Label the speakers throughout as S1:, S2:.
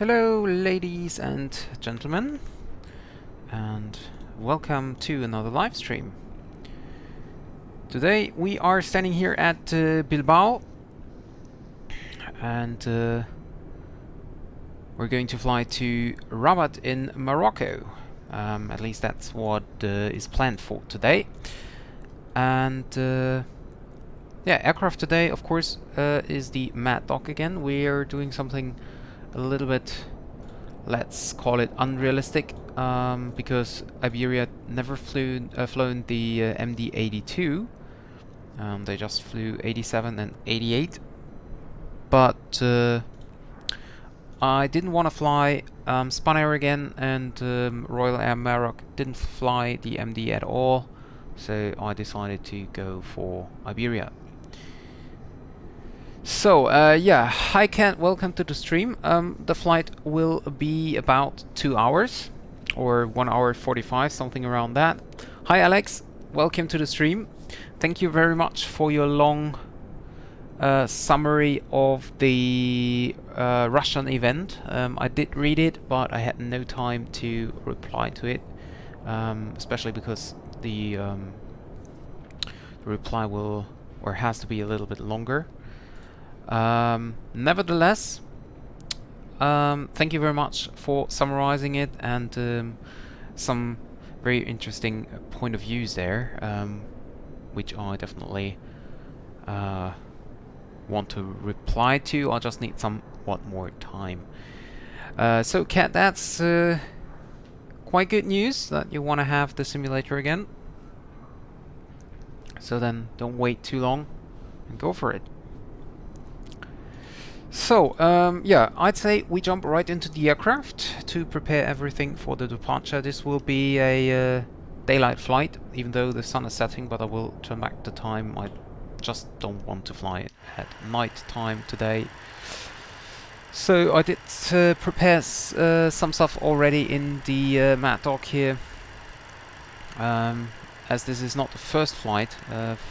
S1: Hello ladies and gentlemen, and welcome to another live stream. Today we are standing here at Bilbao, and we're going to fly to Rabat in Morocco. At least that's what is planned for today. And yeah, aircraft today of course is the Maddog again. We are doing something a little bit, let's call it unrealistic, because Iberia never flown the MD-82. They just flew 87 and 88. But I didn't want to fly Spanair again, and Royal Air Maroc didn't fly the MD at all, so I decided to go for Iberia. So, yeah, hi Kent, welcome to the stream. The flight will be about 2 hours, or 1 hour 45, something around that. Hi Alex, welcome to the stream. Thank you very much for your long summary of the Russian event. I did read it, but I had no time to reply to it, especially because the reply will, or has to be a little bit longer. Nevertheless, thank you very much for summarizing it, and some very interesting point of views there, which I definitely want to reply to. I just need somewhat more time. So Kat, that's quite good news that you want to have the simulator again. So then don't wait too long and go for it. So, yeah, I'd say we jump right into the aircraft to prepare everything for the departure. This will be a daylight flight, even though the sun is setting, but I will turn back the time. I just don't want to fly at night time today. So I did prepare some stuff already in the Maddog here. As this is not the first flight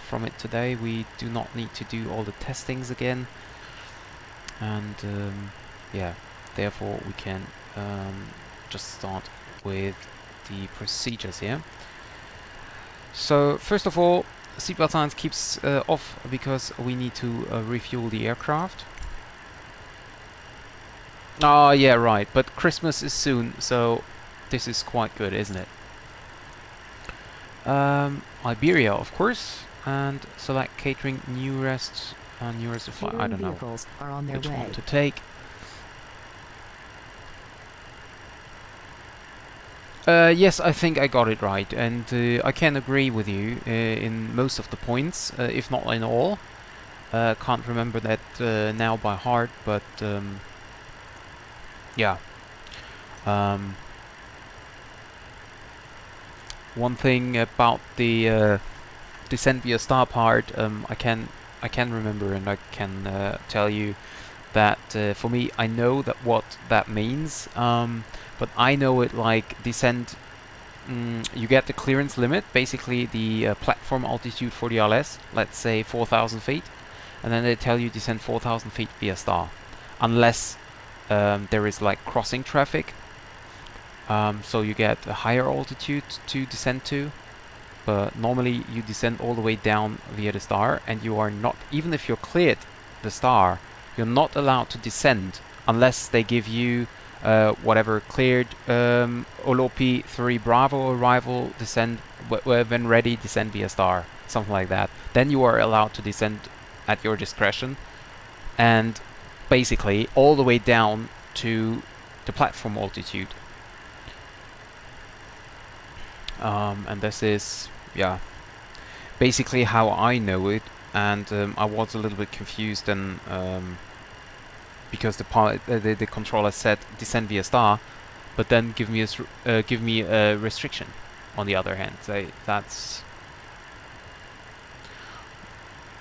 S1: from it today, we do not need to do all the testings again. And yeah, therefore we can just start with the procedures here. So first of all, seatbelt signs keeps off because we need to refuel the aircraft. Oh yeah, right, but Christmas is soon, so this is quite good, isn't it? Iberia, of course, and select catering nearest to fly. I don't know
S2: are on their
S1: which
S2: way.
S1: one to take. Yes, I think I got it right, and I can agree with you in most of the points, if not in all. Can't remember that now by heart, but yeah. One thing about the descent via star part, I can remember, and I can tell you that for me, I know that what that means, but I know it like descent. You get the clearance limit, basically the platform altitude for the LS, let's say 4,000 feet, and then they tell you descend 4,000 feet via star, unless there is like crossing traffic. So you get a higher altitude to descend to. But normally you descend all the way down via the star, and you are not, even if you're cleared the star, you're not allowed to descend unless they give you whatever cleared Olopi 3 Bravo arrival, descend when ready, descend via star, something like that. Then you are allowed to descend at your discretion, and basically all the way down to the platform altitude. And this is, yeah, basically how I know it, and I was a little bit confused then, because the controller said descend via star, but then give me a restriction on the other hand. So that's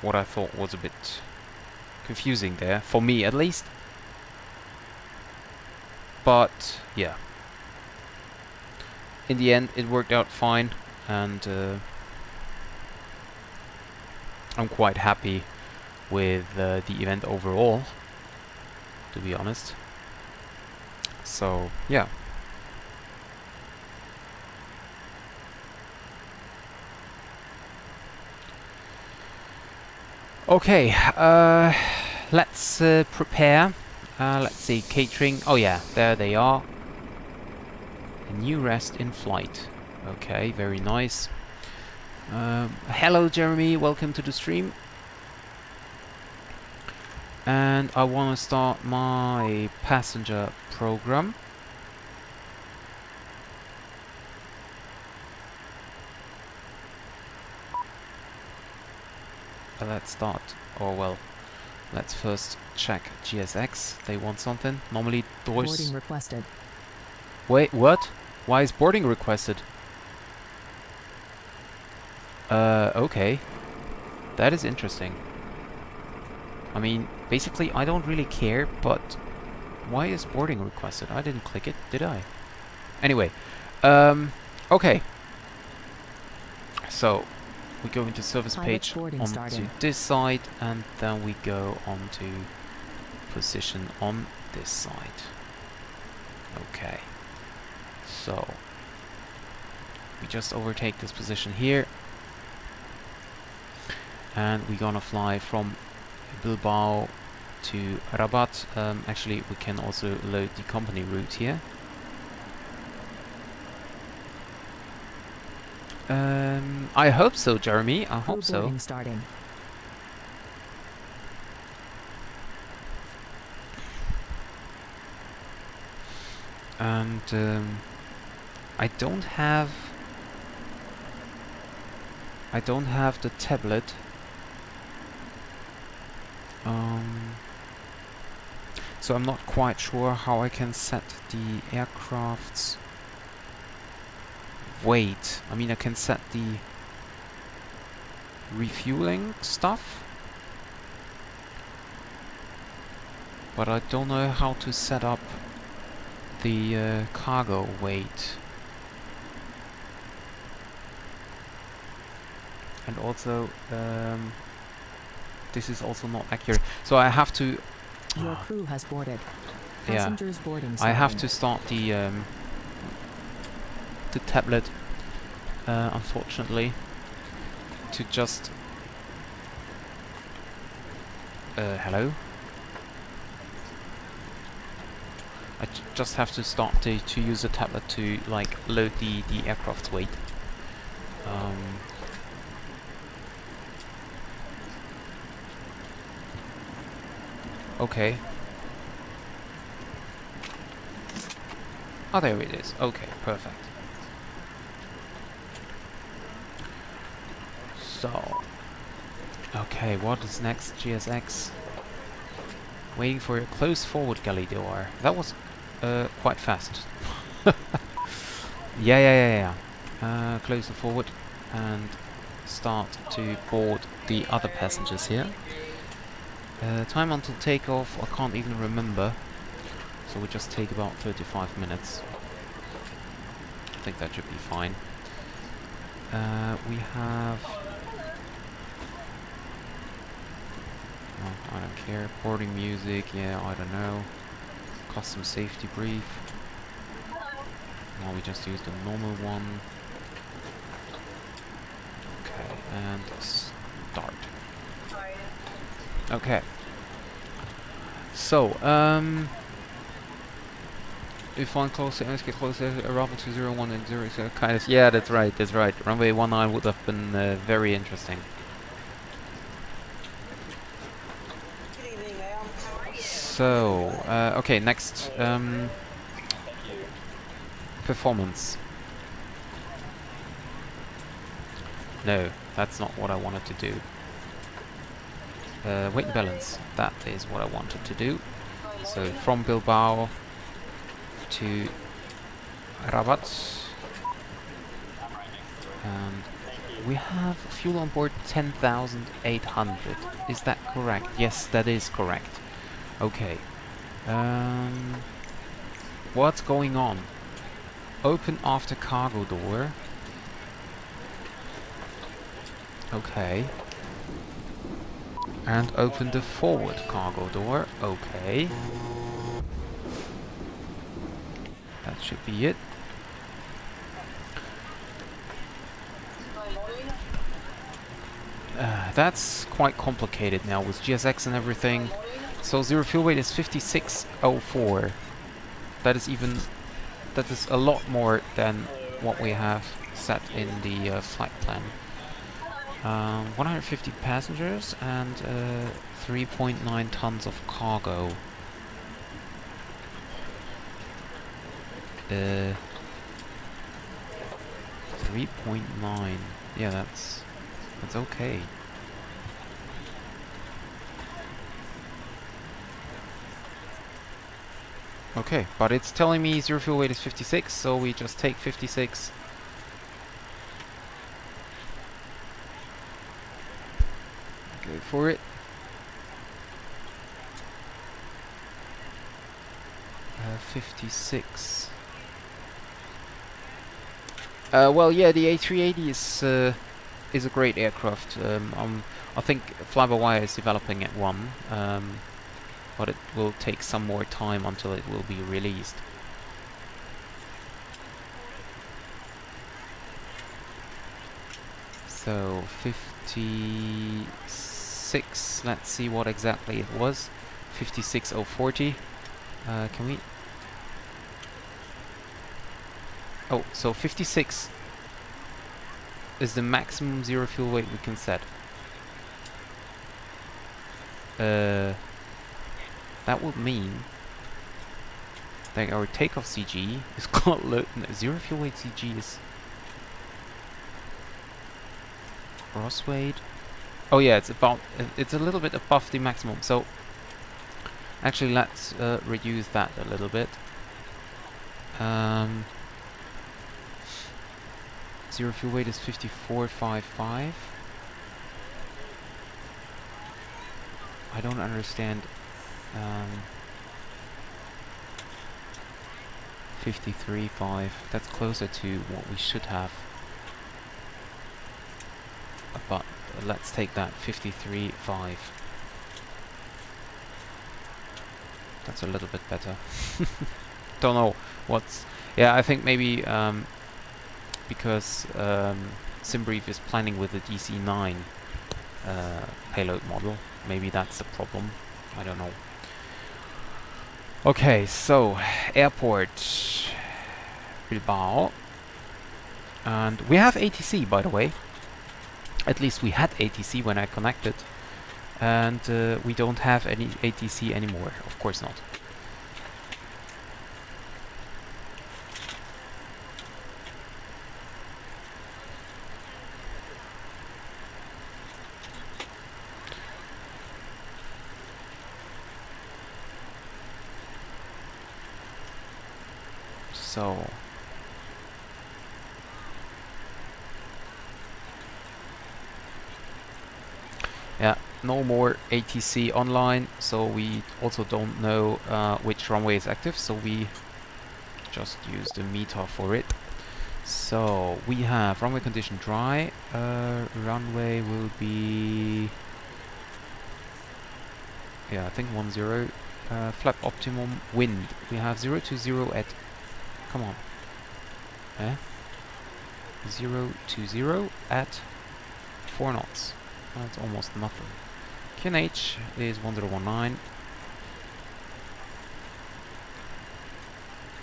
S1: what I thought was a bit confusing there, for me at least. But yeah, in the end it worked out fine, and I'm quite happy with the event overall, to be honest. So yeah. Okay, let's prepare. Let's see, catering. Oh yeah, there they are. A new rest in flight. Okay, very nice. Hello Jeremy, welcome to the stream. And I want to start my passenger program. Let's start, or well, let's first check GSX. They want something. Normally doors...
S2: Boarding requested.
S1: Wait, what? Why is boarding requested? Okay. That is interesting. I mean, basically I don't really care, but why is boarding requested? I didn't click it, did I? Anyway, okay. So, we go into service page onto this side, and then we go on to position on this side. Okay. So, we just overtake this position here, and we're gonna fly from Bilbao to Rabat. Actually, we can also load the company route here. I hope so, Jeremy. I hope so.
S2: Starting.
S1: And I don't have the tablet. So I'm not quite sure how I can set the aircraft's weight. I mean, I can set the refueling stuff, but I don't know how to set up the cargo weight. And also, this is also not accurate. So I have to...
S2: Your crew has boarded.
S1: Yeah,
S2: Passengers boarding
S1: I have to start the tablet, unfortunately, to just... hello? I just have to start to use the tablet to, like, load the aircraft's weight. Okay. Oh, there it is. Okay, perfect. So... Okay, what is next? GSX. Waiting for a close forward galley door. That was quite fast. Yeah. Close the forward and start to board the other passengers here. Time until takeoff, I can't even remember. So we'll just take about 35 minutes. I think that should be fine. We have... Oh, I don't care. Boarding music, yeah, I don't know. Custom safety brief. No, we just use the normal one. Okay, and start. Okay. So, we find close to get closer, arrival to 01 and 0, so kind of, yeah, that's right. Runway 19 would have been very interesting. So, okay, next, performance. No, that's not what I wanted to do. Weight and balance, that is what I wanted to do. So from Bilbao to Rabat, and we have fuel on board 10,800. Is that correct? Yes, that is correct. Okay. What's going on? Open after cargo door. Okay. And open the forward cargo door. Okay. That should be it. That's quite complicated now with GSX and everything. So zero fuel weight is 5604. That is a lot more than what we have set in the flight plan. 150 passengers and 3.9 tons of cargo. 3.9. Yeah, that's okay. Okay, but it's telling me zero fuel weight is 56, so we just take 56. Go for it. 56. Well, yeah, the A380 is a great aircraft. I think Fly-by-Wire is developing at one, but it will take some more time until it will be released. So 56. Let's see what exactly it was. 56040. Can we? Oh, so 56 is the maximum zero fuel weight we can set. That would mean that our takeoff CG is called zero fuel weight CG is gross weight. Oh yeah, it's a little bit above the maximum. So actually, let's reduce that a little bit. Zero fuel weight is 5455. I don't understand. 53.5. That's closer to what we should have. But let's take that 53.5. That's a little bit better. Don't know what's. Yeah, I think maybe because SimBrief is planning with the DC-9 payload model. Maybe that's the problem. I don't know. Okay, so airport Bilbao, and we have ATC, by the way. At least we had ATC when I connected, and we don't have any ATC anymore. Of course not. So yeah, no more ATC online, so we also don't know which runway is active, so we just use the meter for it. So we have runway condition dry, runway will be, yeah, I think 10, flap optimum, wind, we have 020 at, come on, 020 at 4 knots. That's almost nothing. QNH is 1019.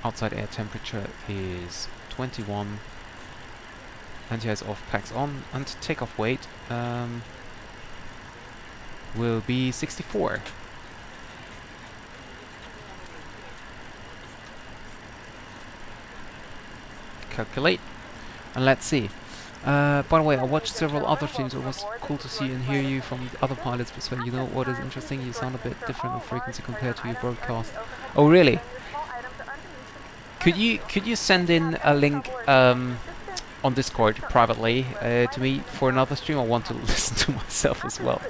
S1: Outside air temperature is 21. Anti-ice off, packs on, and takeoff weight will be 64. Calculate, and let's see. By the way, I watched several other streams. It was cool to see and hear you from the other pilots. So you know what is interesting? You sound a bit different in frequency compared to your broadcast. Oh, really? Could you send in a link on Discord privately to me for another stream? I want to listen to myself as well.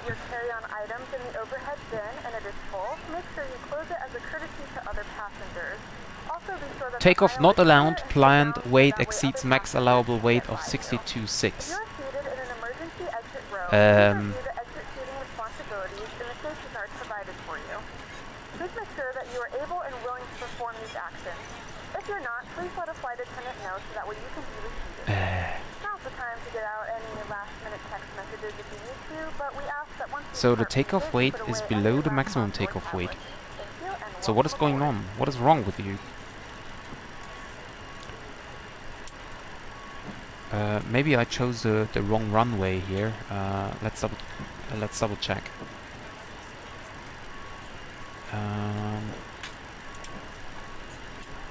S1: Takeoff not allowed. Planned weight exceeds max allowable weight of 62.6.
S3: Please make sure that you are able and willing to perform these actions. If If you're not, please let a flight attendant know so that way you can be reseated. Now's the time to get out any last-minute text messages if you need to, but we ask that once you
S1: So the
S3: start
S1: takeoff
S3: please
S1: weight
S3: put
S1: is
S3: away
S1: below
S3: any
S1: the maximum
S3: laptops or
S1: takeoff weight.
S3: tablets. Thank you, and
S1: So what is
S3: welcome
S1: going
S3: aboard.
S1: on? What is wrong with you? Maybe I chose the wrong runway here. Let's double check.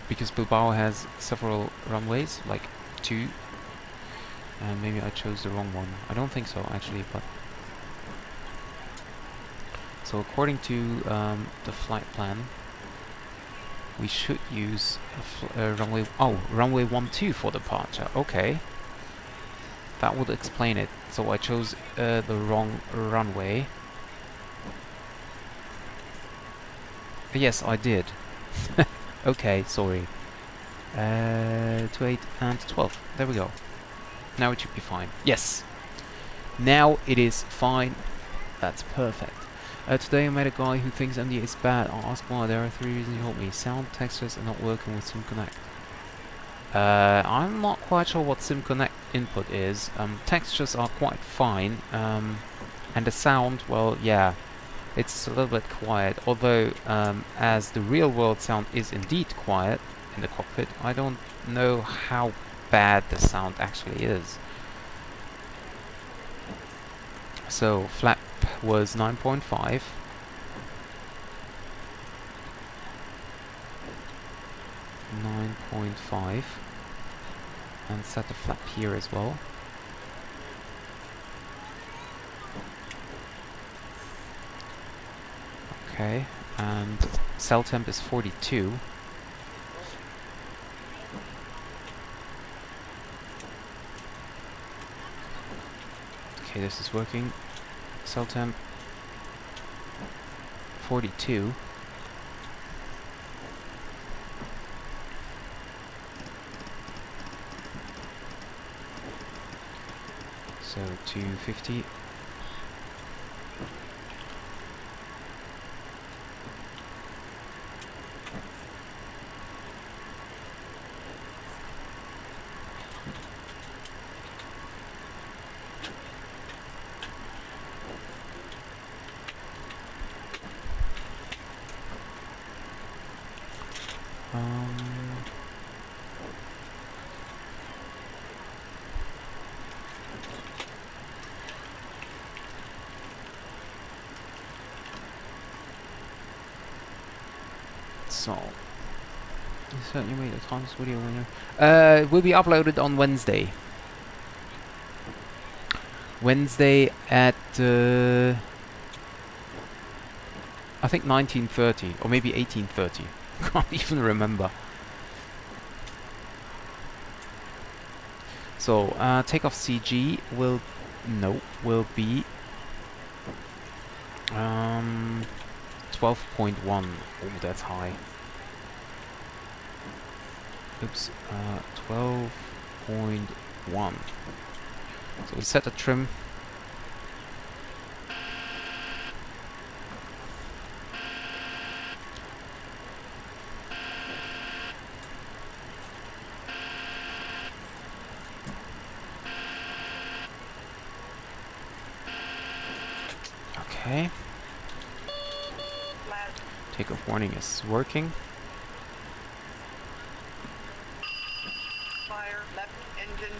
S1: Because Bilbao has several runways, like 2, and maybe I chose the wrong one. I don't think so actually, but so according to the flight plan, we should use runway runway 12 for departure. Okay. That would explain it. So I chose the wrong runway. Yes, I did. Okay, sorry. 28 and 12. There we go. Now it should be fine. Yes. Now it is fine. That's perfect. Today I met a guy who thinks MD is bad. I'll ask why. There are 3 reasons he helped me. Sound, textures, and not working with SimConnect. I'm not quite sure what SimConnect input is. Textures are quite fine, and the sound, well, yeah, it's a little bit quiet. Although, as the real-world sound is indeed quiet in the cockpit, I don't know how bad the sound actually is. So, flap was 9.5. And set the flap here as well. Okay, and cell temp is 42. Okay, this is working. Cell temp 42. So 250. So, you certainly made a Tom's video winner. It will be uploaded on Wednesday. Wednesday at I think 19:30 or maybe 18:30. Can't even remember. So takeoff CG will be 12.1. Oh, that's high. Oops, 12.1. So we set the trim. Okay. Takeoff warning is working.
S4: Fire left engine.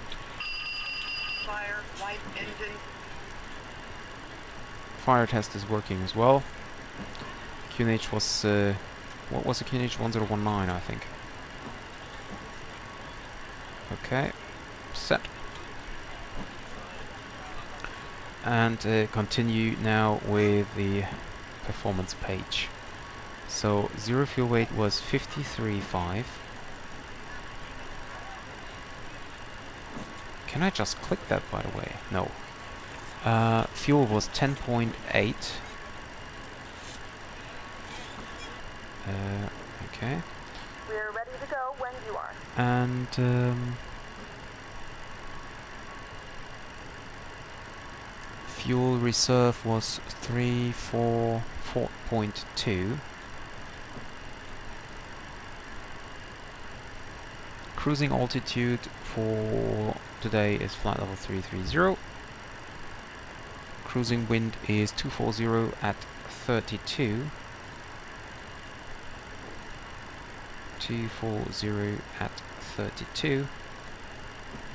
S4: Fire right engine.
S1: Fire test is working as well. QNH was what was the QNH 1019, I think. Okay, set. And continue now with the performance page. So zero fuel weight was 53.5. Can I just click that, by the way? No. Fuel was 10.8. Okay.
S3: We're ready to go when you are.
S1: And fuel reserve was 4.2. cruising altitude for today is flight level 330. Cruising wind is 240 at 32. 240 at 32.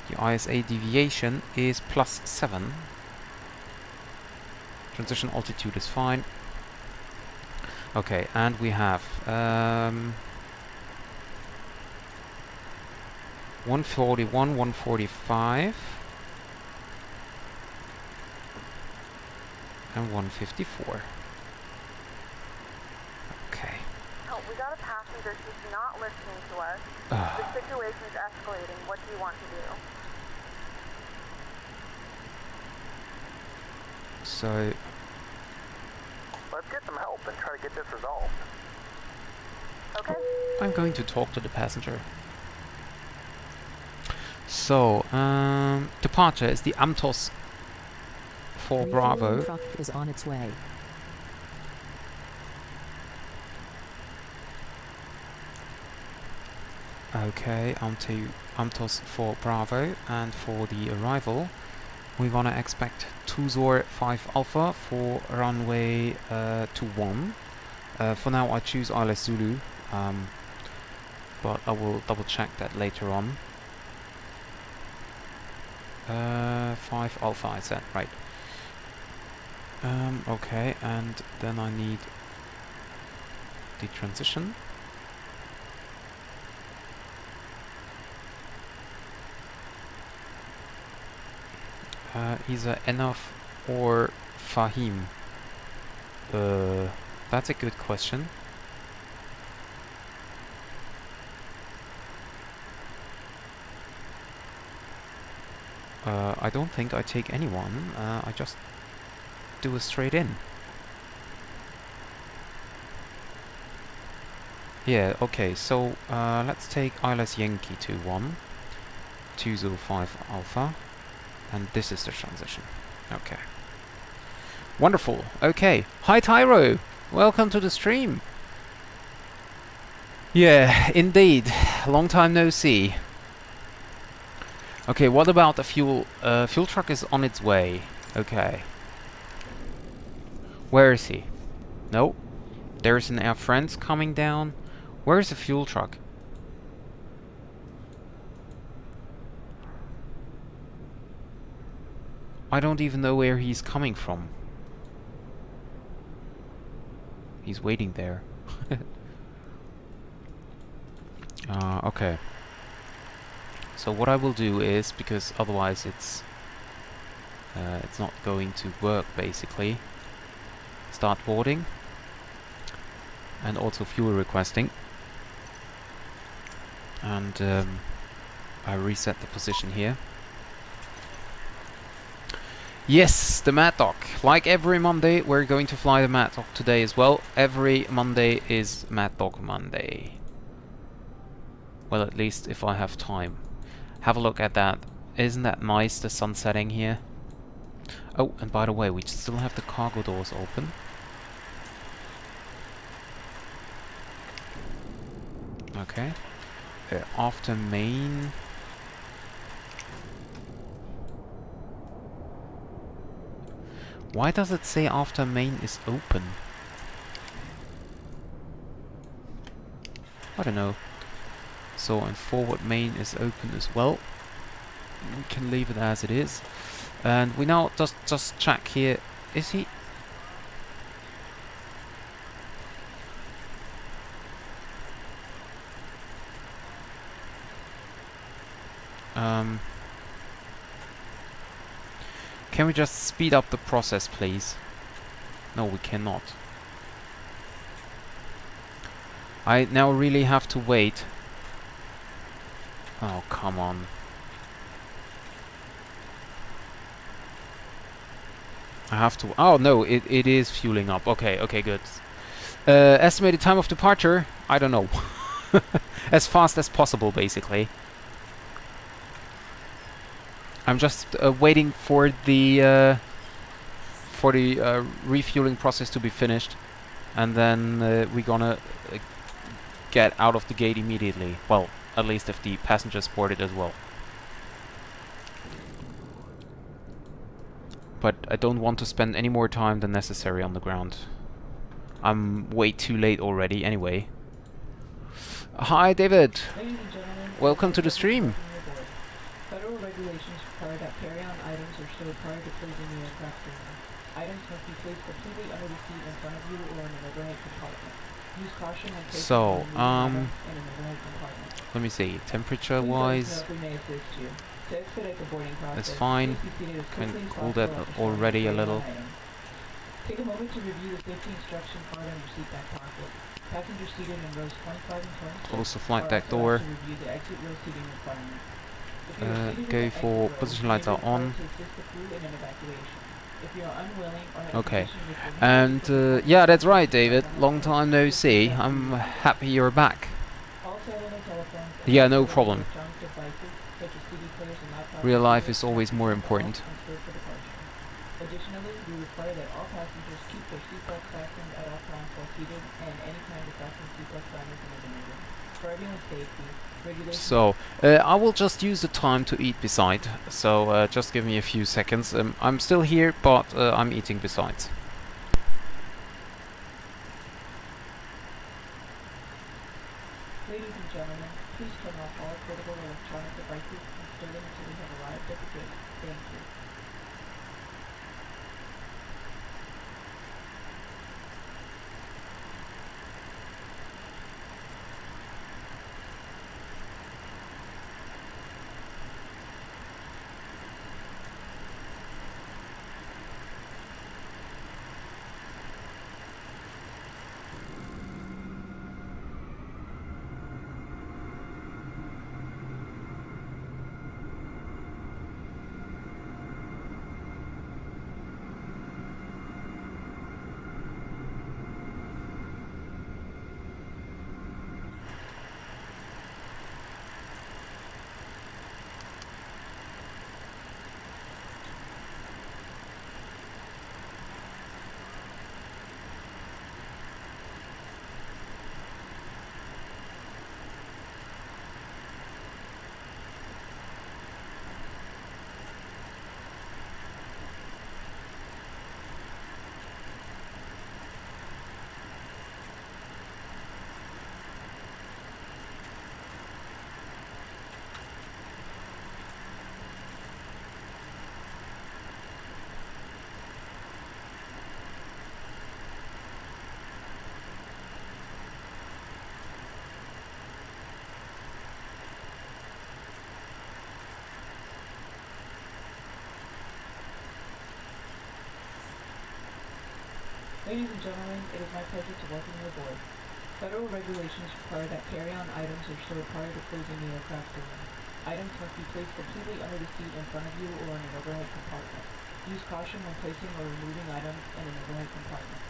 S1: The ISA deviation is +7. Transition altitude is fine. Okay, and we have 141, 145, and 154. Okay.
S3: Oh, we got a passenger. She's not listening to us. The situation is escalating. What do you want to do?
S1: So
S5: Let's get some help and try to get this resolved.
S3: Okay.
S1: I'm going to talk to the passenger. So, departure is the Amtos for
S2: Refueling
S1: Bravo.
S2: truck is on its way.
S1: Okay, onto Amtos for Bravo, and for the arrival, we want to expect 205 Alpha for runway 21. For now, I choose ILS Zulu, but I will double check that later on. 5 Alpha, I said, right. Okay, and then I need the transition. Either Enough or Fahim. That's a good question. I don't think I take anyone. I just do a straight in. Yeah, okay, so let's take ILS Yankee 21, 205 Alpha, and this is the transition. Okay. Wonderful. Okay. Hi Tyro! Welcome to the stream! Yeah, indeed. Long time no see. Okay, what about the fuel? Fuel truck is on its way. Okay. Where is he? No. There's an Air France coming down. Where is the fuel truck? I don't even know where he's coming from. He's waiting there. Okay. So what I will do is, because otherwise it's not going to work basically. Start boarding. And also fuel requesting. And I reset the position here. Yes, the Maddog. Like every Monday, we're going to fly the Maddog today as well. Every Monday is Maddog Monday. Well, at least if I have time. Have a look at that. Isn't that nice, the sun setting here? Oh, and by the way, we still have the cargo doors open. Okay. After main... Why does it say after main is open? I don't know. So, and forward main is open as well. We can leave it as it is. And we now just check here. Is he... Can we just speed up the process, please? No, we cannot. I now really have to wait. Oh, come on. I have to... Oh, no, it is fueling up. Okay, okay, good. Estimated time of departure? I don't know. As fast as possible, basically. I'm just waiting for the refueling process to be finished, and then we're gonna get out of the gate immediately. Well, at least if the passengers boarded as well. But I don't want to spend any more time than necessary on the ground. I'm way too late already anyway. Hi David! Welcome to the stream!
S6: Federal regulations require that carry-on items are stored prior to closing the aircraft terminal. Items must be placed completely under the seat in front of you or in an overhead compartment. Use caution when placing or removing items in an overhead compartment.
S1: Let me see, temperature
S6: Please
S1: wise,
S6: let us know if we may assist you. To expedite the boarding process,
S1: it's fine.
S6: please be seated as
S1: Can
S6: quickly as
S1: cool
S6: possible
S1: that
S6: after starting
S1: already
S6: your
S1: a little.
S6: carry-on item. Take a moment to review the safety instruction card on your seat back pocket. Passengers seated in rows 25 and 26
S1: Close the flight deck
S6: are also
S1: door.
S6: asked to review the exit row seating requirements. If you are seated in
S1: Go
S6: the
S1: for
S6: exit row,
S1: position
S6: you may
S1: lights
S6: be
S1: are on.
S6: required to assist the crew in an evacuation. If you are unwilling or have a
S1: Okay.
S6: condition which will hinder you
S1: And
S6: from performing
S1: yeah,
S6: the
S1: that's right,
S6: function
S1: David.
S6: described on
S1: Long
S6: the card,
S1: time no
S6: just
S1: see.
S6: please ask to
S1: I'm
S6: be received.
S1: happy you're back.
S6: All cellular telephones and
S1: Yeah,
S6: other
S1: no
S6: portable
S1: problem.
S6: electronic devices, such as CD players and laptop
S1: Real life
S6: computers,
S1: is always
S6: must be
S1: more
S6: turned
S1: important.
S6: off and stored for departure. Additionally, we require that all passengers keep their seatbelts fastened at all times while seated, and any time to fasten seatbelt sign is eliminated. For everyone's safety, regulations...
S1: So, I will just use the time to eat beside. So, just give me a few seconds. I'm still here, but I'm eating besides.
S6: Ladies and gentlemen, please turn off all portable electronic devices and store them until we have arrived at the gate. Thank you. Ladies and gentlemen, it is my pleasure to welcome you aboard. Federal regulations require that carry-on items are stored prior to closing the aircraft terminal. Items must be placed completely under the seat in front of you or in an overhead compartment. Use caution when placing or removing items in an overhead compartment.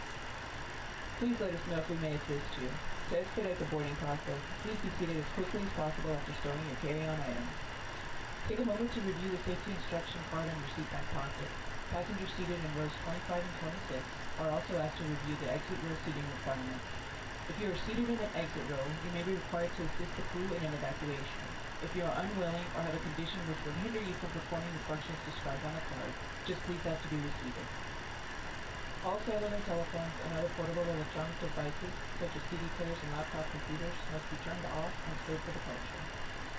S6: Please let us know if we may assist you. To expedite the boarding process, please be seated as quickly as possible after storing your carry-on items. Take a moment to review the safety instruction card on your seat back pocket. Passengers seated in rows 25 and 26 are also asked to review the exit row seating requirements. If you are seated in an exit row, you may be required to assist the crew in an evacuation. If you are unwilling or have a condition which would hinder you from performing the functions described on the card, just please ask to be received. All cellular telephones and other portable electronic devices, such as CD players and laptop computers, must be turned off and stored for departure.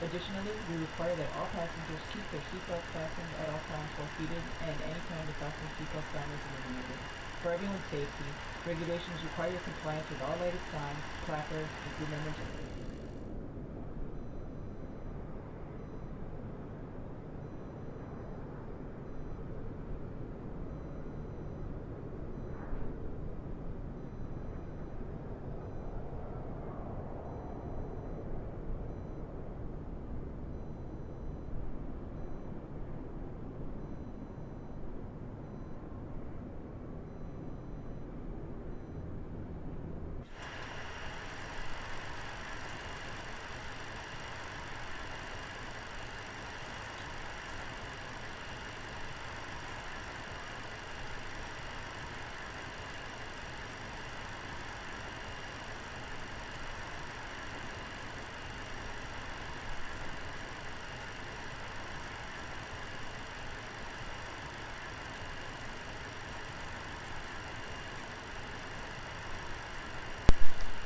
S6: Additionally, we require that all passengers keep their seatbelts fastened at all times while seated, and any time to fasten seatbelt sign is eliminated. For everyone's safety, regulations require compliance with all lighted signs, placards, and crew members.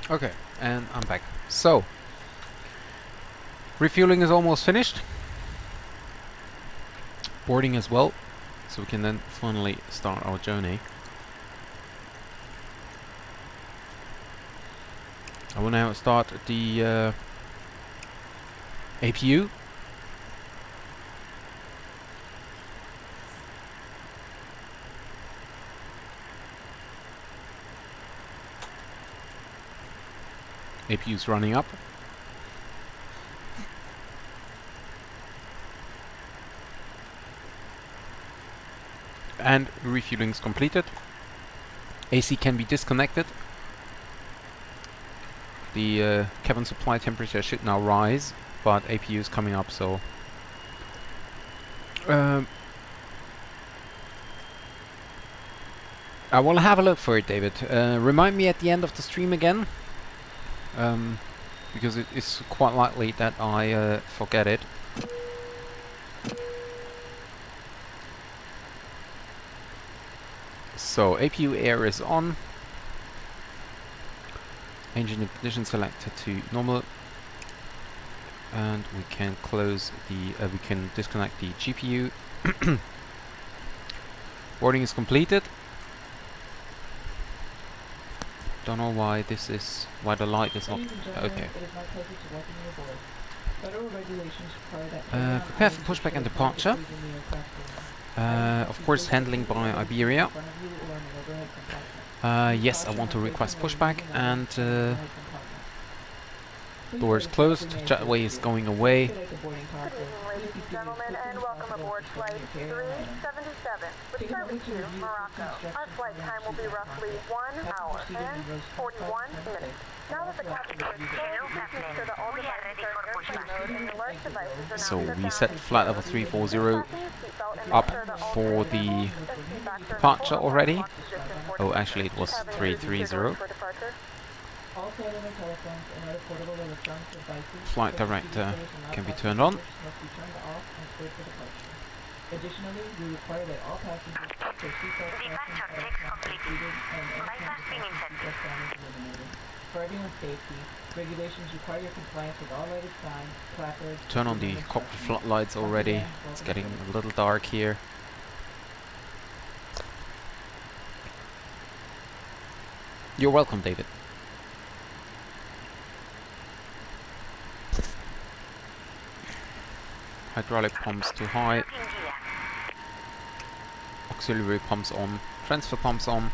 S1: Okay, and I'm back. So, refueling is almost finished. Boarding as well, so we can then finally start our journey. I will now start the APU. APU's running up. And refueling is completed. AC can be disconnected. The cabin supply temperature should now rise, but APU is coming up, so I will have a look for it, David. Remind me at the end of the stream again, because it is quite likely that I forget it. So APU air is on. Engine ignition selected to normal, and we can close the. We can disconnect the GPU. Boarding is completed. Don't know why this is. Why the light is not. Okay. Prepare for pushback and departure. Of course, handling by Iberia. Yes, I want to request pushback, and doors closed. Jetway is going away.
S3: Good evening, ladies and gentlemen, and welcome aboard Flight 377, returning to Morocco. Our flight time will be roughly 1 hour and 41 minutes. Now that the cabin is closed, make sure that all devices are in airplane mode and your large devices are now
S1: So
S3: shut
S1: we
S3: down.
S1: set flight level 340 up for the departure already. Oh, actually it was 330.
S6: All cellular telephones and other portable electronic devices
S1: Flight director can be turned on.
S6: must be turned off and cleared for departure. Additionally, we require that all passengers keep their seatbelt fastened at all times completed and any seatbelt damage eliminated. For everyone's safety, regulations require your compliance with all lighted signs, placards.
S1: Turn on the cockpit floodlights already. It's getting a little dark here. You're welcome, David. Hydraulic pumps too high. Auxiliary pumps on. Transfer pumps on.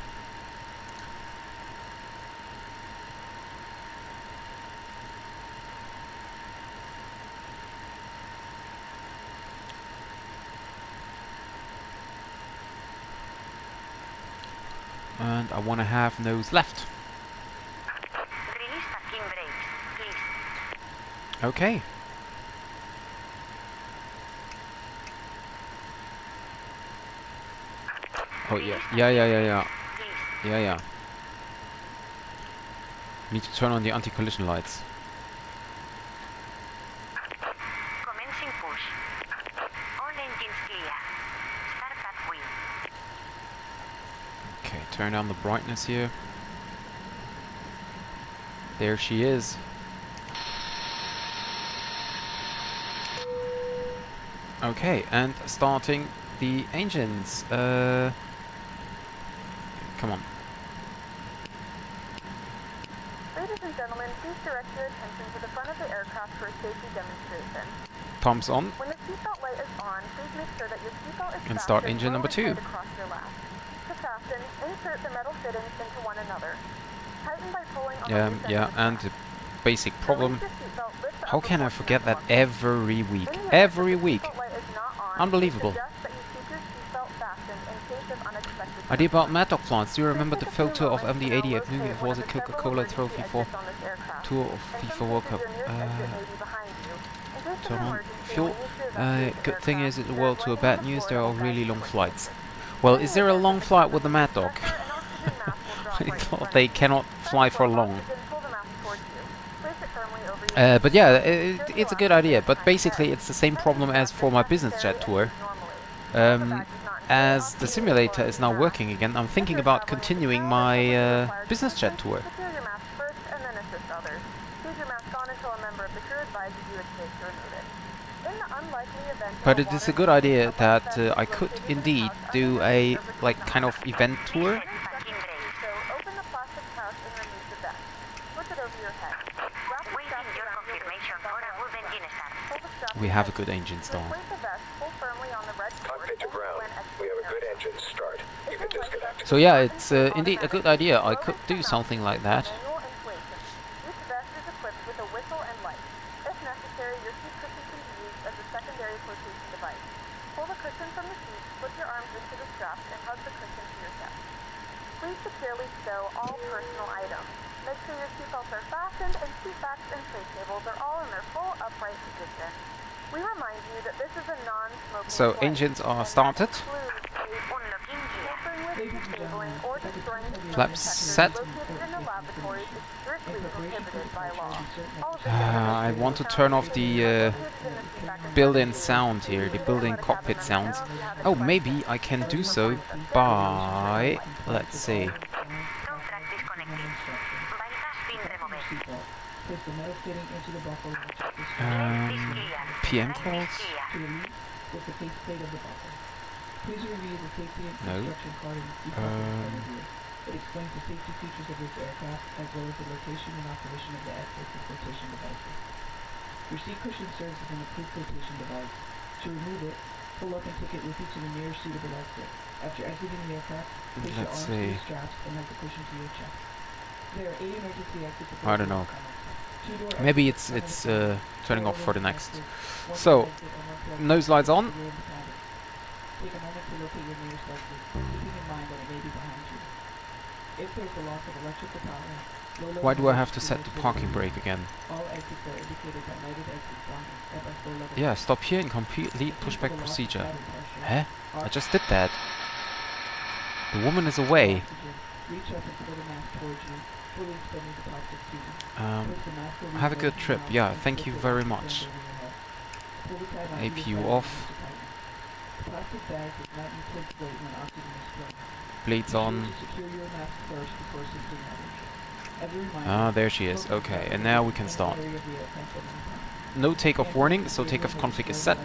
S1: And I want to have nose left.
S7: Release parking brakes, please.
S1: Okay. Oh yeah, yeah. Need to turn on the anti-collision lights.
S7: Commencing push. All engines clear. Start that wheel.
S1: Okay, turn down the brightness here. There she is. Okay, and starting the engines. Come on.
S3: Ladies and gentlemen, please direct your attention to the front of the aircraft for a safety demonstration.
S1: Pumps on.
S3: When the seatbelt light is on, please make sure that your seatbelt is
S1: And start
S3: fastened
S1: engine
S3: low
S1: number
S3: and
S1: 2.
S3: tight across your lap. To fasten, insert the metal fittings into one another. Tighten by pulling on the loose end
S1: Yeah,
S3: of the
S1: and
S3: strap.
S1: the basic
S3: Release
S1: problem.
S3: your seatbelt, lift the
S1: How
S3: upper
S1: can I
S3: portion
S1: forget
S3: of
S1: that
S3: the bumper.
S1: every week?
S3: In the event
S1: Every
S3: that the
S1: week.
S3: seatbelt light is not on,
S1: Unbelievable.
S3: we suggest that you keep your seatbelt fastened in case of unexpected
S1: I did about
S3: turbulence.
S1: Maddog flights. Do you remember the
S3: Please take a few
S1: photo of
S3: moments to now
S1: MD-82 movie
S3: locate
S1: before
S3: one
S1: the
S3: of the several
S1: Coca-Cola
S3: emergency
S1: trophy for
S3: exits on this aircraft.
S1: tour of
S3: In
S1: FIFA
S3: some
S1: World
S3: cases,
S1: Cup?
S3: your nearest exit may be behind you. In case of
S1: Turn
S3: an
S1: on
S3: emergency,
S1: fuel.
S3: we need to evacuate the
S1: Good thing is
S3: aircraft.
S1: in the
S3: There
S1: world
S3: is
S1: to a
S3: landing on
S1: bad
S3: the
S1: news,
S3: floor
S1: there
S3: that
S1: are
S3: will guide
S1: really
S3: you
S1: long
S3: towards
S1: flights.
S3: exit.
S1: Well,
S3: In
S1: is
S3: the
S1: there a
S3: event
S1: long
S3: that the
S1: flight
S3: cabin
S1: with the
S3: opens
S1: Maddog?
S3: pressure, an oxygen mask will drop
S1: I
S3: right in
S1: thought
S3: front
S1: they
S3: of you.
S1: cannot fly
S3: Press
S1: for
S3: low
S1: long.
S3: oxygen, pull the mask towards you. Place it firmly over your
S1: But yeah,
S3: Secure the
S1: it's a good
S3: elastic
S1: idea.
S3: band
S1: But
S3: behind your
S1: basically,
S3: head.
S1: it's the same
S3: Tighten
S1: problem
S3: the
S1: as
S3: strap
S1: for
S3: if
S1: my business
S3: necessary
S1: jet
S3: and
S1: tour.
S3: use normally. While the bag is not inflated,
S1: As the
S3: oxygen is
S1: simulator
S3: flowing
S1: is
S3: through
S1: now
S3: the mask.
S1: working again, I'm
S3: If
S1: thinking
S3: you're
S1: about
S3: traveling with a
S1: continuing
S3: child or someone who
S1: my
S3: requires
S1: business jet
S3: assistance,
S1: tour.
S3: secure your mask first and then likely eventual
S1: But it is a good
S3: water
S1: idea
S3: source
S1: that
S3: above
S1: I
S3: bed
S1: could
S3: located in the
S1: indeed
S3: house
S1: do
S3: under
S1: a
S3: the
S1: like kind of event tour.
S3: So open the plastic pouch and remove the vest. Push it over your head. Wrap the
S7: Waiting
S3: straps
S7: your
S3: around your
S7: confirmation
S3: waist.
S7: for a good engine start.
S3: Pull the strap
S1: We have a good
S3: tight.
S1: engine start.
S3: Inflate the vest, pull firmly on the red cord
S8: Cockpit to
S3: only
S8: ground.
S3: when
S8: We have a good
S3: exit
S8: engine start. You can disconnect.
S1: So yeah, it's indeed a good idea. I could do something like that.
S3: Manual inflation. Each vest is equipped with a whistle and light. If necessary, your seat cushion can be used as a secondary flotation device. Pull the cushion from the seat, slip your arms into the straps, and hug the cushion to your chest. Please securely stow all personal items. Make sure your seatbelts are fastened and seat backs and tray tables are all in their full upright position. We remind you that this is a non-smoking
S1: So
S3: flight,
S1: engines are
S3: and that
S1: started.
S3: includes
S7: Unlocking gear.
S3: tampering with, disabling, or destroying the smoke
S1: Flaps
S3: detectors
S1: set.
S3: located in the laboratories is strictly prohibited by law. All of the
S1: I want to turn off the built-in sound here, the built-in cockpit sounds. Oh, maybe I can do so by, let's see.
S7: Tow track disconnected. Bypass pin removed.
S6: Place the metal fitting into the buckle and check the
S7: Left is clear.
S1: PM
S7: Right is
S1: calls?
S7: clear.
S6: to release with the faceplate of the buckle. Please review the safety and
S1: No.
S6: instruction card in the seatbelt review. It explains the safety features of this aircraft as well as the location and operation of the exit and flotation devices. Your seat cushion serves as an approved flotation device. To remove it, pull up and take it with you to the nearest suitable exit. After exiting the aircraft, place your
S1: Let's
S6: arms to
S1: see.
S6: the straps and hug the cushion to your chest. There are 8 emergency exits.
S1: I don't know.
S6: Two-door
S1: Maybe
S6: exits
S1: it's
S6: on the
S1: turning
S6: front,
S1: off for the
S6: one
S1: next.
S6: exit, one
S1: So,
S6: exit, and one exit
S1: nose lights
S6: to
S1: on.
S6: the rear of the cabin. Take a moment to locate your nearest exit, keeping in mind that it may be behind you. If there's a loss of electrical power, low
S1: Why do I have
S6: voltage
S1: to set the
S6: device will
S1: parking
S6: be
S1: brake again?
S6: all exits are indicated by lighted exits on FS4 level.
S1: Yeah, stop here and complete pushback procedure. Huh? I just did that. The woman is away.
S6: Reach up and pull the mask towards you, fully extending the toxic tube.
S1: Have a good trip. Yeah, thank you very much. APU off.
S6: Plastic bag does not inflate when oxygen is flowing.
S1: Bleeds on.
S6: Secure your mask first before assisting others. As a reminder,
S1: Ah, there she is. Okay, and now we can start. No takeoff warning, so takeoff config is set.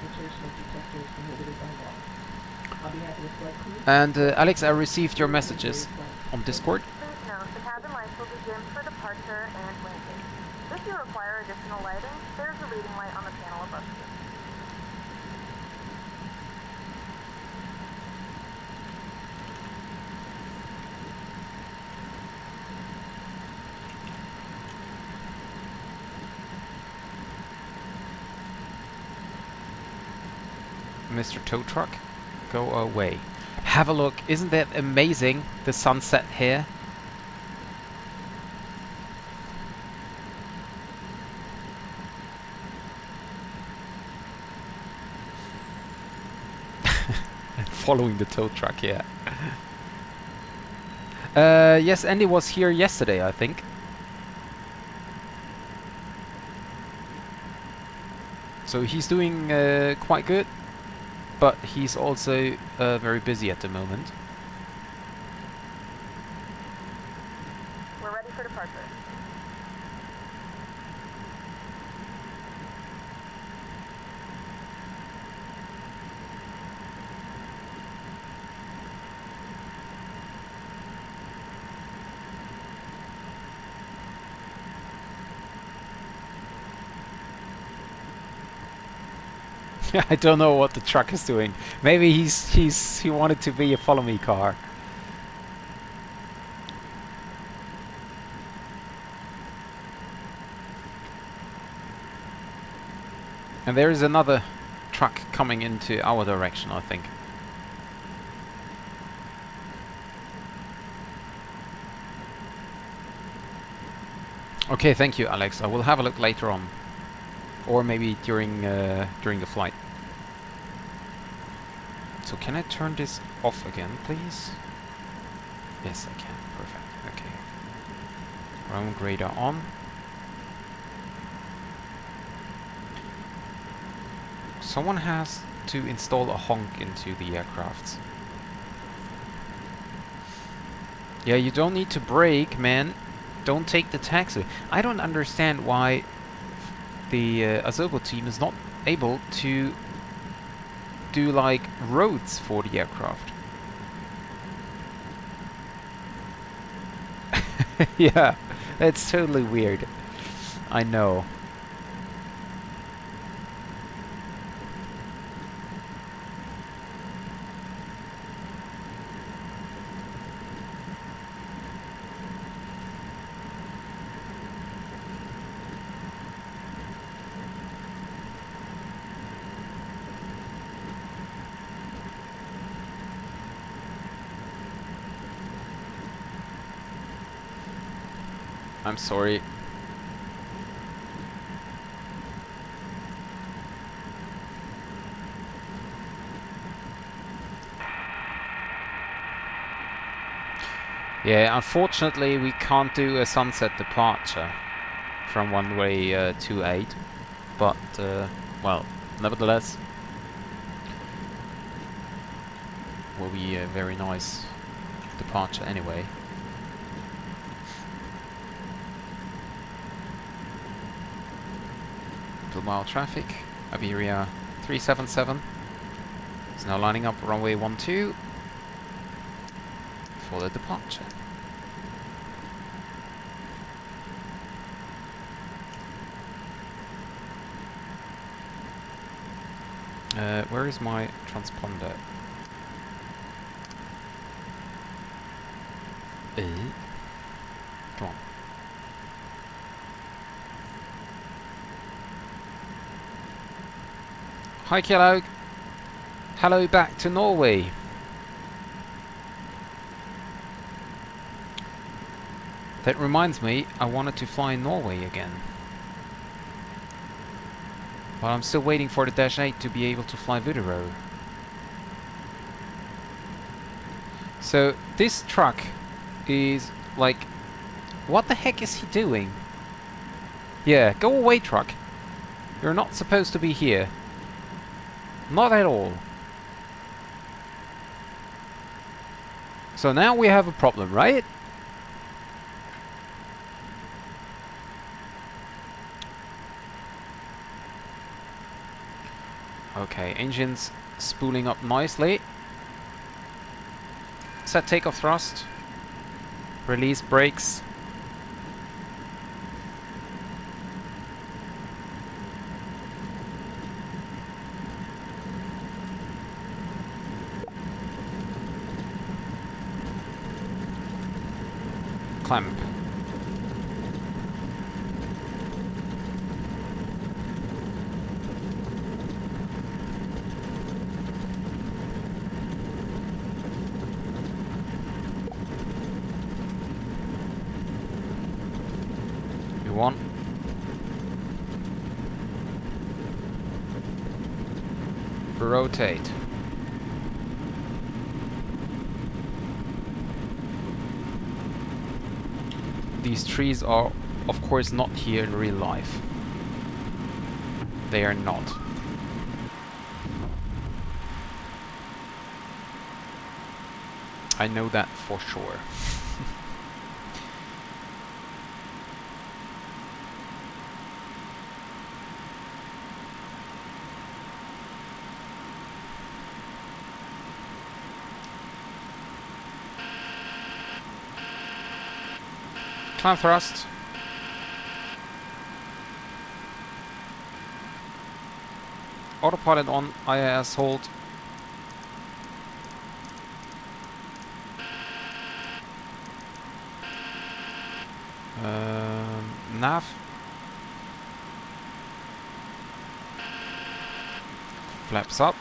S1: And Alex, I received your messages on Discord.
S3: Please note, the cabin lights will be dimmed for departure and landing. If you require additional lighting, there's a reading light on the panel above you.
S1: Mr. Tow Truck, go away. Have a look. Isn't that amazing? The sunset here. Following the tow truck, yeah. Yes, Andy was here yesterday, I think. So he's doing quite good, but he's also very busy at the moment.
S3: We're ready for departure.
S1: I don't know what the truck is doing. Maybe he wanted to be a follow me car. And there is another truck coming into our direction, I think. Okay, thank you, Alex. I will have a look later on. Or maybe during the flight. So can I turn this off again, please? Yes, I can. Perfect. Okay. Ground radar on. Someone has to install a honk into the aircrafts. Yeah, you don't need to brake, man. Don't take the taxi. I don't understand why the Asobo team is not able to do like roads for the aircraft. Yeah, it's totally weird. I know. I'm sorry. Yeah, unfortunately we can't do a sunset departure from runway 28, but well, nevertheless, will be a very nice departure anyway. Bilbao traffic, Iberia 377 is now lining up runway 12 for the departure. Where is my transponder? Come on. Hi Kellogg. Hello back to Norway. That reminds me, I wanted to fly in Norway again. But I'm still waiting for the Dash 8 to be able to fly Widerøe. So this truck is like, what the heck is he doing? Yeah, go away truck. You're not supposed to be here. Not at all. So now we have a problem, right? Okay, engines spooling up nicely. Set takeoff thrust. Release brakes. Clamp. One. Rotate. These trees are, of course, not here in real life. They are not. I know that for sure. Climb thrust. Autopilot on, IIS hold. Nav. Flaps up.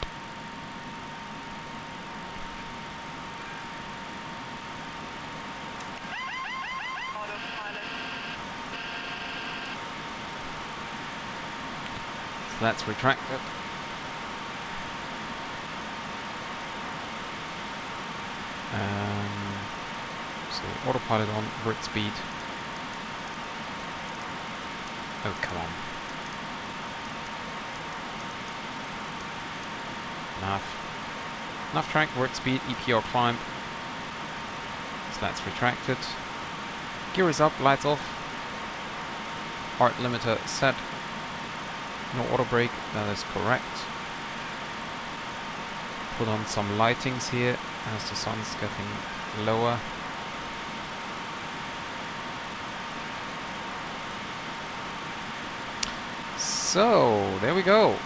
S1: So that's retracted. So autopilot on, vert speed. Oh, come on. Nav track, vert speed, EPR climb. So that's retracted. Gear is up, lights off. Art limiter set. No auto brake, that is correct. put on some lightings here as the sun's getting lower. So, there we go.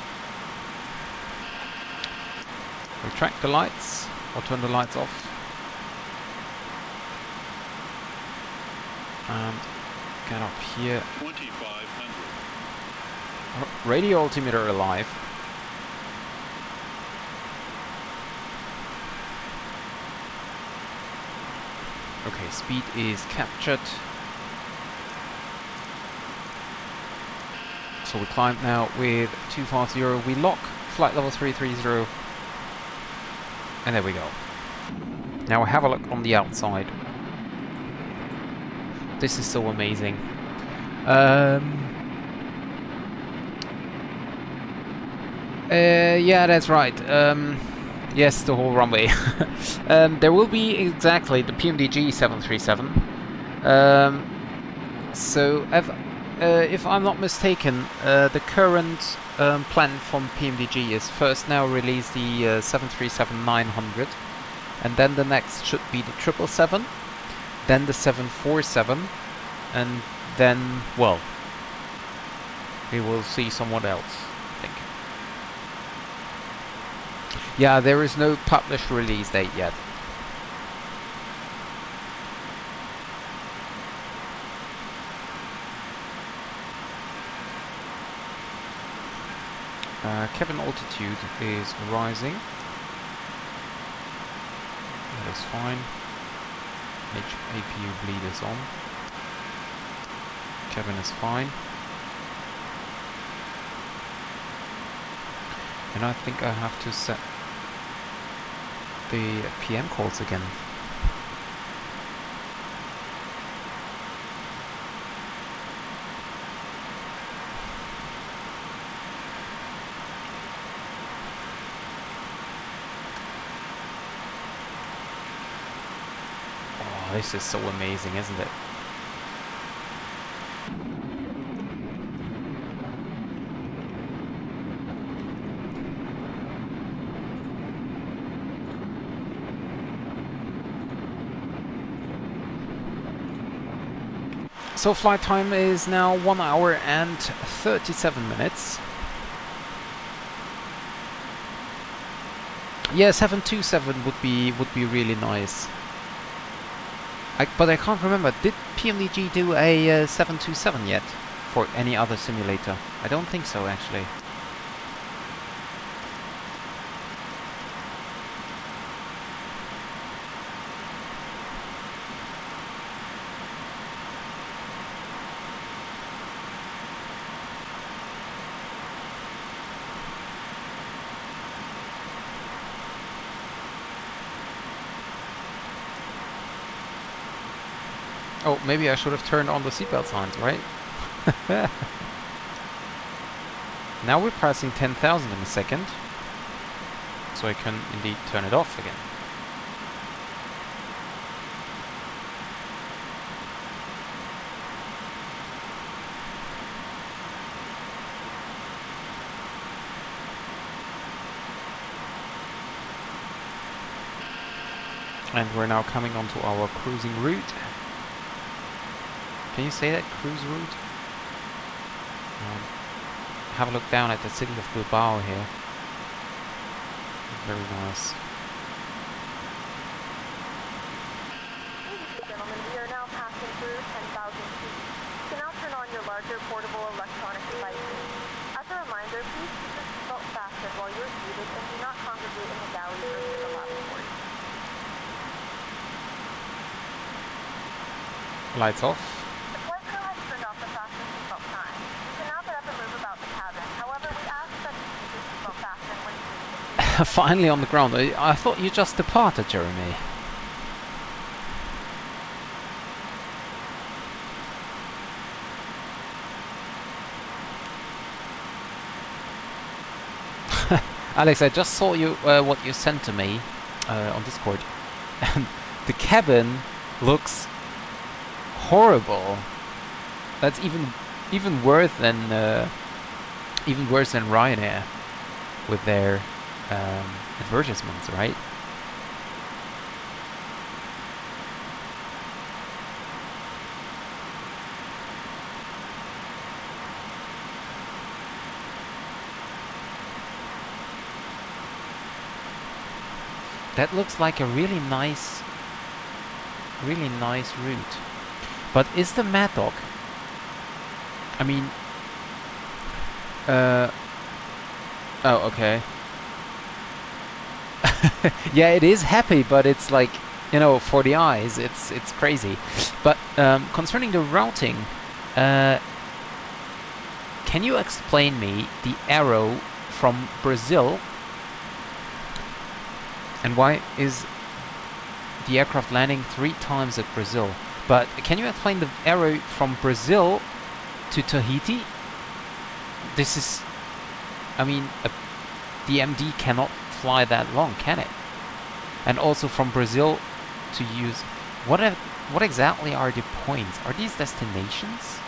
S1: Retract the lights, or turn the lights off. And get up here.
S8: 2500.
S1: Radio altimeter alive. Okay, speed is captured. So we climb now with 250. We lock flight level 330. And there we go. Now have a look on the outside. This is so amazing. Yeah, that's right. Yes, the whole runway. There will be exactly the PMDG 737. So if I'm not mistaken, the current plan from PMDG is first now release the 737-900, and then the next should be the 777, then the 747, and then, well, we will see someone else, I think. Yeah, there is no published release date yet. Cabin altitude is rising. That is fine. APU bleed is on. Cabin is fine. And I think I have to set the PM calls again. This is so amazing, isn't it? So flight time is now 1 hour and 37 minutes. Yeah, 727 would be really nice. But I can't remember, did PMDG do a 727 yet for any other simulator? I don't think so, actually. Oh, maybe I should have turned on the seatbelt signs, right? Now we're passing 10,000 in a second. So I can indeed turn it off again. And we're now coming onto our cruising route. Can you say that? Cruise route? Have a look down at the city of Bilbao here. Very nice.
S3: Ladies and gentlemen, we are now passing through 10,000 feet. You can now turn on your larger portable electronic devices. As a reminder, please keep your seatbelt fastened while you're seated and do not congregate in the galleys or near the lavatory.
S1: Lights off.
S3: The flight crew has turned off the fasten seatbelt sign. You can now get up and move about the cabin. However, we ask that you keep your seatbelt fastened when you
S1: Finally on the ground. I thought you just departed, Jeremy. Alex, I just saw you what you sent to me on Discord, and the cabin looks horrible. That's even worse than Ryanair with their advertisements, right? That looks like a really nice route. But is the Maddog, I mean, oh, okay. Yeah, it is happy, but it's like, you know, for the eyes, it's crazy. But concerning the routing, can you explain me the arrow from Brazil, and why is the aircraft landing 3 times at Brazil? But can you explain the arrow from Brazil to Tahiti? This is, I mean, the MD cannot fly that long, can it? And also from Brazil to use, what exactly are the points? Are these destinations?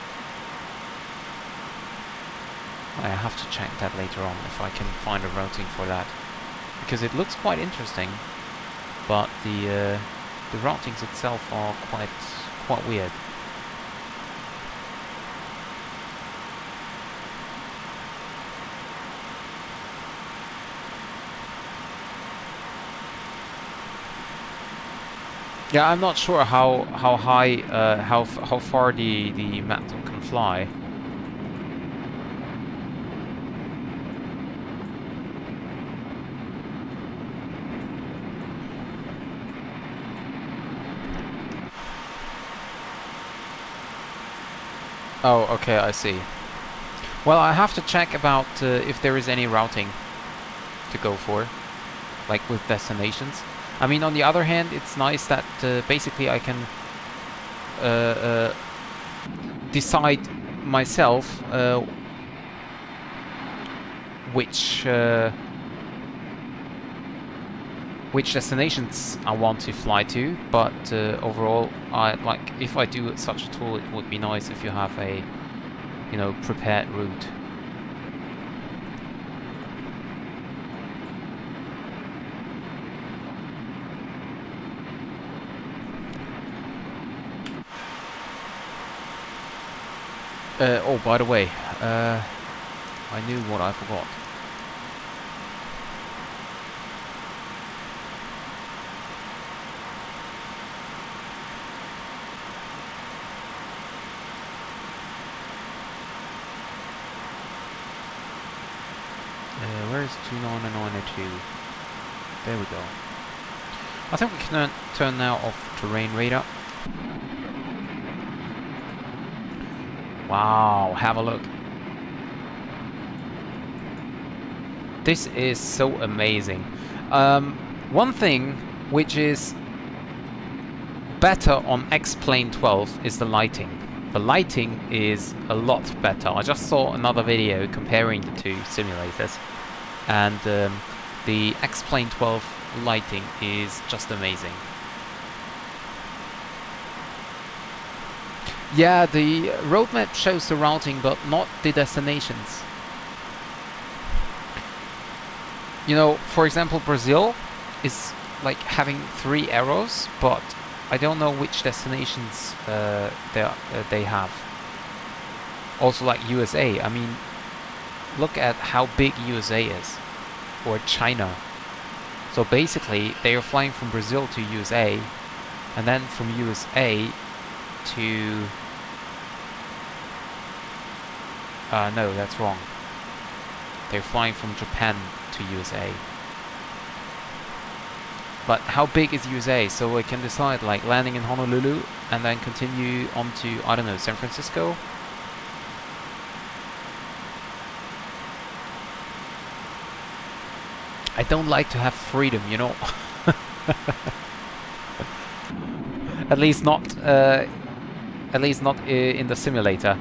S1: I have to check that later on if I can find a routing for that, because it looks quite interesting, but the routings itself are quite weird. Yeah, I'm not sure how high, how far the Maddog can fly. Oh, okay, I see. Well, I have to check about if there is any routing to go for, like with destinations. I mean, on the other hand, it's nice that basically I can decide myself which destinations I want to fly to. But overall, like if I do such a tool, it would be nice if you have a, you know, prepared route. Oh, by the way, I knew what I forgot. Where's 29902? There we go. I think we can turn now off terrain radar. Wow, have a look. This is so amazing. One thing which is better on X-Plane 12 is the lighting. The lighting is a lot better. I just saw another video comparing the two simulators, and the X-Plane 12 lighting is just amazing. Yeah, the roadmap shows the routing, but not the destinations. You know, for example, Brazil is like having 3 arrows, but I don't know which destinations they have. Also, like USA. I mean, look at how big USA is, or China. So basically, they are flying from Brazil to USA, and then from USA to... no, that's wrong. They're flying from Japan to USA. But how big is USA? So we can decide, like, landing in Honolulu and then continue on to, I don't know, San Francisco. I don't like to have freedom, you know. At least not in the simulator.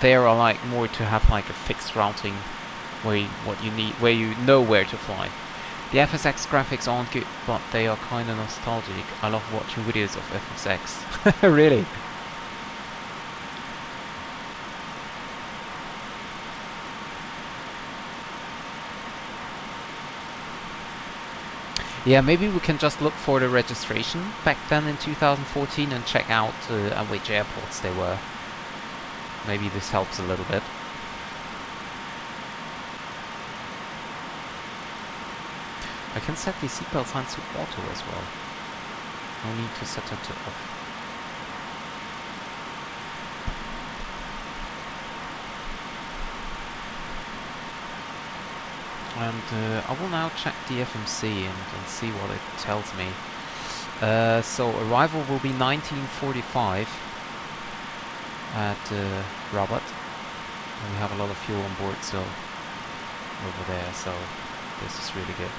S1: There are like more to have like a fixed routing where you know where to fly. The FSX graphics aren't good, but they are kind of nostalgic. I love watching videos of FSX. Really? Yeah, maybe we can just look for the registration back then in 2014 and check out at which airports they were. Maybe this helps a little bit. I can set the seatbelt signs to auto as well. No need to set it to off. And I will now check the FMC and see what it tells me. So arrival will be 1945 at Rabat. And we have a lot of fuel on board still over there, so this is really good.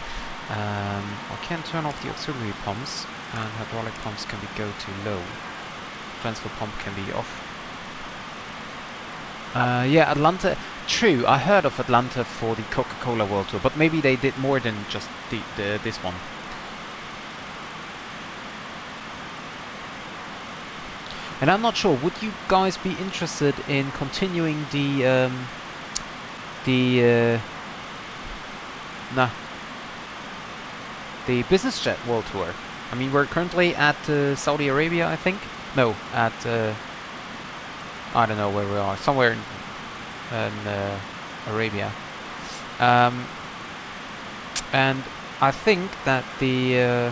S1: I can turn off the auxiliary pumps, and hydraulic pumps can be go to low. Transfer pump can be off. Yeah, Atlanta. True, I heard of Atlanta for the Coca-Cola World Tour, but maybe they did more than just this one. And I'm not sure. Would you guys be interested in continuing the business jet world tour? I mean, we're currently at Saudi Arabia, I think. No, at I don't know where we are. Somewhere in Arabia. And I think that the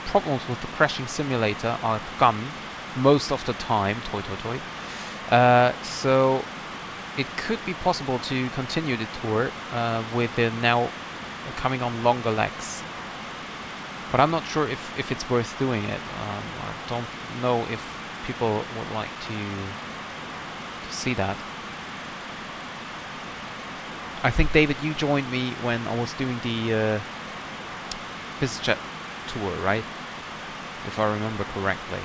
S1: problems with the crashing simulator are gone most of the time. So it could be possible to continue the tour with the now coming on longer legs. But I'm not sure if it's worth doing it. I don't know if people would like to see that. I think, David, you joined me when I was doing the business jet tour, right? If I remember correctly.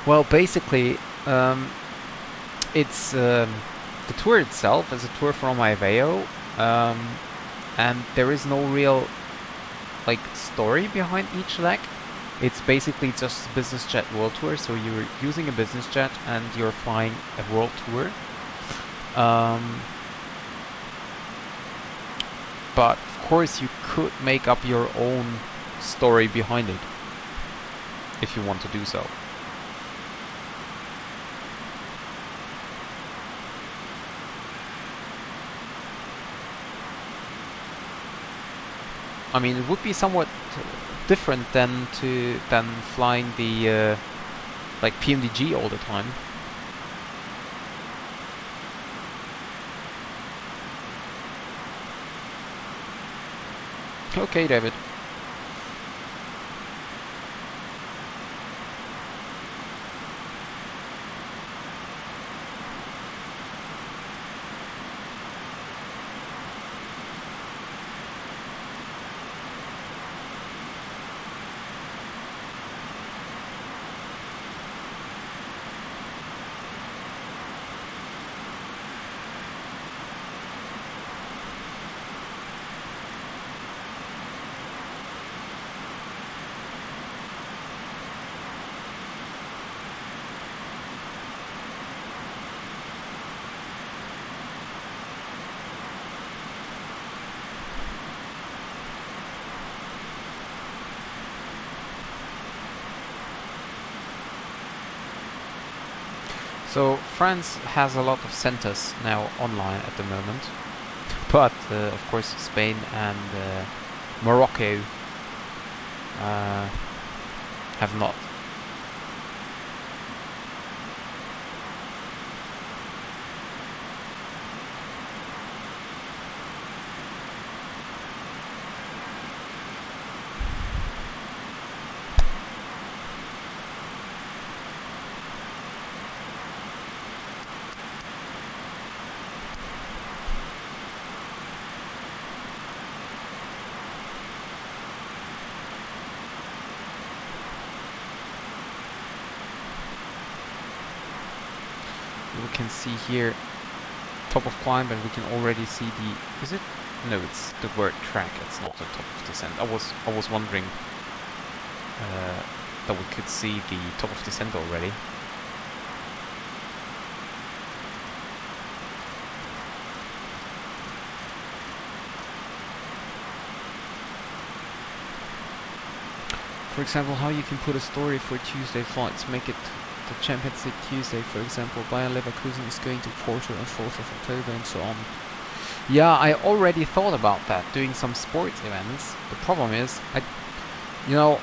S1: Well, basically, it's the tour itself is a tour from Iberia, and there is no real story behind each leg. It's basically just a business jet world tour. So you're using a business jet and you're flying a world tour. But of course, you could make up your own story behind it if you want to do so. I mean, it would be somewhat different than flying the PMDG all the time. Okay, David. So France has a lot of centers now online at the moment, but of course Spain and Morocco have not. We can see here top of climb, and we can already see the, is it? No, it's the word track, it's not the top of descent. I was wondering. that we could see the top of descent already. For example, how you can put a story for Tuesday flights, make it the Champions League Tuesday, for example, Bayer Leverkusen is going to Porto on 4th of October and so on. Yeah, I already thought about that, doing some sports events. The problem is, you know,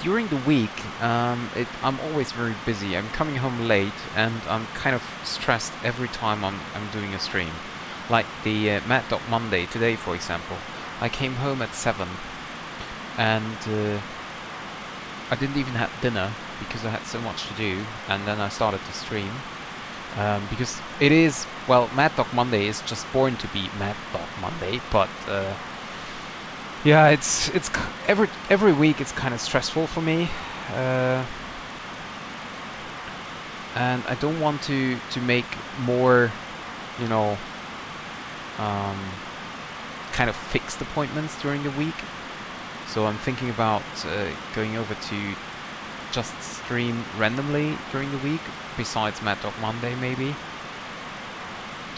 S1: during the week, I'm always very busy. I'm coming home late, and I'm kind of stressed every time I'm doing a stream. Like the Maddog Monday today, for example. I came home at 7, and I didn't even have dinner because I had so much to do, and then I started to stream. Because it is, well, Maddog Monday is just born to be Maddog Monday, but yeah, it's every week it's kind of stressful for me, and I don't want to make more, you know, kind of fixed appointments during the week. So I'm thinking about going over to just stream randomly during the week, besides Maddog Monday maybe,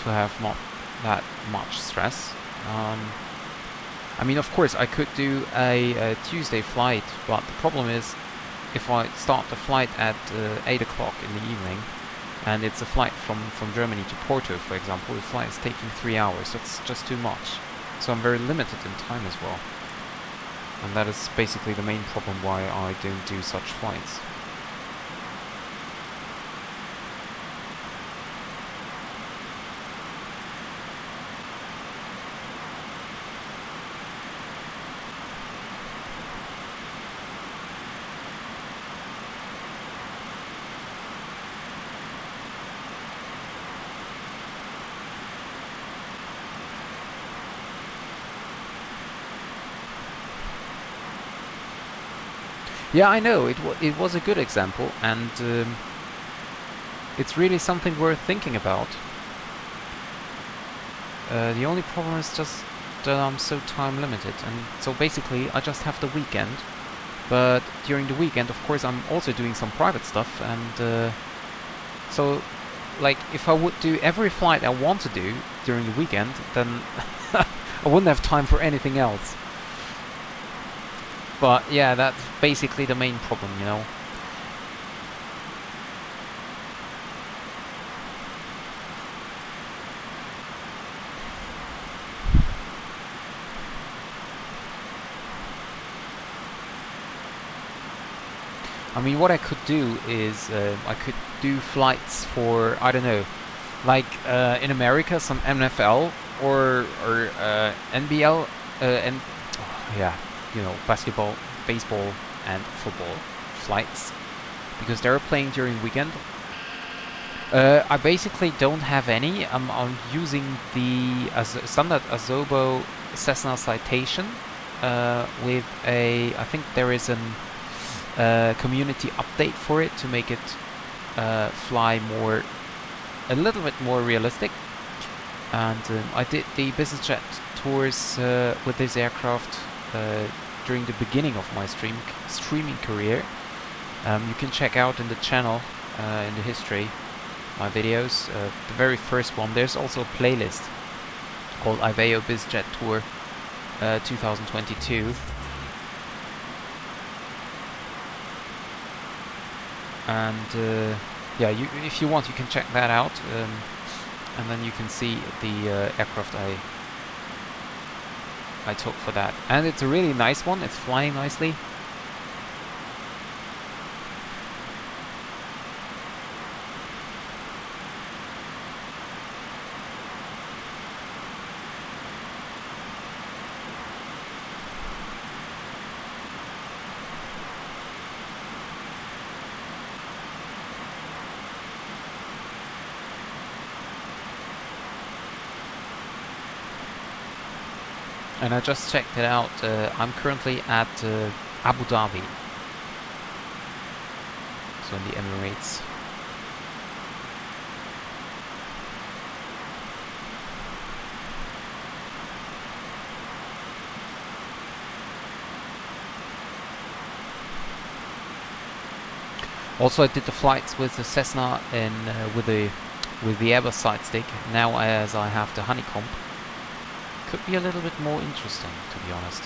S1: to have not that much stress. I mean, of course, I could do a Tuesday flight, but the problem is, if I start the flight at 8 o'clock in the evening, and it's a flight from Germany to Porto, for example, the flight is taking 3 hours. That's just too much. So I'm very limited in time as well. And that is basically the main problem why I don't do such flights. Yeah, I know, it was a good example, and it's really something worth thinking about. The only problem is just that I'm so time limited, and so basically I just have the weekend. But during the weekend, of course, I'm also doing some private stuff, and so, like, if I would do every flight I want to do during the weekend, then I wouldn't have time for anything else. But yeah, that's basically the main problem, you know. I mean, what I could do is I could do flights for, I don't know, like in America, some NFL or NBL, and yeah, you know, basketball, baseball, and football flights, because they're playing during weekend. I basically don't have any. I'm using the standard Azobo Cessna Citation with a, I think there is an community update for it to make it fly more, a little bit more realistic. And I did the business jet tours with this aircraft during the beginning of my streaming career. You can check out in the channel, in the history, my videos. The very first one, there's also a playlist called Iberia BizJet Tour 2022. And yeah, if you want, you can check that out, and then you can see the aircraft I took for that. And it's a really nice one, it's flying nicely. And I just checked it out. I'm currently at Abu Dhabi, so in the Emirates. Also, I did the flights with the Cessna and with the Airbus side stick. Now, as I have the honeycomb, could be a little bit more interesting, to be honest.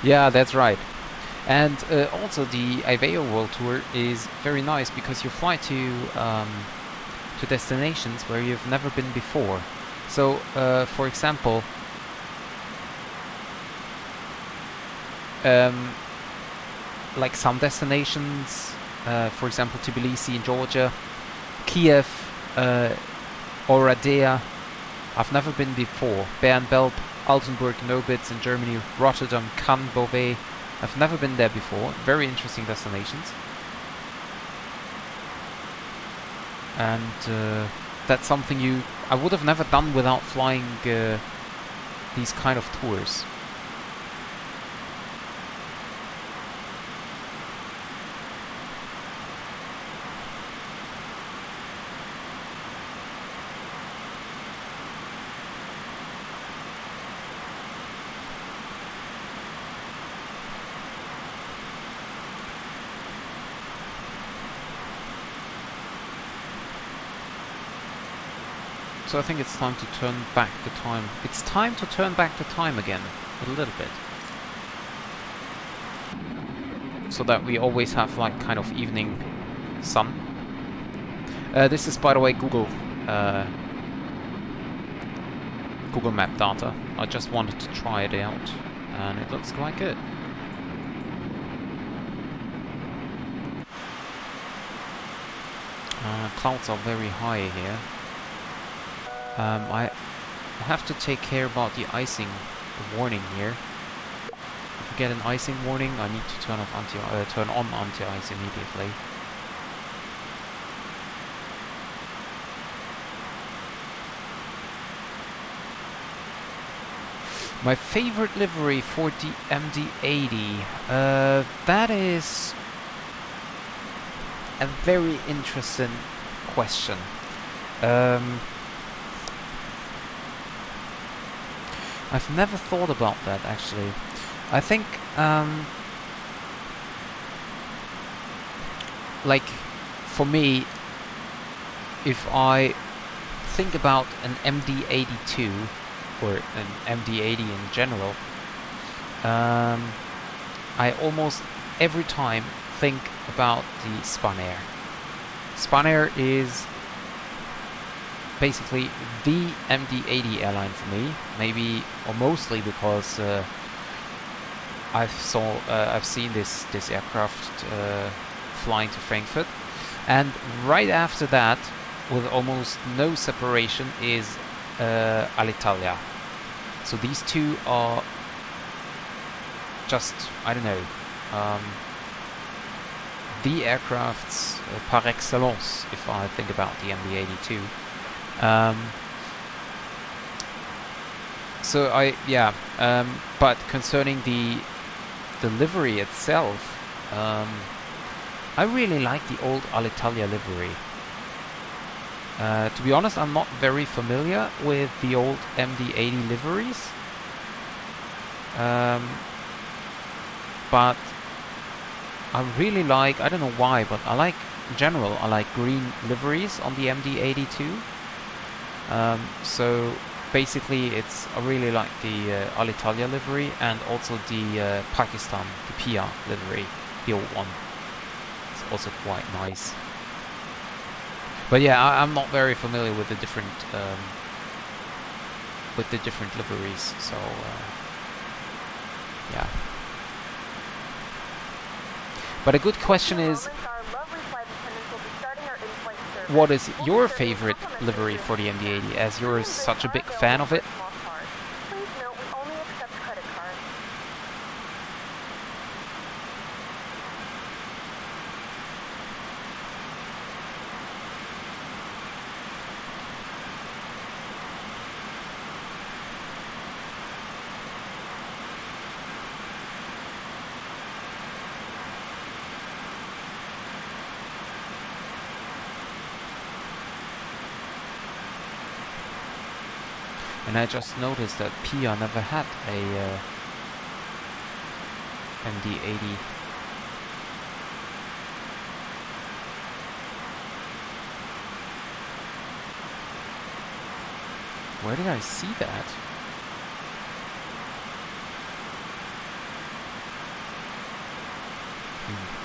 S1: Yeah, that's right. And also the Iberia World Tour is very nice because you fly to destinations where you've never been before. So, for example, like some destinations, for example, Tbilisi in Georgia, Kiev, Oradea, I've never been before. Bern-Belp, Altenburg, Nobitz in Germany, Rotterdam, Cannes, Beauvais. I've never been there before. Very interesting destinations. And that's something I would have never done without flying these kind of tours. So I think it's time to turn back the time. It's time to turn back the time again, a little bit. So that we always have like kind of evening sun. This is, by the way, Google Map data. I just wanted to try it out, and it looks quite good. Clouds are very high here. I have to take care about the icing warning here. If I get an icing warning, I need to turn on anti-ice immediately. My favorite livery for the MD-80, that is a very interesting question. I've never thought about that, actually. I think, like, for me, if I think about an MD-82, or an MD-80 in general, I almost every time think about the Spanair. Spanair is basically the MD-80 airline for me, maybe or mostly because I've seen this aircraft flying to Frankfurt, and right after that, with almost no separation, is Alitalia. So these two are just, I don't know, the aircrafts par excellence if I think about the MD-82. But concerning the livery itself, I really like the old Alitalia livery. To be honest, I'm not very familiar with the old MD-80 liveries, but I really like, I don't know why, but I like, in general, I like green liveries on the MD-82. So basically I really like the Alitalia livery, and also the Pakistan, the Pia livery, the old one. It's also quite nice. But yeah, I'm not very familiar with the different liveries, so yeah. But a good question is, what is your favorite livery for the MD-80, as you're such a big fan of it? And I just noticed that Pia never had a MD-80. Where did I see that?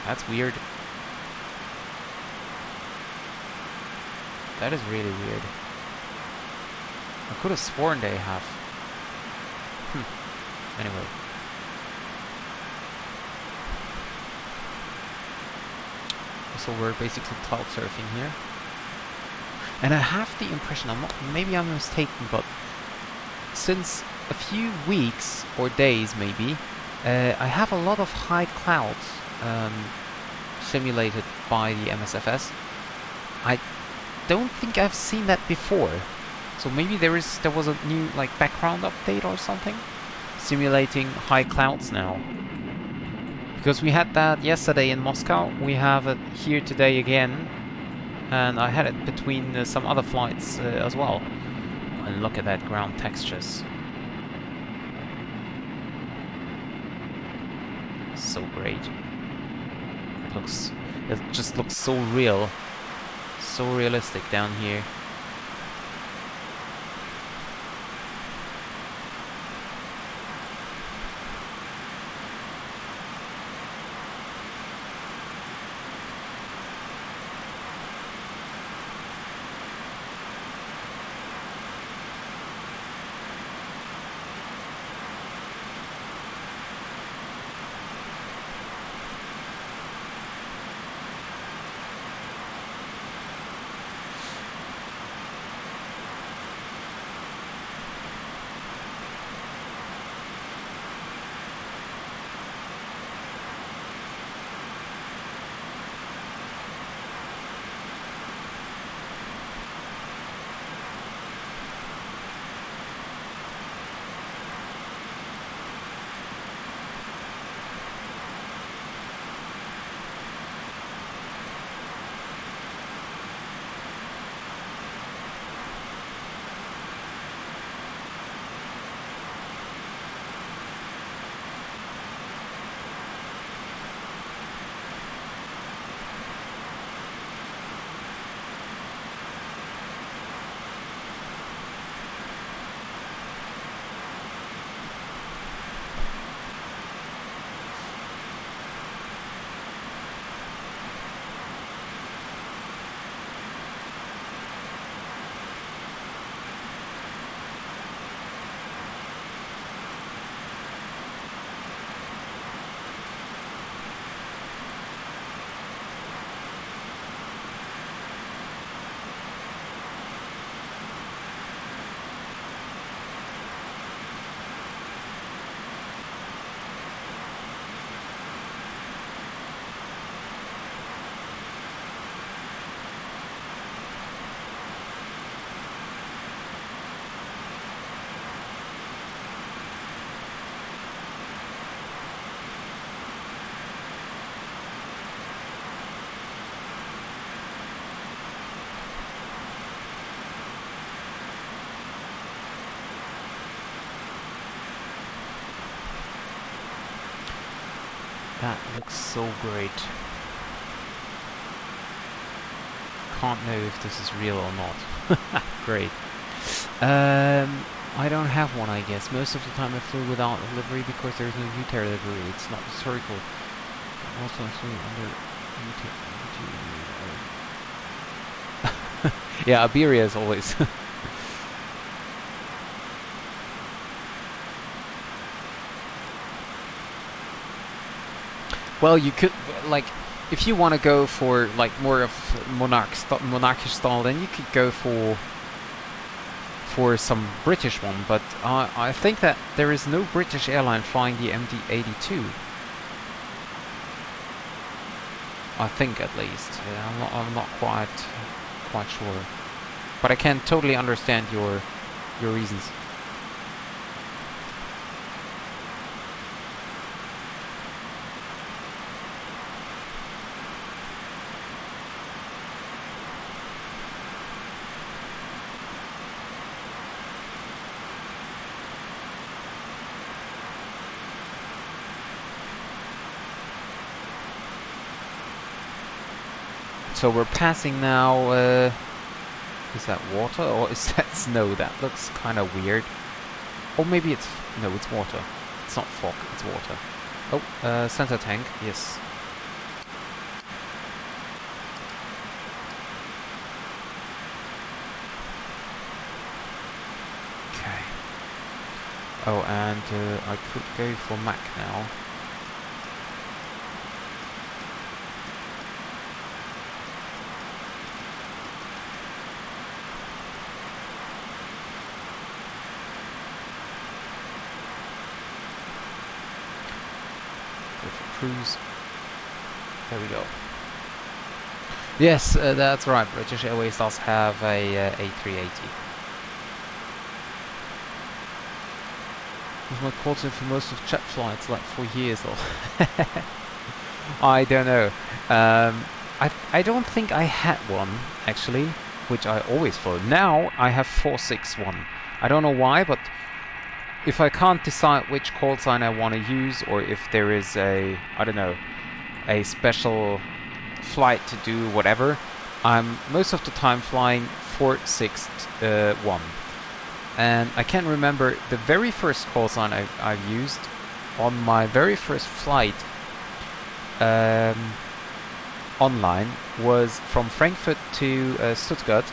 S1: That's weird. That is really weird. I could have sworn they have. Anyway. So we're basically cloud surfing here. And I have the impression, maybe I'm mistaken, but since a few weeks or days maybe, I have a lot of high clouds simulated by the MSFS. I don't think I've seen that before. So maybe there was a new background update or something simulating high clouds now. Because we had that yesterday in Moscow, we have it here today again, and I had it between some other flights as well. And look at that ground textures. So great. It just looks so real, so realistic down here. That looks so great. Can't know if this is real or not. Great. I don't have one, I guess. Most of the time I flew without a livery because there's no U-tail livery. It's not historical. Also, I flew under yeah, Iberia is always. Well, you could, if you want to go for more of monarchish style, then you could go for some British one. But I think that there is no British airline flying the MD-82. I think, at least. Yeah, I'm not quite sure. But I can totally understand your reasons. So we're passing now, is that water or is that snow? That looks kind of weird. Or maybe it's, no, it's water. It's not fog, it's water. Oh, center tank, yes. Okay. Oh, and I could go for Mac now. Cruise. There we go. Yes, that's right. British Airways does have a A380. Was my quarter for most of jet flights, like 4 years or? I don't know. I don't think I had one actually, which I always flew. Now I have 461. I don't know why, but if I can't decide which call sign I want to use, or if there is a, I don't know, a special flight to do whatever, I'm most of the time flying 461. And I can remember the very first call sign I've used on my very first flight online was from Frankfurt to Stuttgart.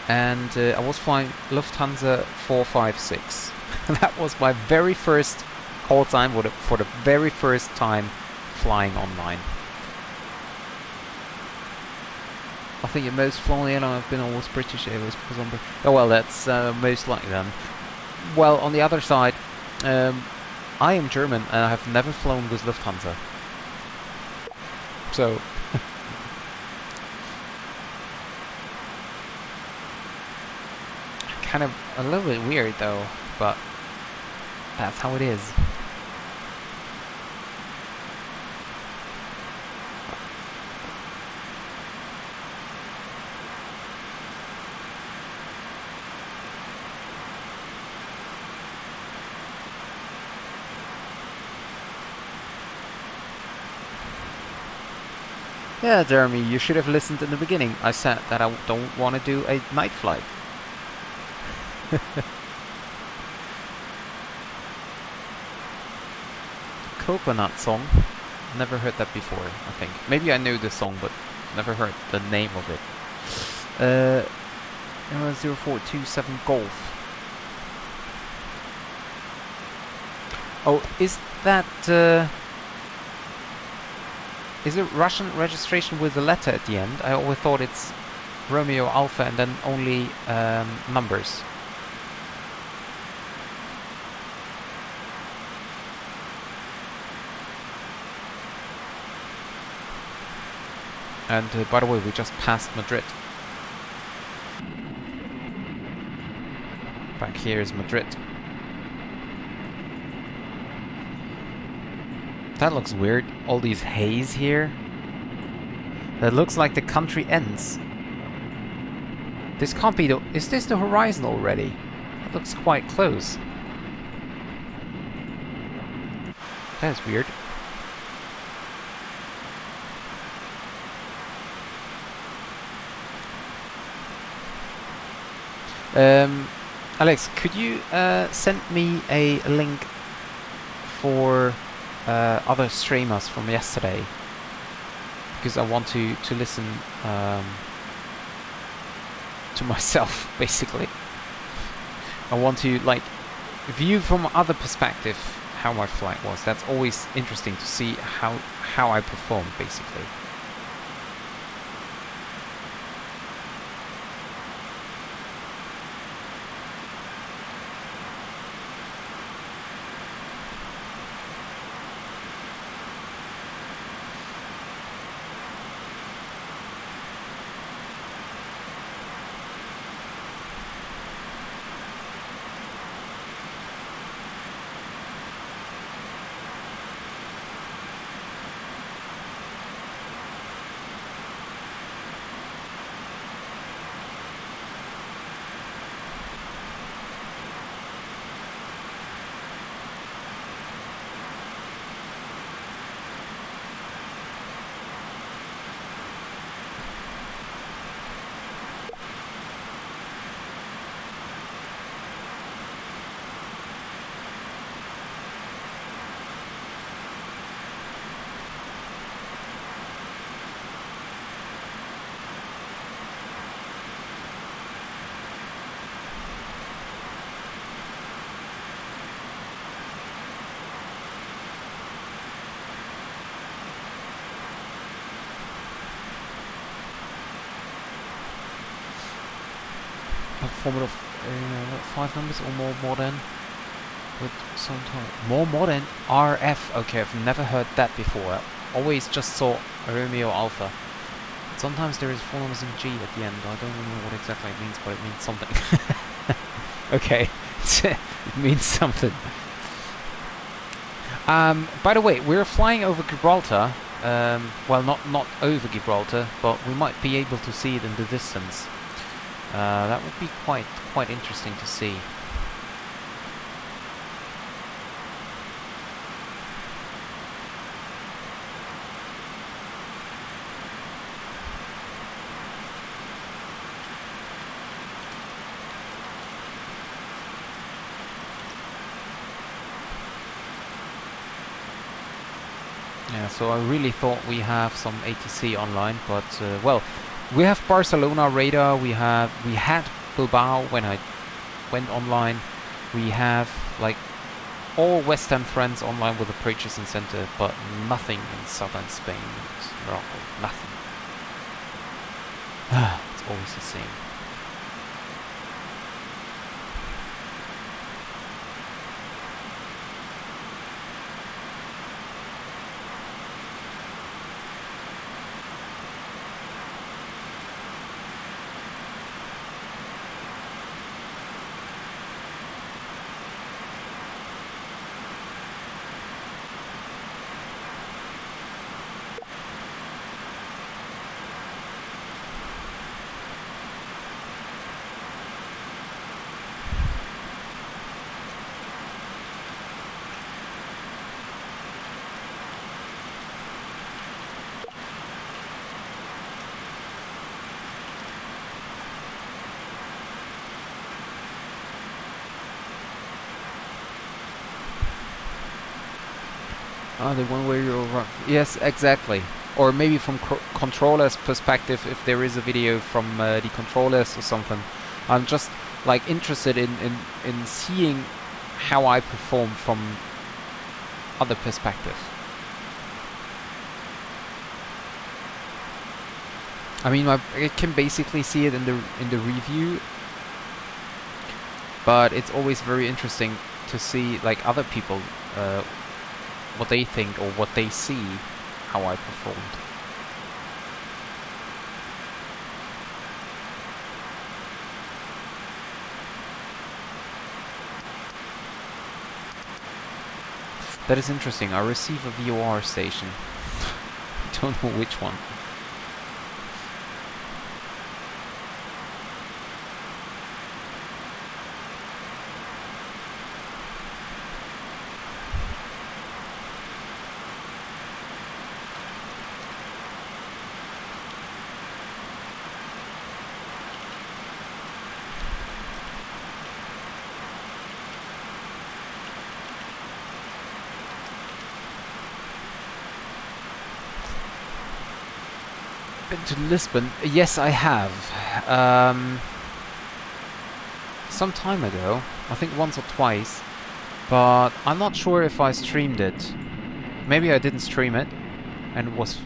S1: And I was flying Lufthansa 456. That was my very first call sign for the very first time flying online. I think the most flown airline I've been on was British Airways because I'm... Oh well, that's most likely then. Well, on the other side, I am German and I have never flown with Lufthansa. So... kind of a little bit weird though, but that's how it is. Yeah, Jeremy, you should have listened in the beginning. I said that I don't want to do a night flight. Coconut song. Never heard that before, I think. Maybe I know the song, but never heard the name of it. 0427 Golf. Oh, is that... is it Russian registration with a letter at the end? I always thought it's Romeo Alpha and then only numbers. And by the way, we just passed Madrid. Back here is Madrid. That looks weird. All these haze here. That looks like the country ends. This can't be the... Is this the horizon already? It looks quite close. That is weird. Alex, could you send me a link for other streamers from yesterday? Because I want to listen to myself, basically. I want to like view from other perspective how my flight was. That's always interesting to see how I perform, basically. formula of 5 numbers or more than, with some time more modern RF. Okay, I've never heard that before. I always just saw Romeo Alpha. But sometimes there is 4 numbers in G at the end. I don't know what exactly it means, but it means something. Okay, it means something. By the way, we're flying over Gibraltar. Well, not over Gibraltar, but we might be able to see it in the distance. That would be quite interesting to see. Yeah, so I really thought we have some ATC online, but well, we have Barcelona radar. We had Bilbao when I went online. We have like all Western friends online with the purchasing center, but nothing in southern Spain and Morocco. Nothing. It's always the same. The one where you're run. Yes, exactly. Or maybe from controller's perspective, if there is a video from the controllers or something. I'm just like interested in seeing how I perform from other perspectives. I mean, I can basically see it in the review, but it's always very interesting to see like other people. What they think or what they see, how I performed. That is interesting. I receive a VOR station. I don't know which one. To Lisbon? Yes, I have. Some time ago, I think once or twice, but I'm not sure if I streamed it. Maybe I didn't stream it, and it was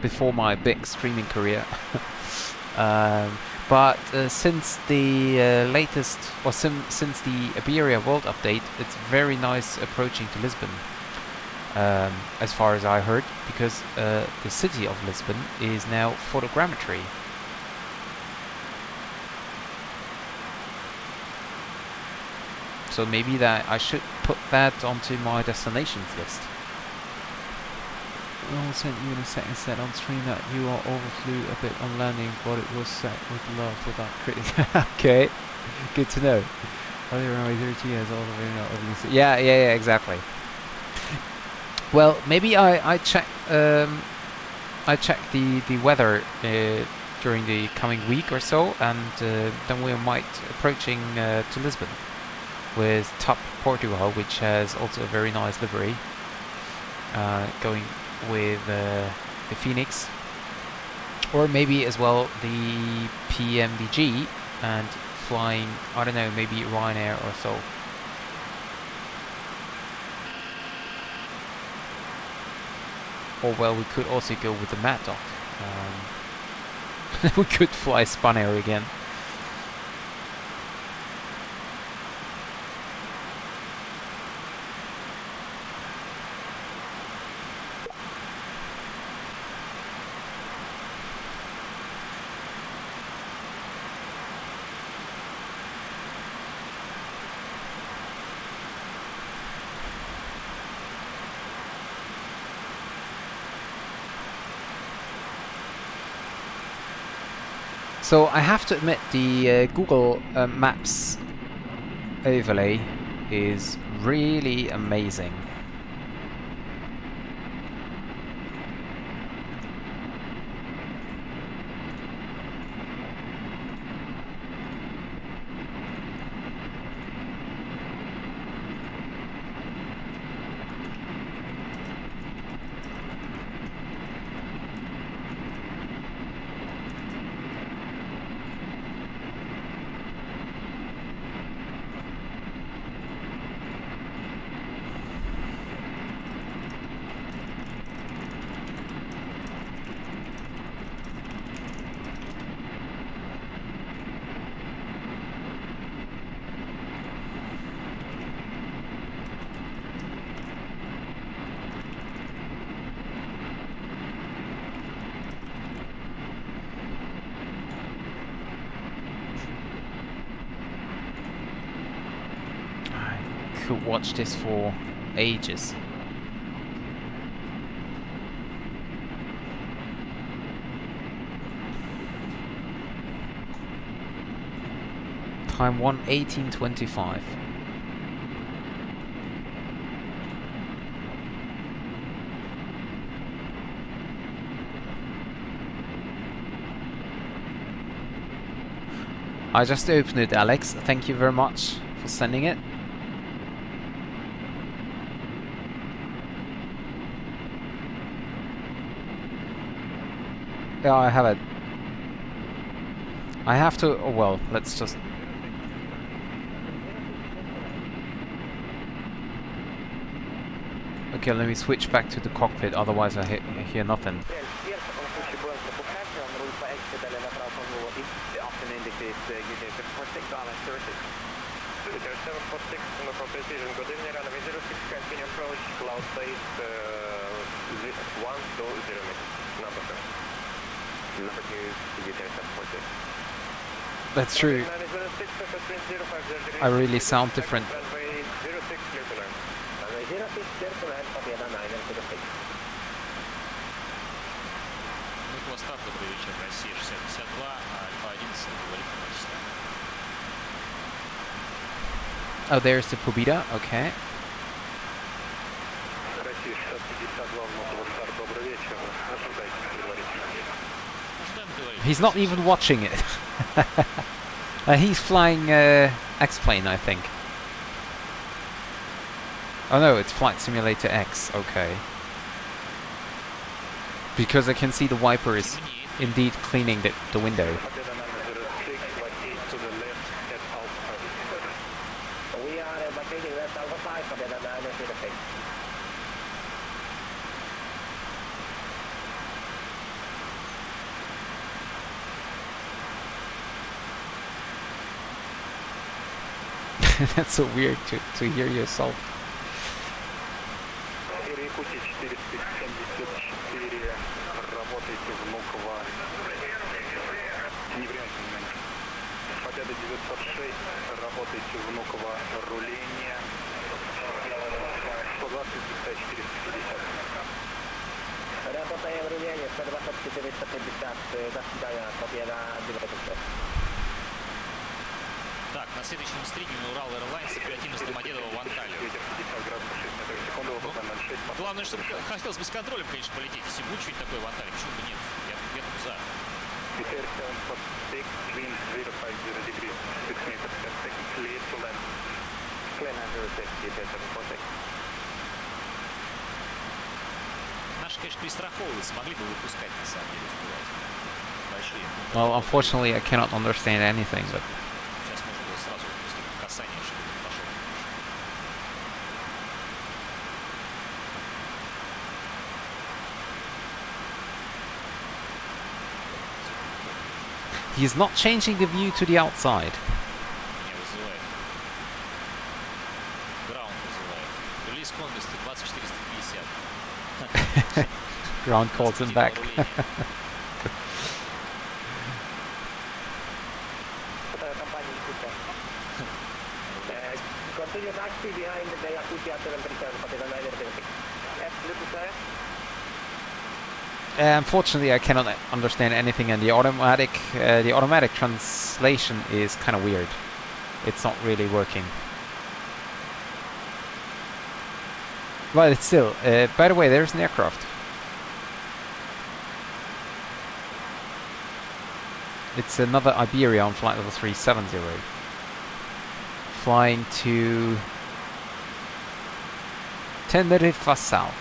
S1: before my big streaming career. But since the latest, or since the Iberia World Update, it's very nice approaching to Lisbon. As far as I heard, because the city of Lisbon is now photogrammetry. So maybe that I should put that onto my destinations list. I sent you in a second set on stream that you all overflew a bit on landing, but it was set with love without critic. Okay, good to know. Earlier on, 30 has all the way now. Yeah, exactly. Well, maybe I check the weather during the coming week or so, and then we might approaching to Lisbon with Top Portugal, which has also a very nice livery, going with the Phoenix, or maybe as well the PMDG, and flying, I don't know, maybe Ryanair or so. Or well, we could also go with the Maddog. We could fly Spanair again. So I have to admit the Google Maps overlay is really amazing. Could watch this for ages. Time 1:18:25. I just opened it, Alex. Thank you very much for sending it. Yeah, I have it. I have to. Oh, well, let's just. Okay, let me switch back to the cockpit, otherwise I hear nothing. That's true. I really sound different. Oh, there's the Pobeda, okay. He's not even watching it. He's flying X-Plane, I think. Oh no, it's Flight Simulator X, okay. Because I can see the wiper is indeed cleaning the window. That's so weird to hear yourself.
S9: Так, на следующем стриме Урал Airlines оперативно с Домодедово в Анталию. Главное, чтобы хотелось без контроля, конечно, полететь. Если будет что-нибудь такое в Анталии, почему бы нет? Я тут за. Наши, конечно, перестраховываются, могли бы выпускать, на самом деле, успевать. Большие.
S1: Well, unfortunately, I cannot understand anything, but...
S9: Сейчас можно было сразу после касания, чтобы не пошел.
S1: He is not changing the view to the outside.
S9: Не вызывает. Граунд вызывает. Релиз скорости 2450.
S1: Ground calls him back.
S5: Continue taxi behind the Yakutia 737, Papeda 936.
S1: Unfortunately, I cannot understand anything, and the automatic translation is kind of weird. It's not really working. But it's still. By the way, there's an aircraft. It's another Iberia on flight level 370, flying to Tenerife South.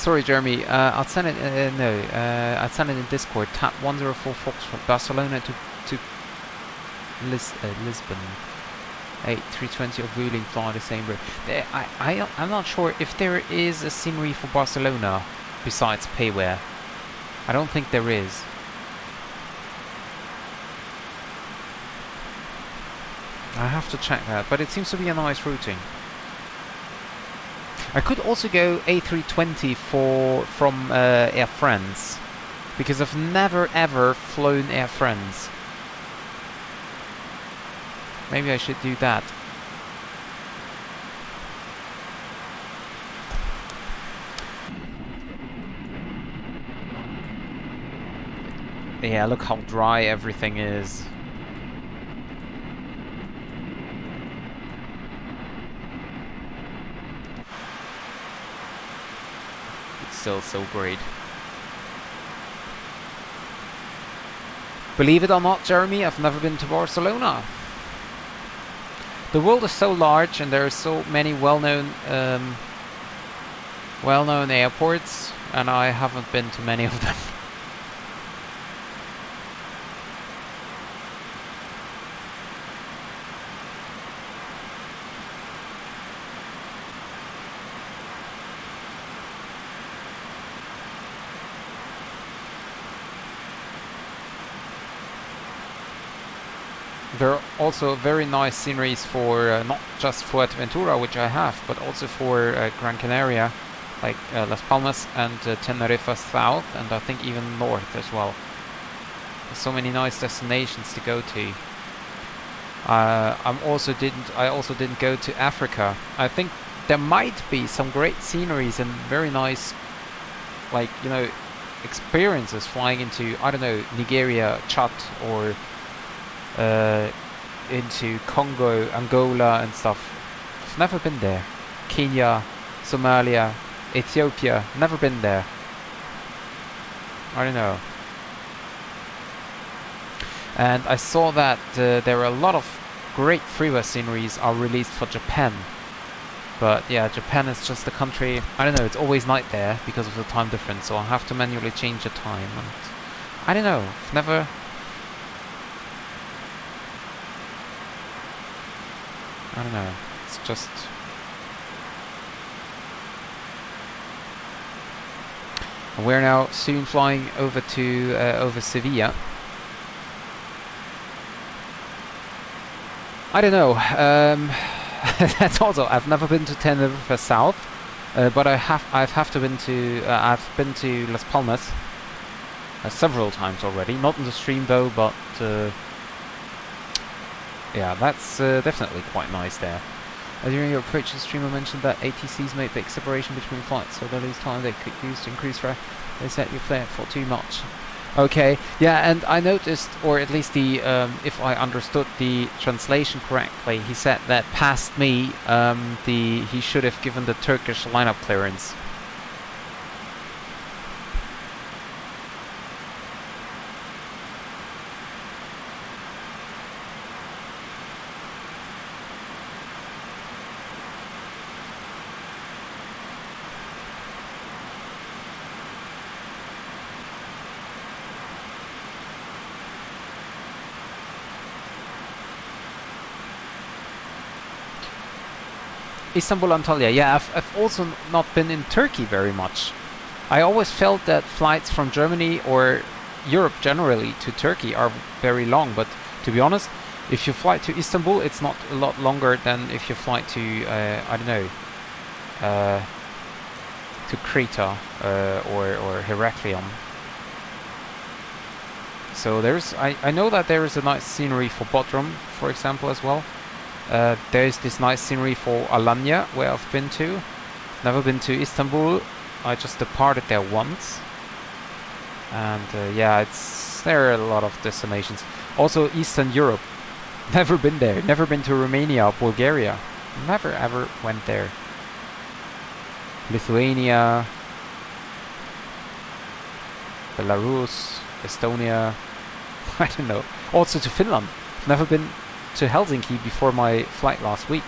S1: Sorry, Jeremy. I'll send it. I'll send it in Discord. Tap 104 Fox from Barcelona to Lisbon. 8320 of Vueling fly the same route. I'm not sure if there is a scenery for Barcelona besides payware. I don't think there is. I have to check that, but it seems to be a nice routing. I could also go A320 from Air France, because I've never ever flown Air France. Maybe I should do that. Yeah, look how dry everything is. It's still so great. Believe it or not, Jeremy, I've never been to Barcelona. The world is so large, and there are so many well-known airports, and I haven't been to many of them. There are also very nice sceneries for not just Fuerteventura, which I have, but also for Gran Canaria, like Las Palmas and Tenerife South, and I think even north as well. There's so many nice destinations to go to. I also didn't go to Africa. I think there might be some great sceneries and very nice, like, you know, experiences flying into, I don't know, Nigeria, Chad, or into Congo, Angola and stuff. I've never been there. Kenya, Somalia, Ethiopia, never been there. I don't know. And I saw that there are a lot of great freeware sceneries are released for Japan. But yeah, Japan is just a country, I don't know, it's always night there because of the time difference, so I'll have to manually change the time. And I don't know, I've never... I don't know, it's just... We're now soon flying over to over Sevilla. I don't know, that's also, I've never been to Tenerife South, but I've been to Las Palmas several times already, not in the stream though, but yeah, that's definitely quite nice there. During your approach to the streamer mentioned that ATCs make big separation between flights, so that is time they could use to increase they set your flare for too much. Okay, yeah, and I noticed, or at least the if I understood the translation correctly, he said that past me, he should have given the Turkish lineup clearance. Istanbul, Antalya. Yeah, I've also not been in Turkey very much. I always felt that flights from Germany or Europe generally to Turkey are very long, but to be honest, if you fly to Istanbul, it's not a lot longer than if you fly to, I don't know, to Crete or Heraklion. So there's, I know that there is a nice scenery for Bodrum, for example, as well. There's this nice scenery for Alanya, where I've been to. Never been to Istanbul. I just departed there once. And yeah, there are a lot of destinations. Also Eastern Europe. Never been there. Never been to Romania, Bulgaria. Never ever went there. Lithuania, Belarus, Estonia. I don't know. Also to Finland. I've never been to Helsinki before my flight last week.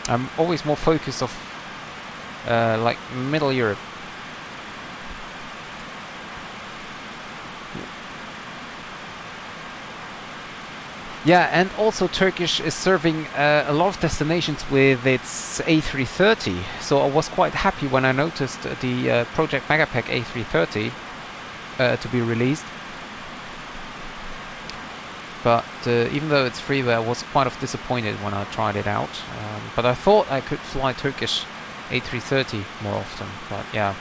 S1: I'm always more focused of like Middle Europe. Yeah, and also Turkish is serving a lot of destinations with its A330. So I was quite happy when I noticed the Project Megapack A330 to be released. But even though it's freeware, I was quite disappointed when I tried it out. But I thought I could fly Turkish A330 more often. But yeah.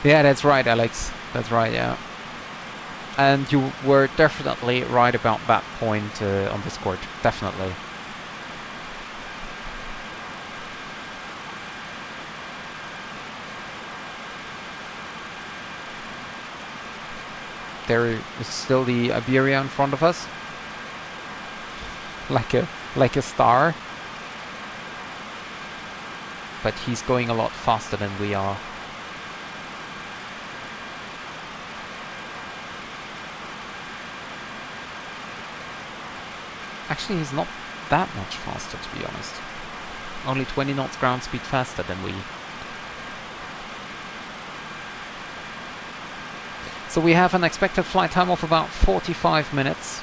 S1: Yeah, that's right, Alex. That's right, yeah. And you were definitely right about that point on Discord. Definitely. There is still the Iberia in front of us. Like a star. But he's going a lot faster than we are. Actually, he's not that much faster, to be honest. Only 20 knots ground speed faster than we. So we have an expected flight time of about 45 minutes.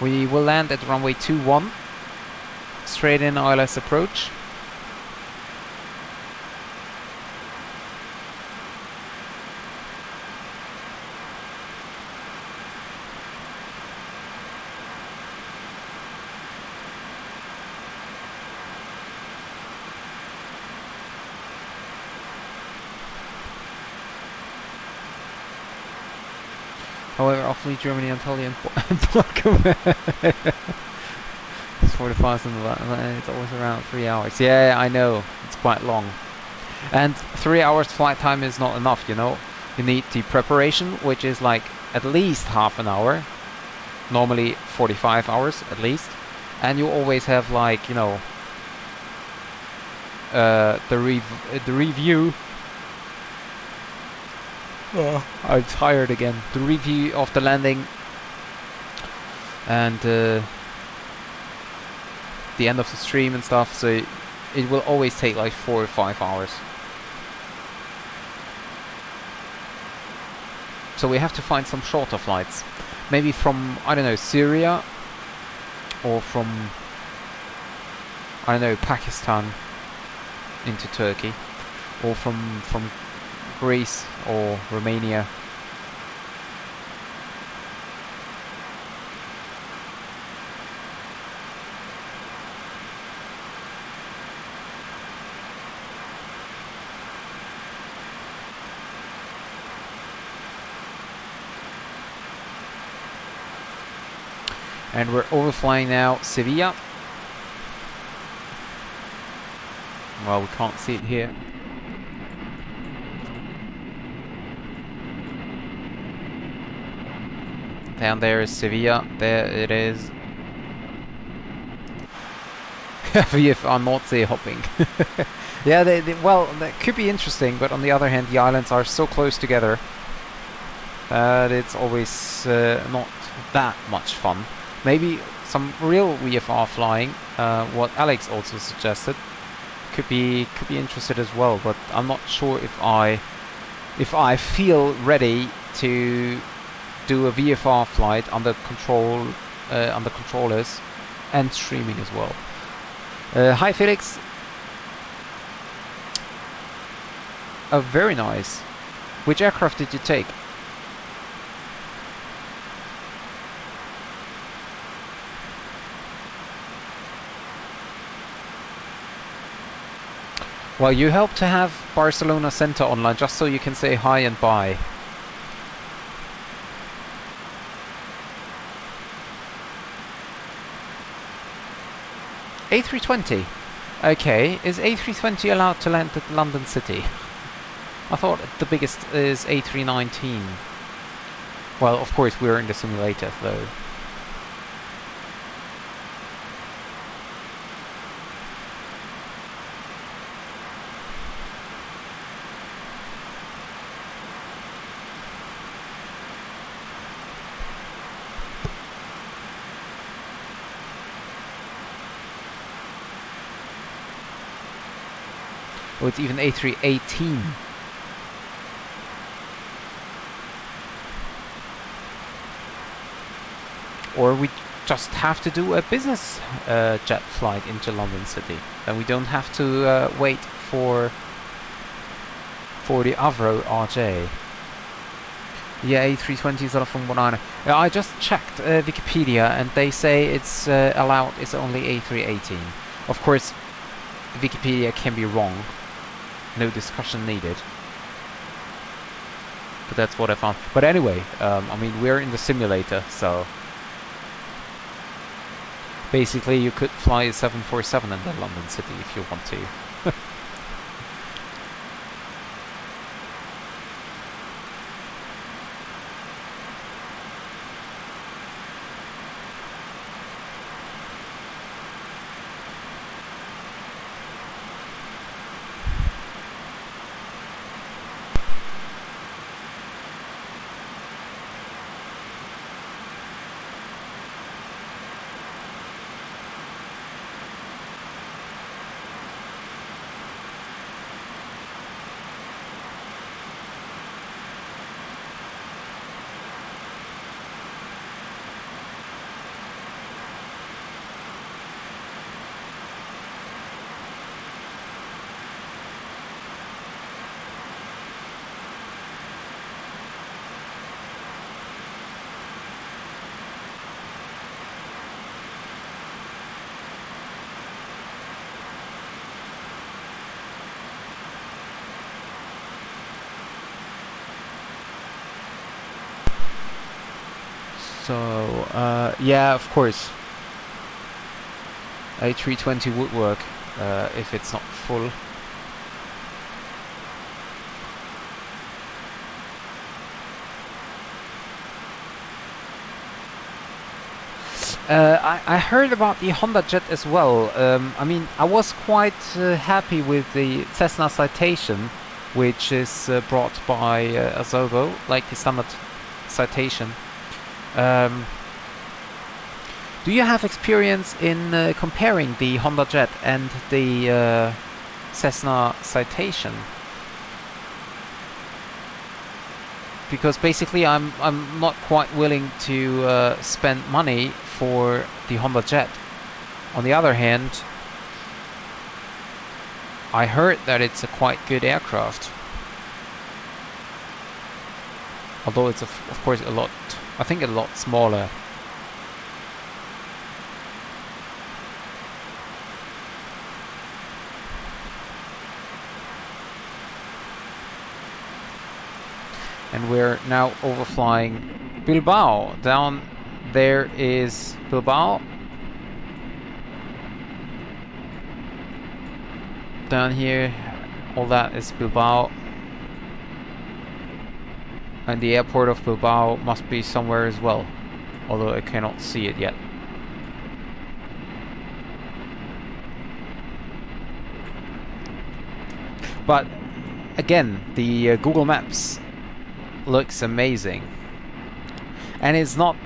S1: We will land at runway 21. Straight in ILS approach. However, awfully Germany, Antalya, and it's 45 and it's always around 3 hours. Yeah, I know. It's quite long. And 3 hours flight time is not enough, you know. You need the preparation, which is like at least half an hour. Normally 45 hours at least. And you always have like, you know, the review. Oh, I'm tired again. The review of the landing and the end of the stream and stuff, so it will always take like 4 or 5 hours. So we have to find some shorter flights. Maybe from, I don't know, Syria or from, I don't know, Pakistan into Turkey, or from Greece or Romania. And we're overflying now Sevilla. Well, we can't see it here. Down there is Sevilla. There it is. VFR Nordsee hopping. Yeah, well, that could be interesting, but on the other hand, the islands are so close together that it's always not that much fun. Maybe some real VFR flying, what Alex also suggested, could be interested as well. But I'm not sure if I feel ready to do a VFR flight under controllers and streaming as well. Hi Felix. Very nice. Which aircraft did you take? Well, you help to have Barcelona Center online just so you can say hi and bye. A320. Okay, is A320 allowed to land at London City? I thought the biggest is A319. Well, of course, we're in the simulator, though. Oh, it's even A318. Or we just have to do a business jet flight into London City. Then we don't have to wait for the Avro RJ. Yeah, A320 is from what I know. I just checked Wikipedia and they say it's allowed, it's only A318. Of course, Wikipedia can be wrong. No discussion needed. But that's what I found. But anyway, I mean, we're in the simulator, so... Basically, you could fly a 747 in the London City if you want to. So, yeah, of course. A320 would work if it's not full. I heard about the Honda Jet as well. I mean, I was quite happy with the Cessna Citation, which is brought by Azobo, like the standard Citation. Do you have experience in comparing the Honda Jet and the Cessna Citation? Because basically I'm not quite willing to spend money for the Honda Jet. On the other hand, I heard that it's a quite good aircraft. Although it's of course a lot, I think a lot smaller. And we're now overflying Bilbao. Down there is Bilbao. Down here, all that is Bilbao. And the airport of Bilbao must be somewhere as well, although I cannot see it yet. But again, the Google Maps looks amazing, and it's not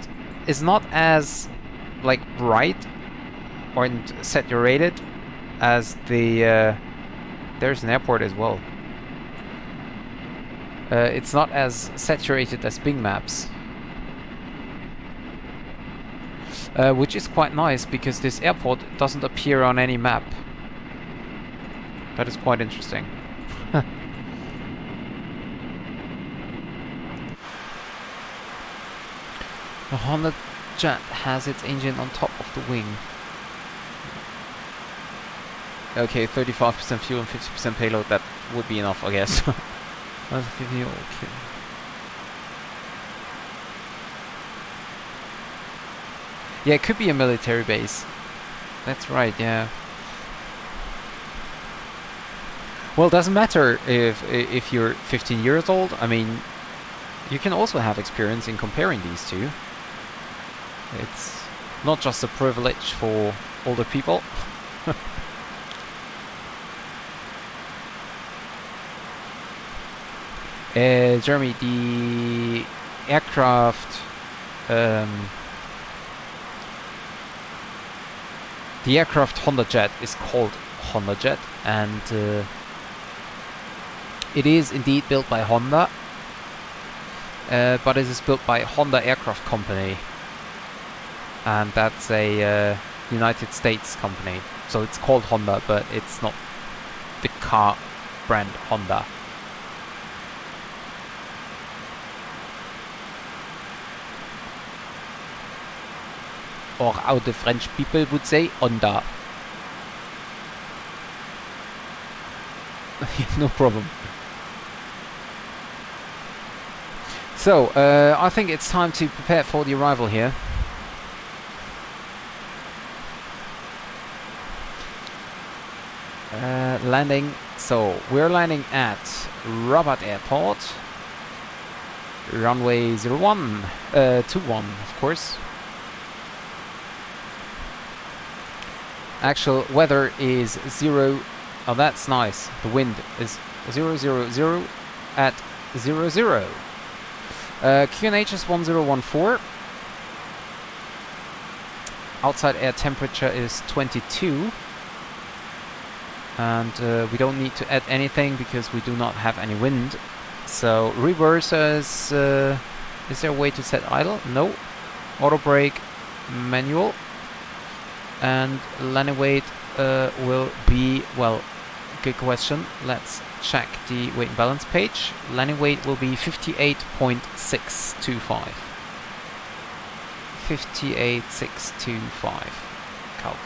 S1: as like bright or saturated as the there's an airport as well. It's not as saturated as Bing Maps, which is quite nice because this airport doesn't appear on any map. That is quite interesting. The Honda Jet has its engine on top of the wing. Okay, 35% fuel and 50% payload, that would be enough, I guess. That's 50, okay. Yeah, it could be a military base. That's right, yeah. Well, it doesn't matter if you're 15 years old. I mean, you can also have experience in comparing these two. It's not just a privilege for older people. Jeremy, the aircraft, the aircraft Honda Jet is called Honda Jet, and it is indeed built by Honda, but it is built by Honda Aircraft Company, and that's a United States company. So it's called Honda, but it's not the car brand Honda. Or how the French people would say, Honda. No problem. So, I think it's time to prepare for the arrival here. Landing. So, we're landing at Rabat Airport. Runway 21, of course. Actual weather is 0. Oh, that's nice. The wind is 000 at 00. QNH is 1014. Outside air temperature is 22. And we don't need to add anything because we do not have any wind. So reversers, is there a way to set idle? No. Auto brake, manual. And landing weight will be, well, good question. Let's check the weight and balance page. Landing weight will be 58.625. 58.625. Calc.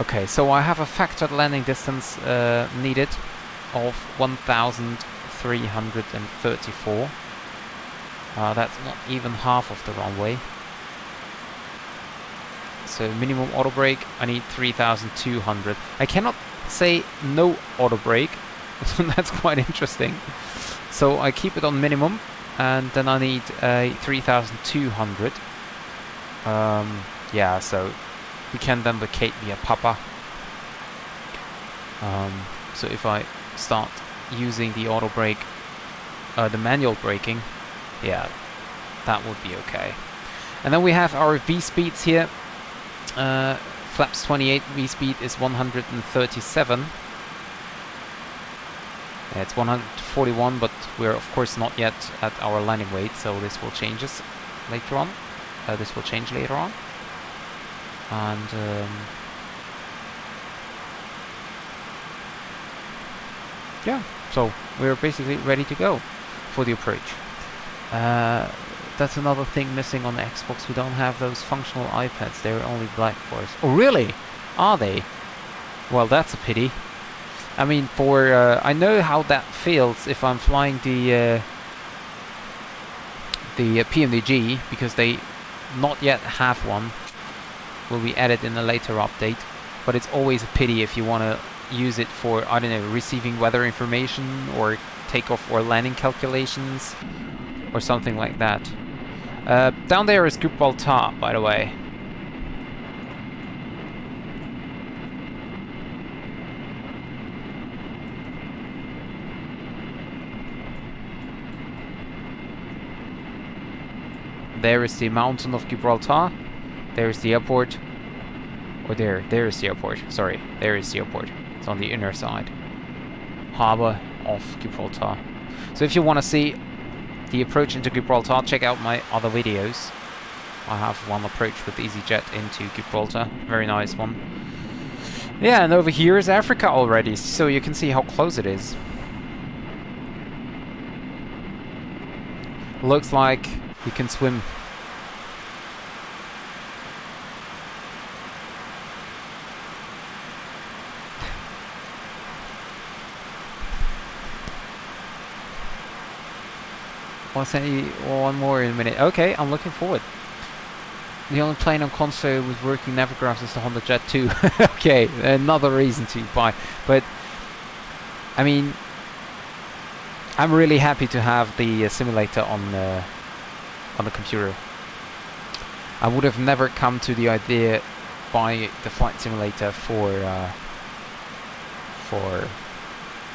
S1: Okay, so I have a factored landing distance needed of 1,334. That's not even half of the runway. So minimum auto brake, I need 3,200. I cannot say no auto brake. That's quite interesting. So I keep it on minimum, and then I need a 3,200. Yeah, so we can then locate via Papa. So if I start using the auto brake, the manual braking, yeah, that would be okay. And then we have our V speeds here. Flaps 28 V speed is 137. Yeah, it's 141, but we're of course not yet at our landing weight, so this will change later on. This will change later on. And yeah, so we're basically ready to go for the approach. That's another thing missing on the Xbox. We don't have those functional iPads. They're only black for us. Oh, really? Are they? Well, that's a pity. I mean, for I know how that feels if I'm flying the PMDG, because they not yet have one. Will be added in a later update. But it's always a pity if you want to use it for, I don't know, receiving weather information or takeoff or landing calculations or something like that. Down there is Gibraltar, by the way. There is the mountain of Gibraltar. There is the airport. Or there is the airport. Sorry, there is the airport. It's on the inner side. Harbor of Gibraltar. So if you want to see the approach into Gibraltar, check out my other videos. I have one approach with EasyJet into Gibraltar. Very nice one. Yeah, and over here is Africa already, so you can see how close it is. Looks like you can swim. I'll send you one more in a minute. Okay, I'm looking forward. The only plane on console with working navigraphs is the Honda Jet 2. Okay, another reason to buy. But, I mean, I'm really happy to have the simulator on the computer. I would have never come to the idea buy the flight simulator for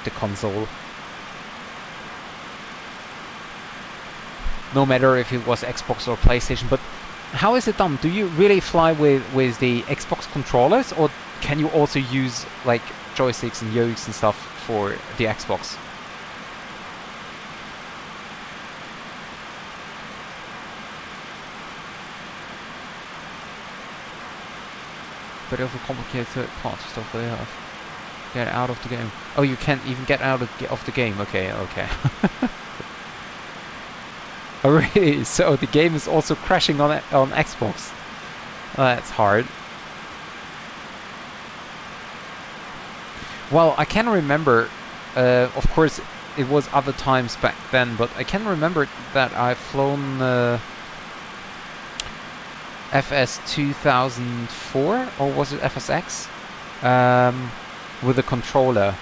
S1: the console. No matter if it was Xbox or PlayStation, but how is it done? Do you really fly with the Xbox controllers, or can you also use like joysticks and yokes and stuff for the Xbox? But overcomplicated third-party stuff they have. Get out of the game. Oh, you can't even get out of the game. Okay, okay. Oh, really? So the game is also crashing on Xbox. That's hard. Well, I can remember. Of course, it was other times back then, but I can remember that I've flown FS2004, or was it FSX? With a controller.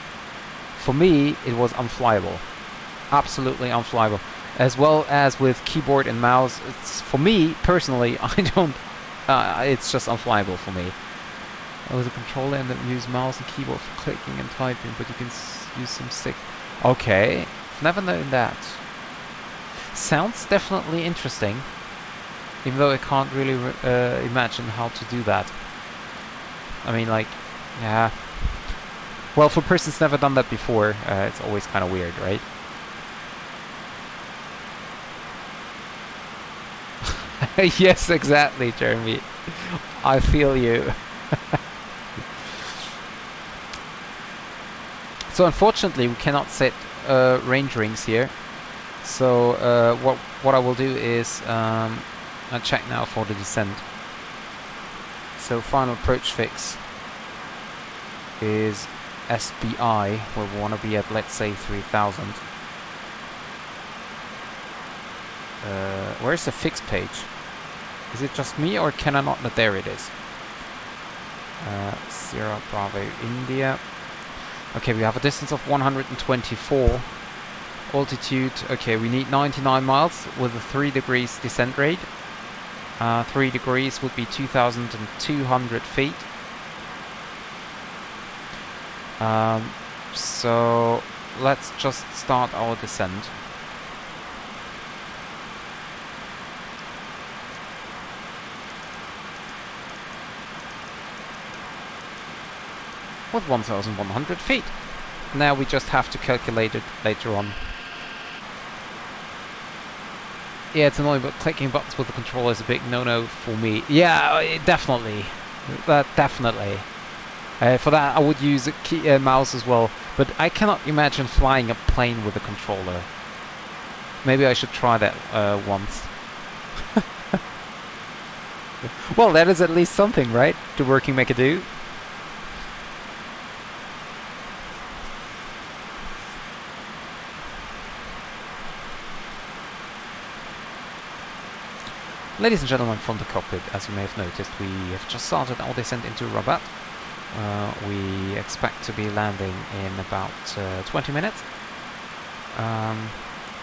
S1: For me, it was unflyable. Absolutely unflyable. As well as with keyboard and mouse. It's, for me, personally, I don't... it's just unflyable for me. With a controller and then use mouse and keyboard for clicking and typing, but you can use some stick. Okay, I've never known that. Sounds definitely interesting. Even though I can't really imagine how to do that. I mean, like, yeah. Well, for a person who's never done that before, it's always kind of weird, right? Yes, exactly, Jeremy. I feel you. So unfortunately, we cannot set range rings here. So what I will do is I'll check now for the descent. So final approach fix is SBI, where we want to be at, let's say, 3000. Where's the fix page? Is it just me, or can I not? There it is. Sierra Bravo India. Okay, we have a distance of 124. Altitude, okay, we need 99 miles with a 3 degrees descent rate. 3 degrees would be 2,200 feet. So let's just start our descent. With 1,100 feet. Now we just have to calculate it later on. Yeah, it's annoying, but clicking buttons with the controller is a big no-no for me. Yeah, definitely. Definitely. For that, I would use a mouse as well. But I cannot imagine flying a plane with a controller. Maybe I should try that once. Well, that is at least something, right? To working make a do. Ladies and gentlemen from the cockpit, as you may have noticed, we have just started our descent into Rabat. We expect to be landing in about 20 minutes.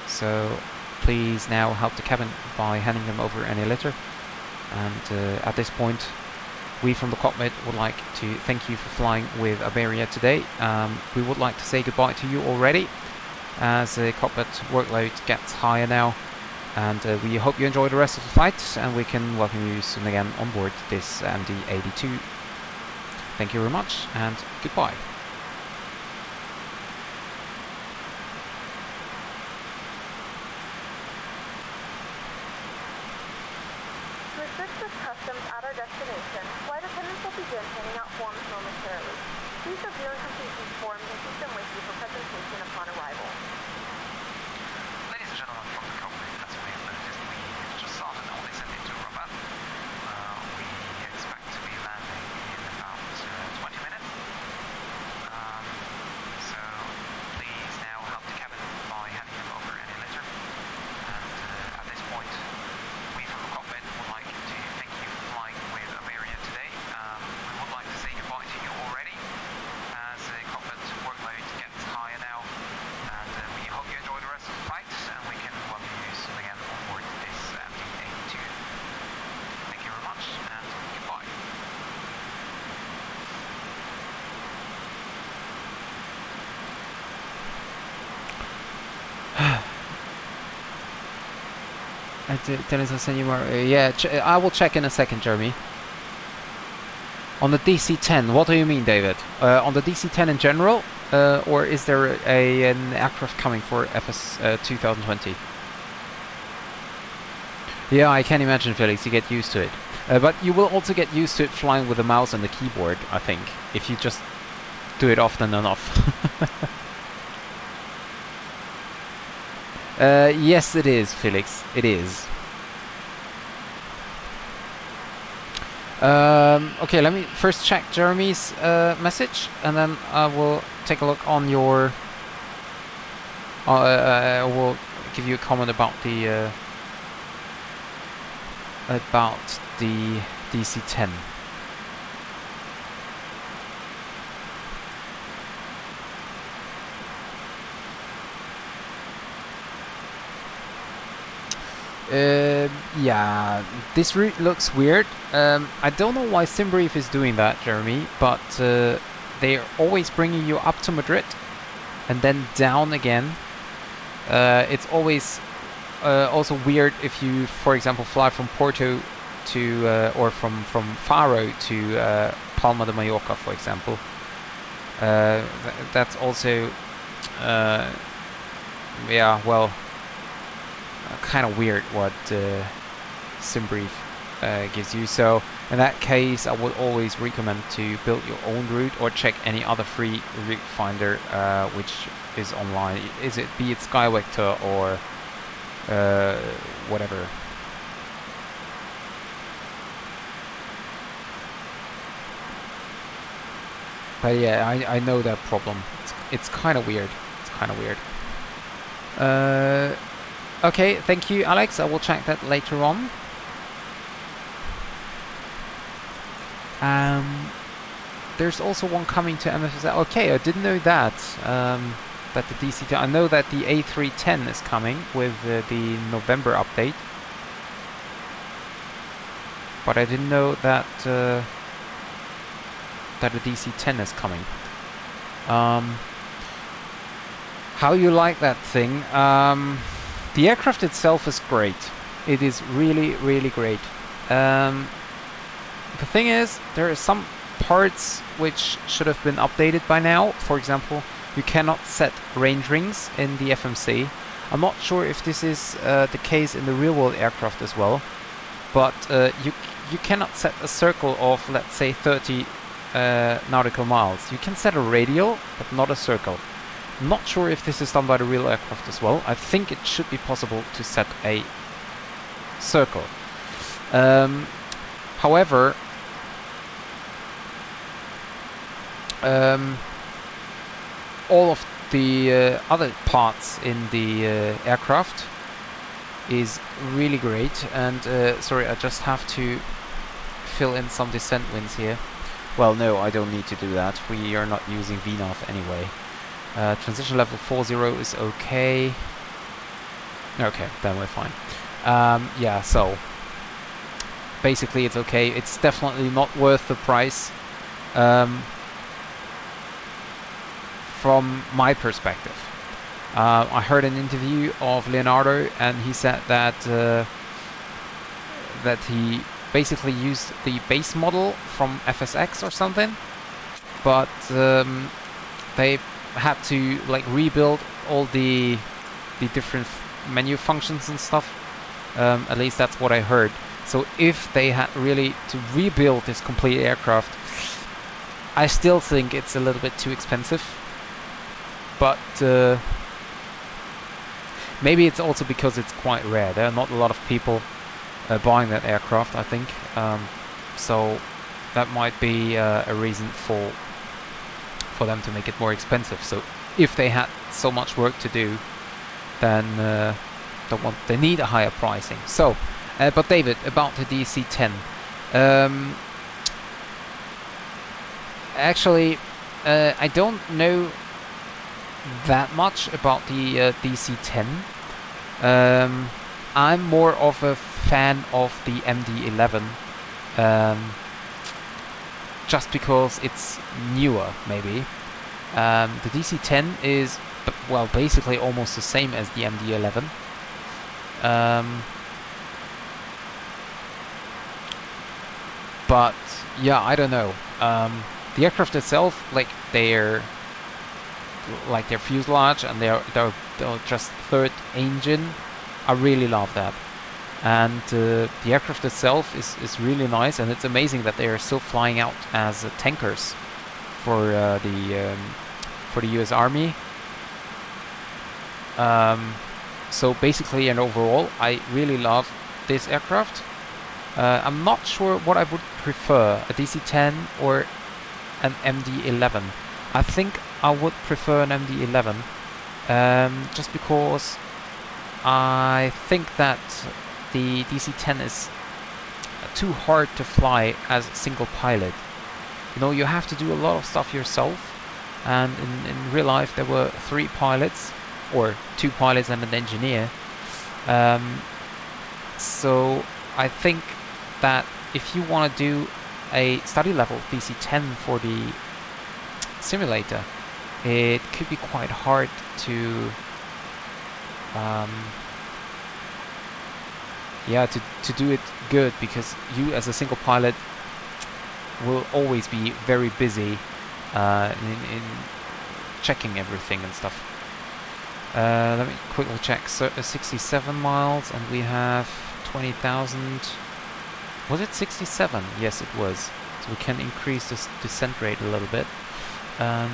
S1: So please now help the cabin by handing them over any litter. And at this point, we from the cockpit would like to thank you for flying with Iberia today. We would like to say goodbye to you already, as the cockpit workload gets higher now. And we hope you enjoy the rest of the flight, and we can welcome you soon again on board this MD-82. Thank you very much, and goodbye.
S3: To assist with customs at our destination, flight attendants will begin handing out forms momentarily. Please review and complete these forms and keep them with you for presentation upon arrival.
S5: Ladies and gentlemen from the cockpit, as we have noticed, we have just started our descent into Rabat. We expect to be landing in about 20 minutes. So please now help the cabin by handing them over any litter. And
S1: Dennis will send you more. Yeah, I will check in a second, Jeremy. On the DC-10, what do you mean, David? On the DC-10 in general, or is there an aircraft coming for FS 2020? Yeah, I can imagine, Felix, you get used to it. But you will also get used to it flying with a mouse and the keyboard, I think, if you just do it often enough. Yes, it is, Felix. It is. Okay, let me first check Jeremy's message, and then I will take a look on your... I will give you a comment about the DC-10. Yeah, this route looks weird. I don't know why SimBrief is doing that, Jeremy, but they're always bringing you up to Madrid and then down again. It's always also weird if you, for example, fly from Porto to or from Faro to Palma de Mallorca, for example. That's also yeah, well, kind of weird what SimBrief gives you. So in that case, I would always recommend to build your own route or check any other free route finder which is online. Be it SkyVector or whatever. But yeah, I know that problem. It's kind of weird. It's kind of weird. Okay, thank you, Alex. I will check that later on. There's also one coming to MSFS. Okay, I didn't know that. That the DC. I know that the A310 is coming with the November update, but I didn't know that that the DC-10 is coming. How you like that thing? The aircraft itself is great. It is really, really great. The thing is, there are some parts which should have been updated by now. For example, you cannot set range rings in the FMC. I'm not sure if this is the case in the real-world aircraft as well, but you cannot set a circle of, let's say, 30 nautical miles. You can set a radial, but not a circle. I'm not sure if this is done by the real aircraft as well. I think it should be possible to set a circle. However, all of the other parts in the aircraft is really great. And sorry, I just have to fill in some descent winds here. Well, no, I don't need to do that. We are not using VNAV anyway. Transition level 40 is okay. Okay, then we're fine. Yeah, so basically it's okay. It's definitely not worth the price from my perspective. I heard an interview of Leonardo, and he said that that he basically used the base model from FSX or something, but they had to like rebuild all the different menu functions and stuff. At least that's what I heard. So if they had really to rebuild this complete aircraft, I still think it's a little bit too expensive. But maybe it's also because it's quite rare. There are not a lot of people buying that aircraft, I think. So that might be a reason for them to make it more expensive. So if they had so much work to do, then they need a higher pricing. So, but David, about the DC-10. Actually, I don't know that much about the DC-10. I'm more of a fan of the MD-11, just because it's newer, maybe. The DC-10 is, well, basically almost the same as the MD-11. but yeah, I don't know. The aircraft itself, like their fuselage and their just third engine, I really love that. And the aircraft itself is really nice, and it's amazing that they are still flying out as tankers for the U.S. Army. So basically and overall, I really love this aircraft. I'm not sure what I would prefer, a DC-10 or an MD-11. I think I would prefer an MD-11, just because I think that the DC-10 is too hard to fly as a single pilot. You know, you have to do a lot of stuff yourself, and in real life there were 3 pilots, or 2 pilots and an engineer. So I think that if you want to do a study level DC-10 for the simulator, it could be quite hard to to do it good, because you as a single pilot will always be very busy in checking everything and stuff. Let me quickly check. So 67 miles, and we have 20,000. Was it 67? Yes, it was. So we can increase this descent rate a little bit. And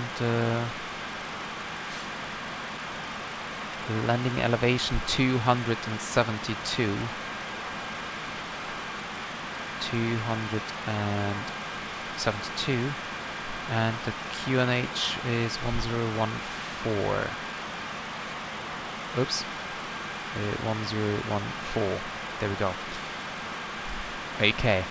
S1: landing elevation 272. 272. And the QNH is 1014. Oops. 1014. There we go. Okay.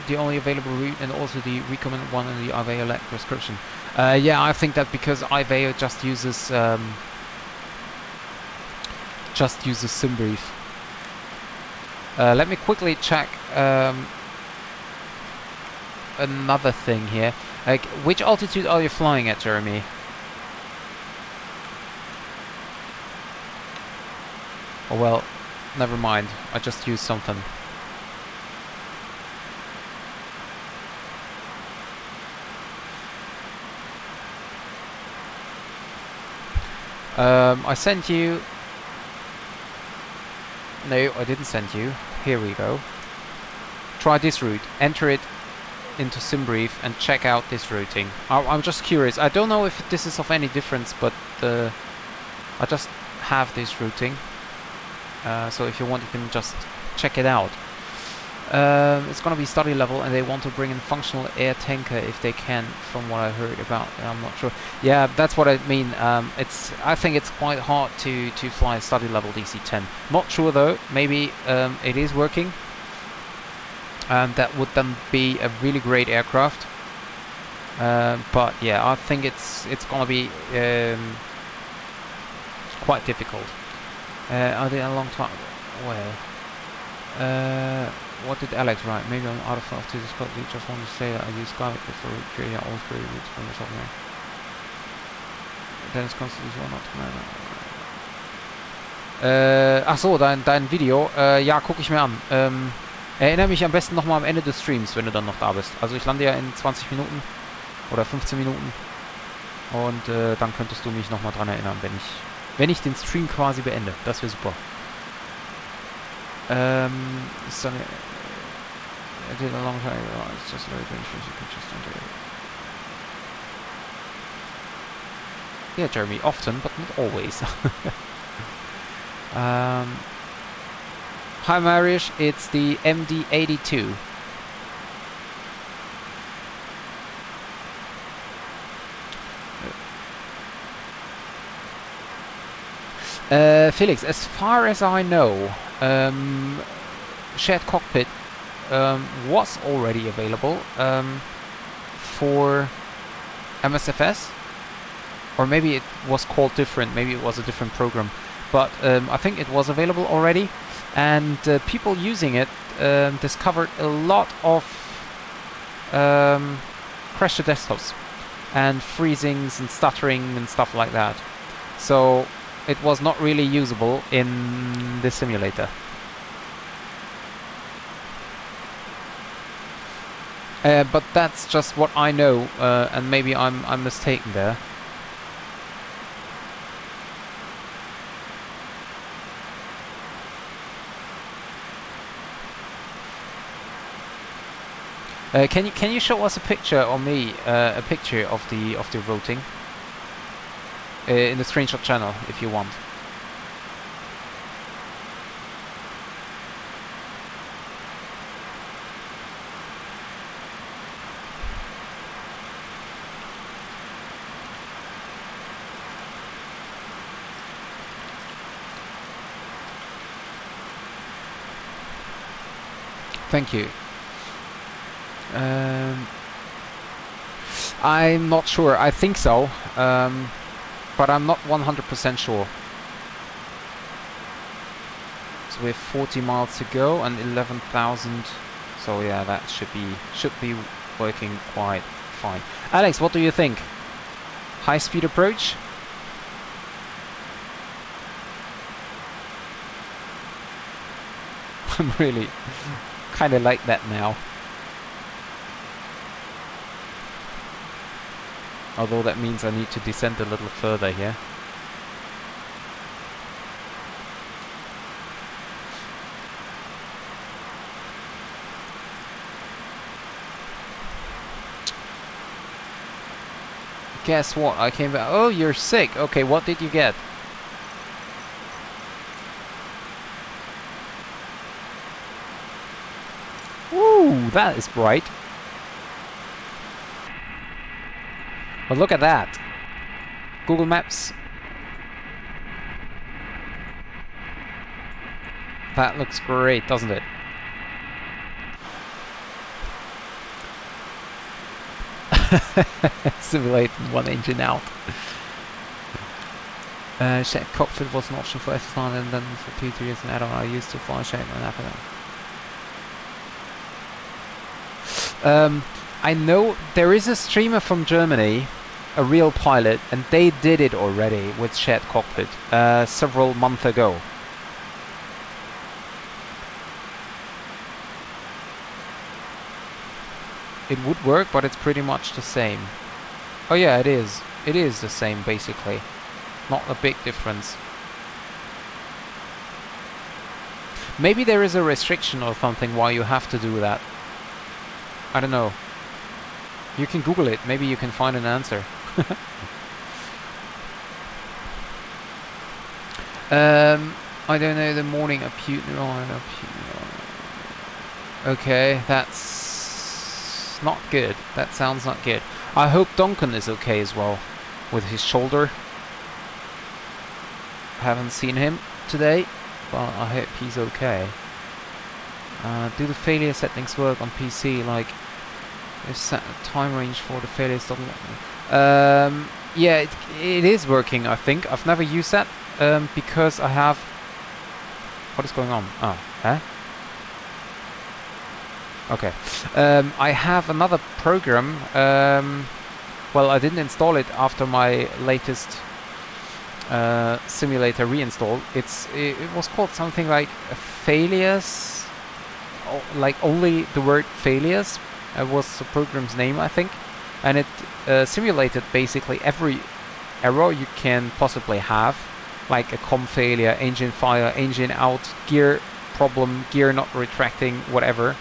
S1: The only available route, and also the recommended one in the IVEO prescription. Yeah, I think that because IVEO just uses SimBrief. Let me quickly check another thing here. Like, which altitude are you flying at, Jeremy? Oh well, never mind. I just used something. I sent you... No, I didn't send you. Here we go. Try this route. Enter it into SimBrief and check out this routing. I'm just curious. I don't know if this is of any difference, but I just have this routing. So if you want, you can just check it out. It's gonna be study level, and they want to bring in functional air tanker if they can, from what I heard about. I'm not sure. Yeah, that's what I mean. I think it's quite hard to fly a study level DC-10. Not sure though. Maybe it is working, and that would then be a really great aircraft. But yeah, I think it's gonna be quite difficult. I did a long time. Well. What did Alex write? Maybe I'm out of to discuss. You just want to say that I use Skype for creating all 3 routes from the software. Then it's constantly not ach so, dein Video. Ja, gucke ich mir an. Erinnere mich am besten nochmal am Ende des Streams, wenn du dann noch da bist. Also ich lande ja in 20 Minuten oder 15 Minuten. Und dann könntest du mich nochmal dran erinnern, wenn ich den Stream quasi beende. Das wäre super. So I did a long time ago. It's just very dangerous. You can just enter it. Yeah, Jeremy, often, but not always. Hi, Marish. It's the MD-82. Felix, as far as I know, shared cockpit was already available for MSFS, or maybe it was called different, maybe it was a different program, but I think it was available already, and people using it discovered a lot of crashed desktops and freezings and stuttering and stuff like that. So it was not really usable in the simulator. But that's just what I know, and maybe I'm mistaken there. Can you show us a picture, or me a picture of the routing in the screenshot channel if you want? Thank you. I'm not sure. I think so, but I'm not 100% sure. So we have 40 miles to go and 11,000. So yeah, that should be working quite fine. Alex, what do you think? High-speed approach? I'm really kind of like that now. Although that means I need to descend a little further here. Guess what? I came back. Oh, you're sick. Okay, what did you get? Ooh, that is bright. But look at that. Google Maps. That looks great, doesn't it? Simulating one engine out. Shed cockpit was an option for FS9 and then for 2-3 years an add-on I used to fly Shed and after that. I know there is a streamer from Germany, a real pilot, and they did it already with shared cockpit several months ago. It would work, but it's pretty much the same. Oh yeah, it is. It is the same, basically. Not a big difference. Maybe there is a restriction or something why you have to do that. I don't know. You can Google it. Maybe you can find an answer. I don't know. The morning a Okay, that's not good. That sounds not good. I hope Duncan is okay as well with his shoulder. Haven't seen him today, but I hope he's okay. Do the failure settings work on PC? Like, if set a time range for the failures doesn't. Yeah, it is working. I think I've never used that because I have. What is going on? Oh, huh? Okay. I have another program. Well, I didn't install it after my latest simulator reinstall. It was called something like failures, like only the word failures was the program's name, I think, and it simulated basically every error you can possibly have, like a COM failure, engine fire, engine out, gear problem, gear not retracting, whatever.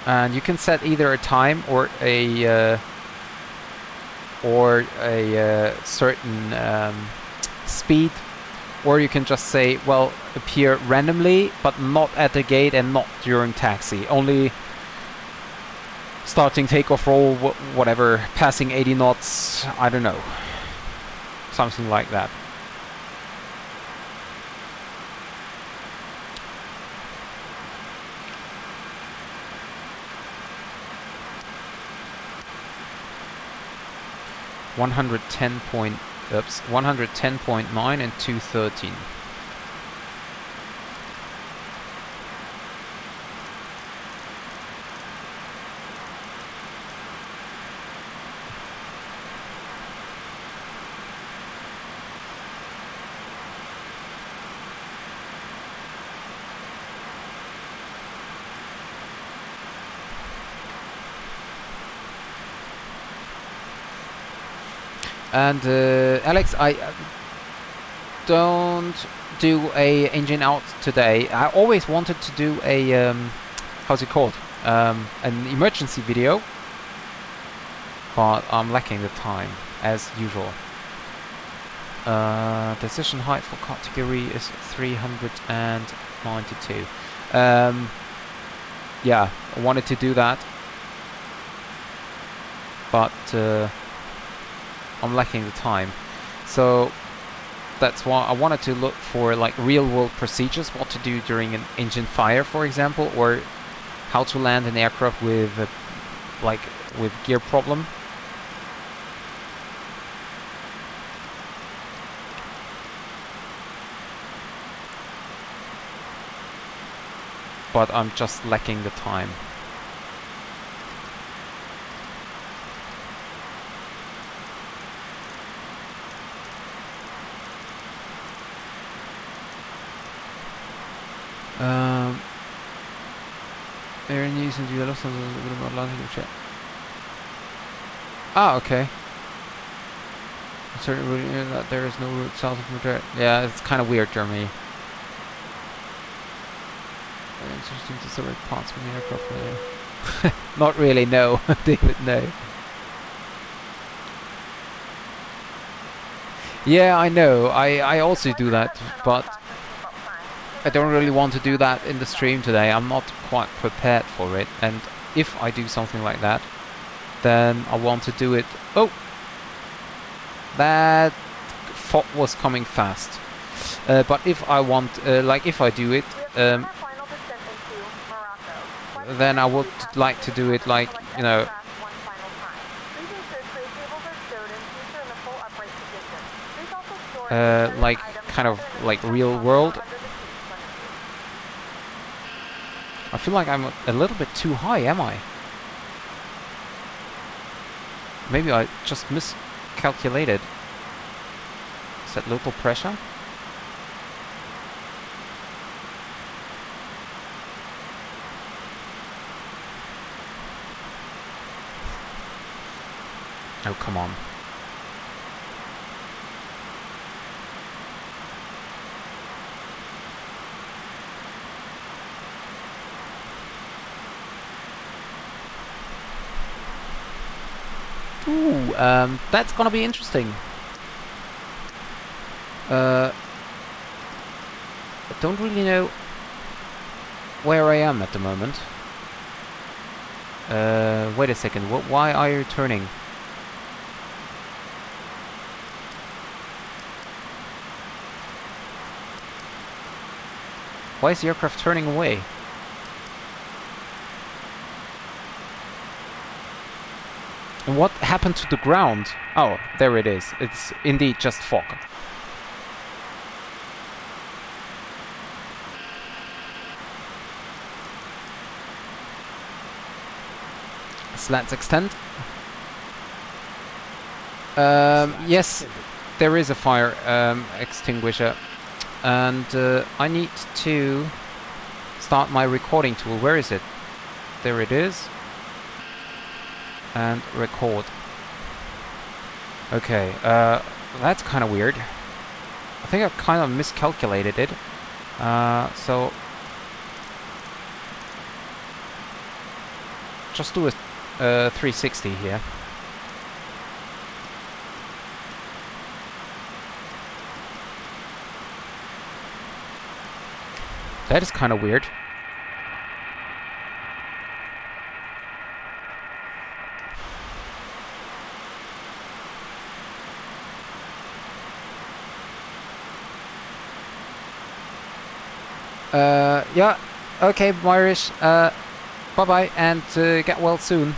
S1: And you can set either a time or a certain speed, or you can just say, well, appear randomly, but not at the gate and not during taxi, only starting takeoff roll, whatever, passing 80 knots, I don't know, something like that. Oops, 110.9 and 213. And Alex, I don't do a engine out today. I always wanted to do a how's it called? An emergency video, but I'm lacking the time as usual. Decision height for category is 392. Yeah, I wanted to do that, but I'm lacking the time. So that's why I wanted to look for like real-world procedures, what to do during an engine fire, for example, or how to land an aircraft with with gear problem. But I'm just lacking the time. Air news and develop chat. Ah, okay. Certainly that there is no route south of Madrid. Yeah, it's kind of weird, Germany. Interesting to separate parts from the aircraft. Not really, no, David, no. Yeah, I know. I also do that, but I don't really want to do that in the stream today. I'm not quite prepared for it, and if I do something like that, then I want to do it. Oh, that fog was coming fast. But if I want, if I do it, then I would like to do it like, you know, like kind of like real world. I feel like I'm a little bit too high, am I? Maybe I just miscalculated. Is that local pressure? Oh, come on. Ooh, that's gonna be interesting. I don't really know where I am at the moment. Wait a second, why are you turning? Why is the aircraft turning away? And what happened to the ground? Oh, there it is. It's indeed just fog. Slats extend. Yes, there is a fire extinguisher. And I need to start my recording tool. Where is it? There it is. And record. Okay, that's kind of weird. I think I've kind of miscalculated it. So just do a 360 here. That is kind of weird. Yeah, okay, Myrish, bye-bye, and get well soon.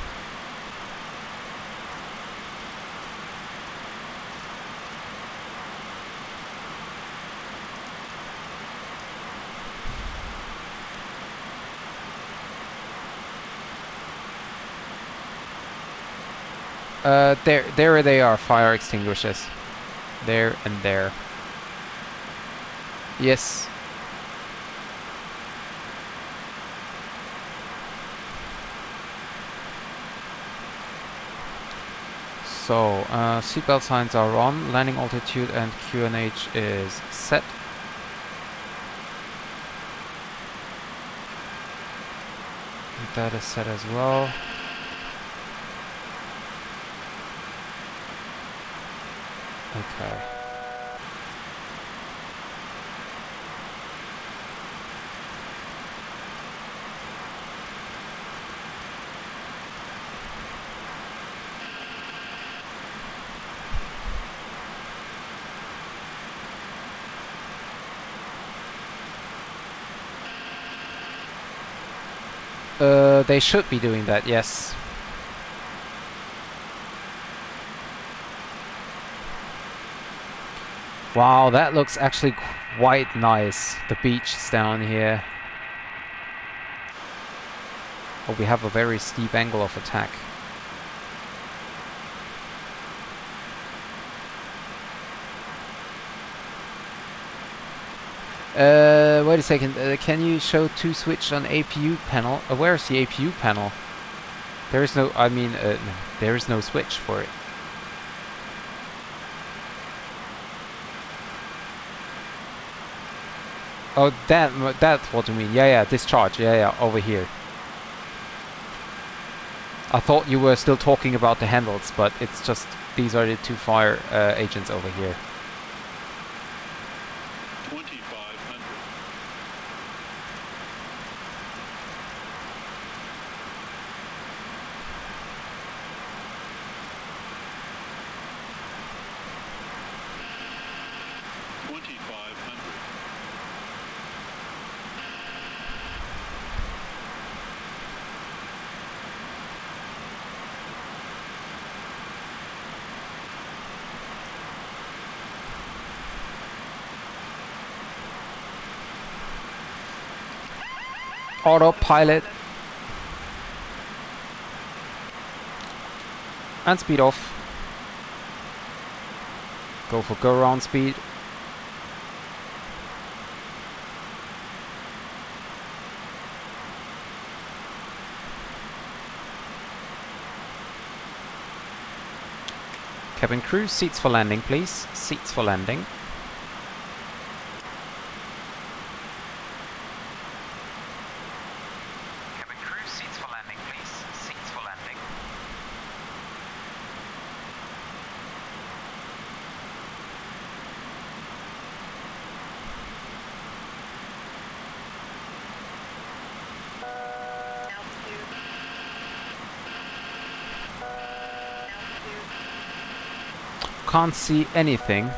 S1: There they are, fire extinguishers. There and there. Yes. So, seatbelt signs are on, landing altitude and QNH is set. And that is set as well. Okay. They should be doing that, yes. Wow, that looks actually quite nice. The beach is down here. Oh, we have a very steep angle of attack. Wait a second. Can you show 2 switch on APU panel? Where is the APU panel? There is no. I mean, no, there is no switch for it. Oh, that's what you mean. Yeah, yeah, discharge. Yeah, yeah, over here. I thought you were still talking about the handles, but it's just these are the 2 fire agents over here.
S10: 2500.
S1: Autopilot. And speed off. Go for go round speed. Cabin crew, seats for landing please. Seats for landing. Can't see anything.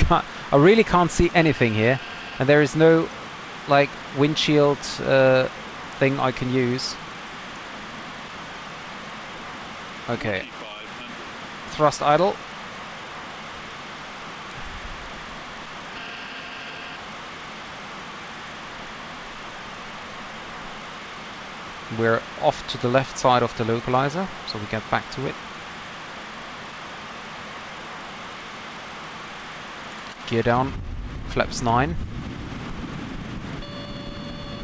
S1: I really can't see anything here, and there is no like windshield thing I can use. Okay. Thrust idle. We're off to the left side of the localizer, so we get back to it. Gear down, flaps 9.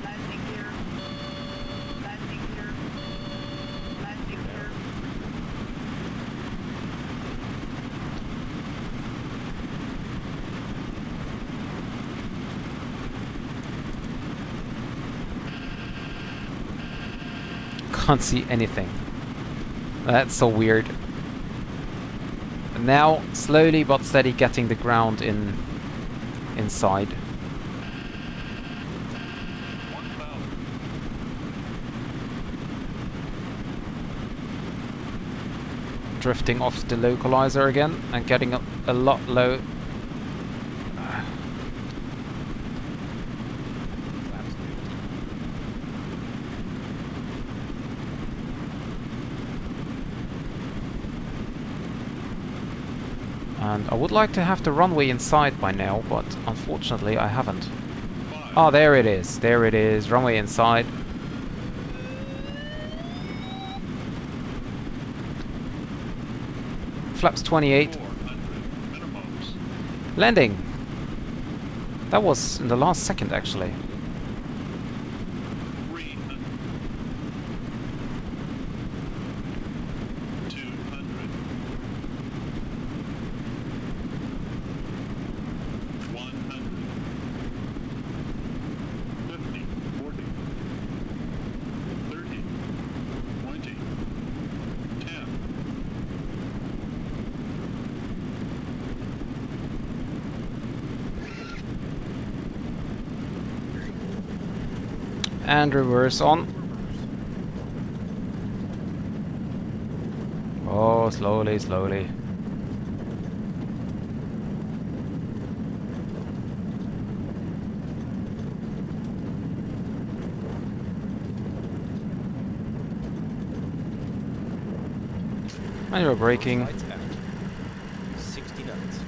S4: Landing here. Landing here. Landing here.
S1: Can't see anything. That's so weird. And now, slowly but steady, getting the ground inside. Drifting off the localizer again and getting a lot low. And I would like to have the runway inside by now, but unfortunately I haven't. Oh, there it is. There it is. Runway inside. Flaps 28. Landing. That was in the last second, actually. And reverse on. Oh, slowly, slowly. Manual braking.
S10: 60 knots.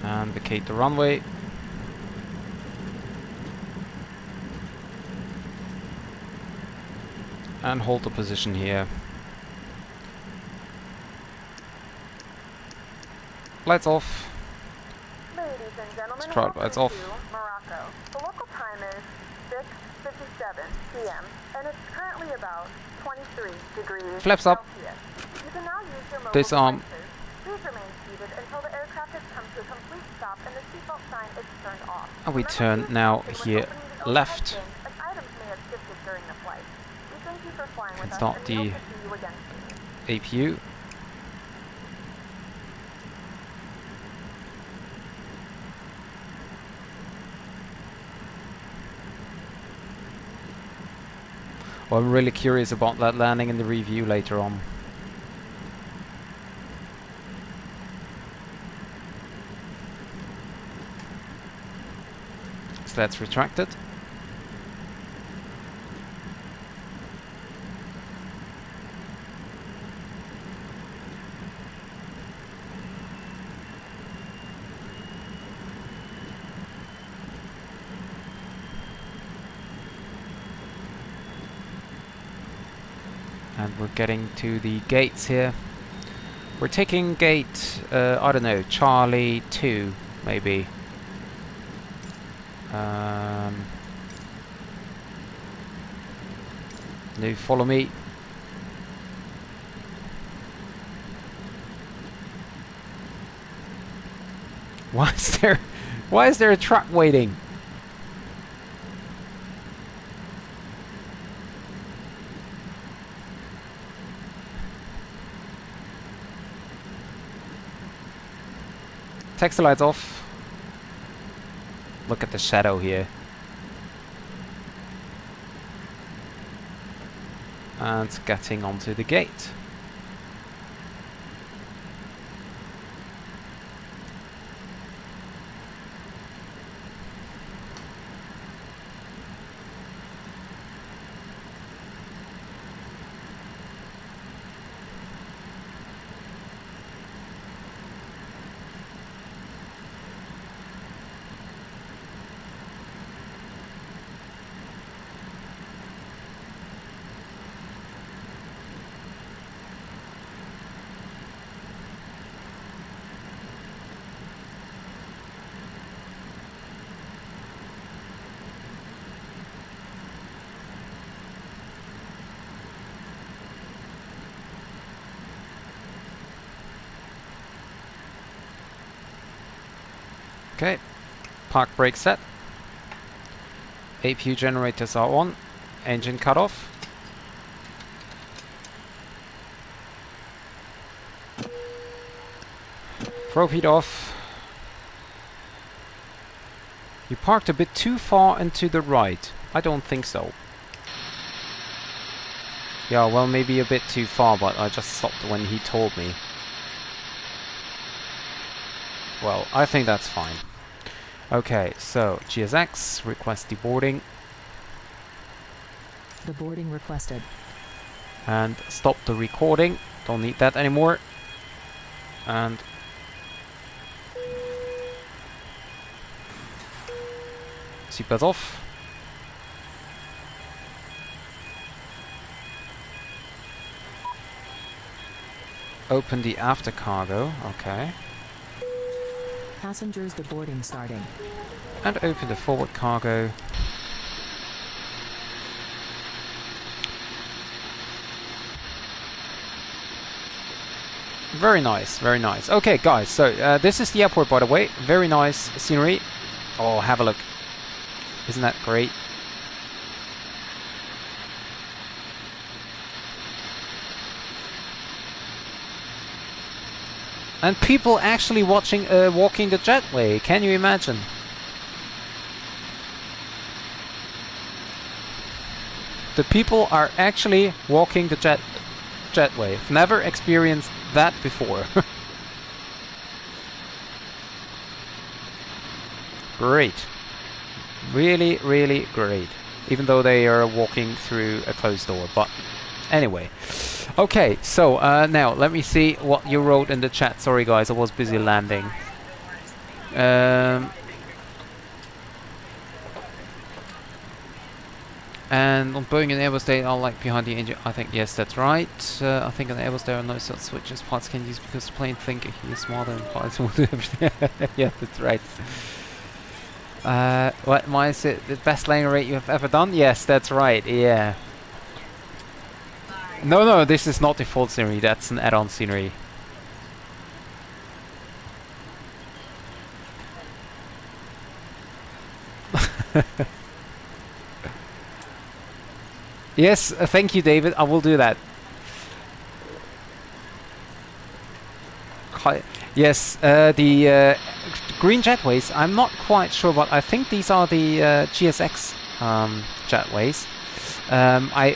S1: And vacate the runway. And hold the position here. Lights off.
S3: Ladies and gentlemen,
S1: Throttle
S3: welcome
S1: lights off.
S3: to Morocco. The local time is 6:57 p.m. and it's currently about 23 degrees
S1: Flaps up.
S3: Celsius. You can now use your mobile
S1: Disarm.
S3: devices. Please remain seated until the aircraft has come to a complete stop and the seatbelt sign is turned off.
S1: And we
S3: Remember to
S1: turn
S3: use
S1: now
S3: caution when
S1: here
S3: opening the overhead
S1: left.
S3: bins, as items may have shifted during the flight. We thank you for flying with us
S1: Start
S3: and we
S1: the
S3: hope to see you again soon.
S1: APU. Well, I'm really curious about that landing in the review later on. So that's retracted. And we're getting to the gates here. We're taking gate, I don't know, Charlie 2, maybe. No, follow me. Why is there a truck waiting? Taxi lights off. Look at the shadow here. And getting onto the gate. Okay, park brake set. APU generators are on. Engine cut off. Probe heat off. You parked a bit too far into the right. I don't think so. Yeah, well, maybe a bit too far, but I just stopped when he told me. Well, I think that's fine. Okay, so GSX, request deboarding.
S2: The boarding requested.
S1: And stop the recording. Don't need that anymore. And seatbelt off. Open the after cargo. Okay.
S2: Passengers deboarding starting.
S1: And open the forward cargo. Very nice, very nice. Okay, guys, so this is the airport, by the way. Very nice scenery. Oh, have a look. Isn't that great? And people actually watching, walking the jetway. Can you imagine? The people are actually walking the jetway. I've never experienced that before. Great. Really, really great. Even though they are walking through a closed door. But anyway. Okay, so now let me see what you wrote in the chat. Sorry guys, I was busy landing. And on Boeing and Airbus they are like behind the engine. I think yes, that's right. I think on Airbus there are no such switches pilots can use because the plane think he's smarter than pilots will do everything. Yeah, that's right. What, mine is it the best landing rate you have ever done? Yes, that's right. Yeah. No, this is not default scenery. That's an add-on scenery. Yes, thank you, David. I will do that. Yes, the green jetways. I'm not quite sure, but I think these are the GSX jetways. I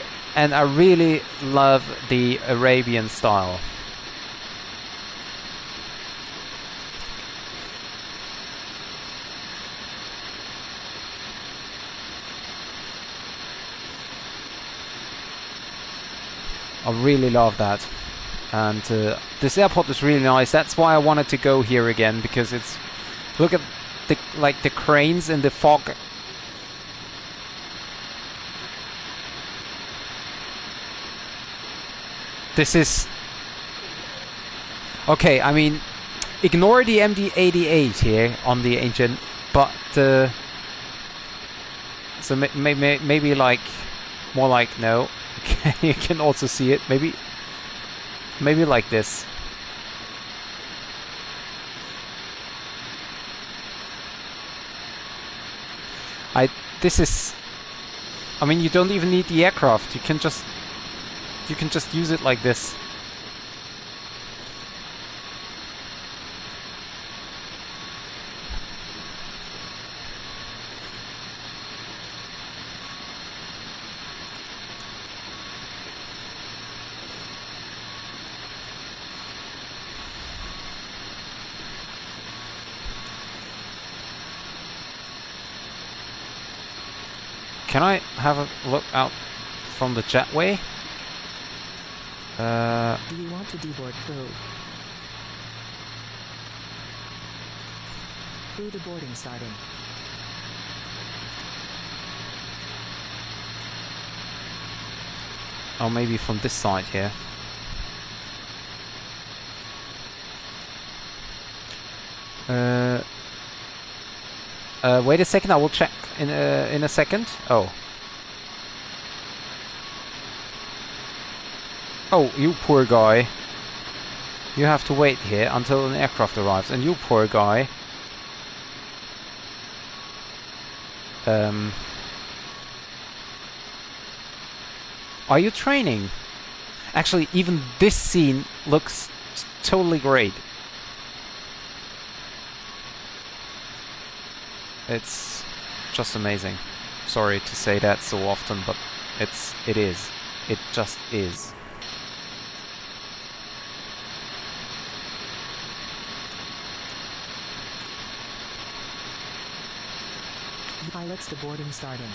S1: really love the Arabian style. I really love that. And this airport is really nice. That's why I wanted to go here again, because it's, look at the cranes in the fog. This is okay. I mean, ignore the MD-88 here on the engine, but so maybe like more like no. You can also see it. Maybe like this. This is. I mean, you don't even need the aircraft. You can just use it like this. Can I have a look out from the jetway?
S2: Do you want to deboard crew? Crew deboarding starting.
S1: Oh, maybe from this side here. Wait a second, I will check in a second. Oh, you poor guy. You have to wait here until an aircraft arrives, and you poor guy. Are you training? Actually, even this scene looks totally great. It's just amazing. Sorry to say that so often, but it is. It just is.
S2: Pilots deboarding starting.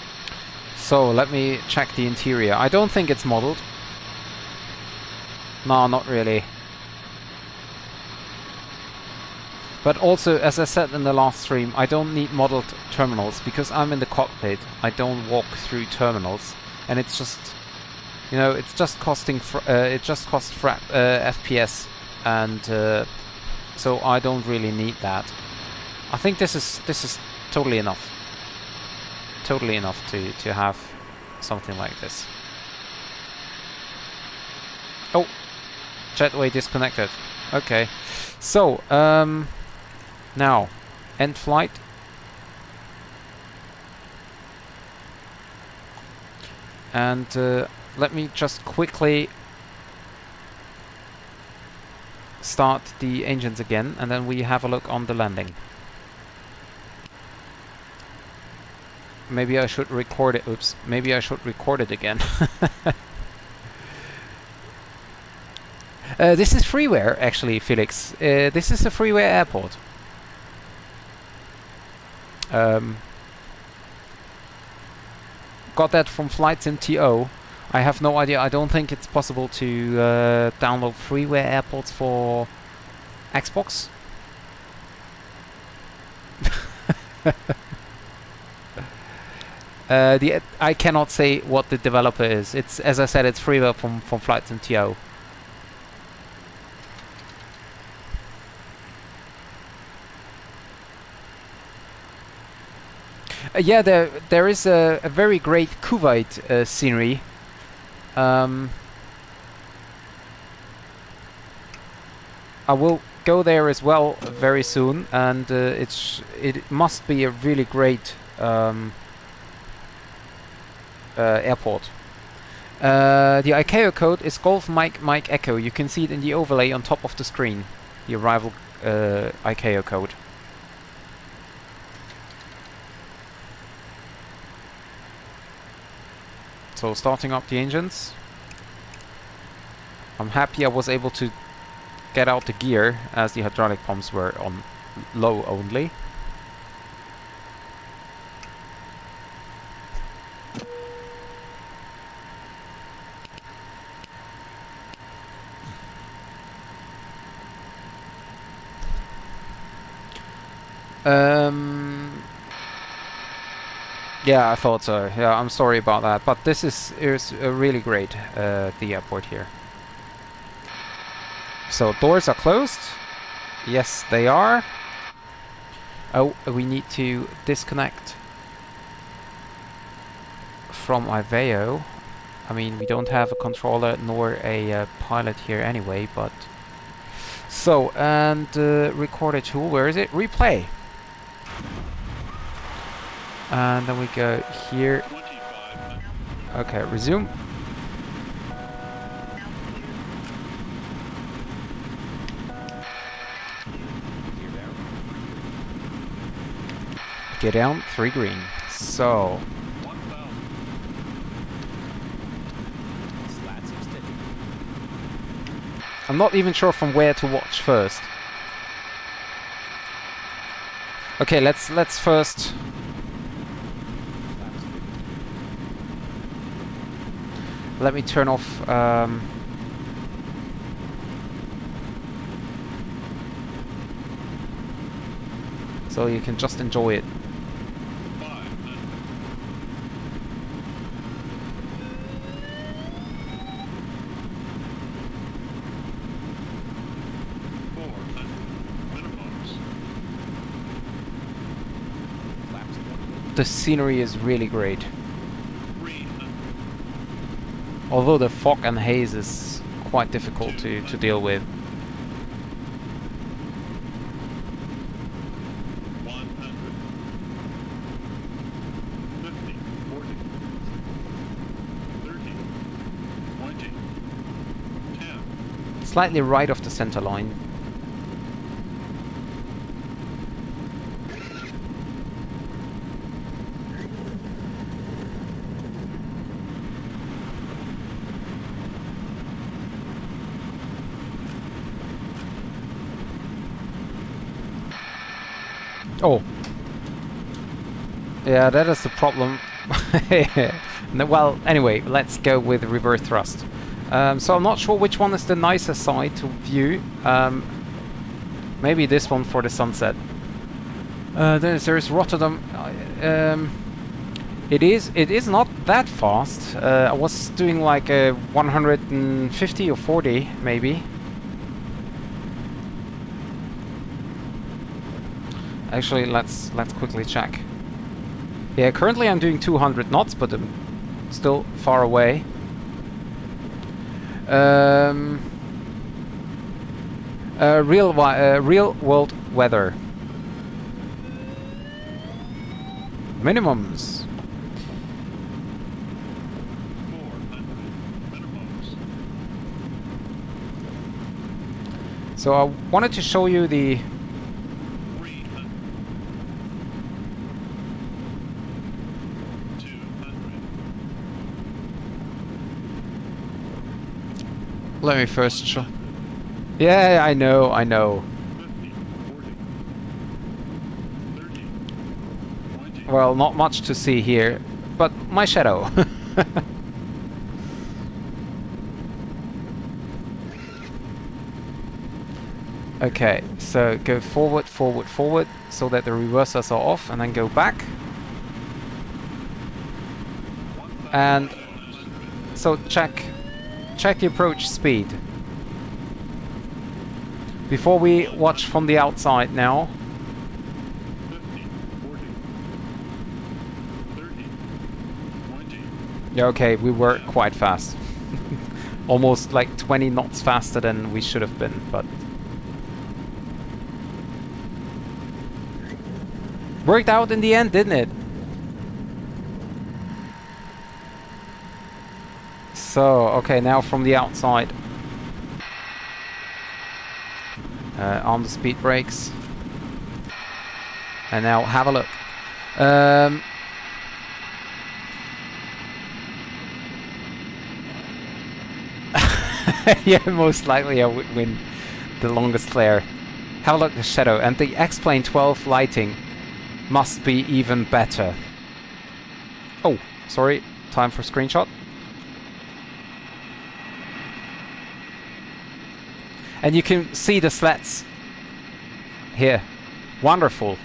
S1: So let me check the interior. I don't think it's modeled. No, not really. But also, as I said in the last stream, I don't need modeled terminals because I'm in the cockpit. I don't walk through terminals, and it's just, you know, it's just costing. It just costs FPS, and so I don't really need that. I think this is totally enough. Totally enough to have something like this. Oh, jetway disconnected. Okay, so now end flight. And let me just quickly start the engines again, and then we have a look on the landing. Maybe I should record it. Oops. Maybe I should record it again. This is freeware, actually, Felix. This is a freeware airport. Got that from FlightSim.to. I have no idea. I don't think it's possible to download freeware airports for Xbox. I cannot say what the developer is. It's, as I said, it's freeware from FlightSim.to. Yeah, there is a very great Kuwait scenery. I will go there as well very soon, and it must be a really great airport. The ICAO code is Golf Mike Mike Echo. You can see it in the overlay on top of the screen. The arrival ICAO code. So starting up the engines. I'm happy I was able to get out the gear as the hydraulic pumps were on low only. Yeah, I thought so. Yeah, I'm sorry about that, but this is really great, the airport here. So doors are closed. Yes, they are. Oh, we need to disconnect from Iveo. I mean, we don't have a controller nor a pilot here anyway, but... So, and recorder tool, where is it? Replay. And then we go here. Okay, resume. Get down, 3 green. So. I'm not even sure from where to watch first. Okay, let's first. Let me turn off. So you can just enjoy it. The scenery is really great. Although the fog and haze is quite difficult to deal with. Slightly right of the center line. Oh. Yeah, that is the problem. Well, anyway, let's go with reverse thrust. So I'm not sure which one is the nicer side to view. Maybe this one for the sunset. There's Rotterdam. It is not that fast. I was doing like a 150 or 40 maybe. Actually, let's quickly check. Yeah, currently I'm doing 200 knots, but I'm still far away. Real world weather. Minimums. So I wanted to show you the... Let me first show... Yeah, I know, I know. Well, not much to see here, but my shadow. Okay, so go forward, forward, forward, so that the reversers are off, and then go back. And so check the approach speed. Before we watch from the outside now. Yeah, okay, we were quite fast. Almost like 20 knots faster than we should have been, but... Worked out in the end, didn't it? So, okay, now from the outside. On the speed brakes. And now have a look. Yeah, most likely I would win the longest flare. Have a look at the shadow. And the X-Plane 12 lighting must be even better. Oh, sorry. Time for screenshot. And you can see the slats here. Wonderful.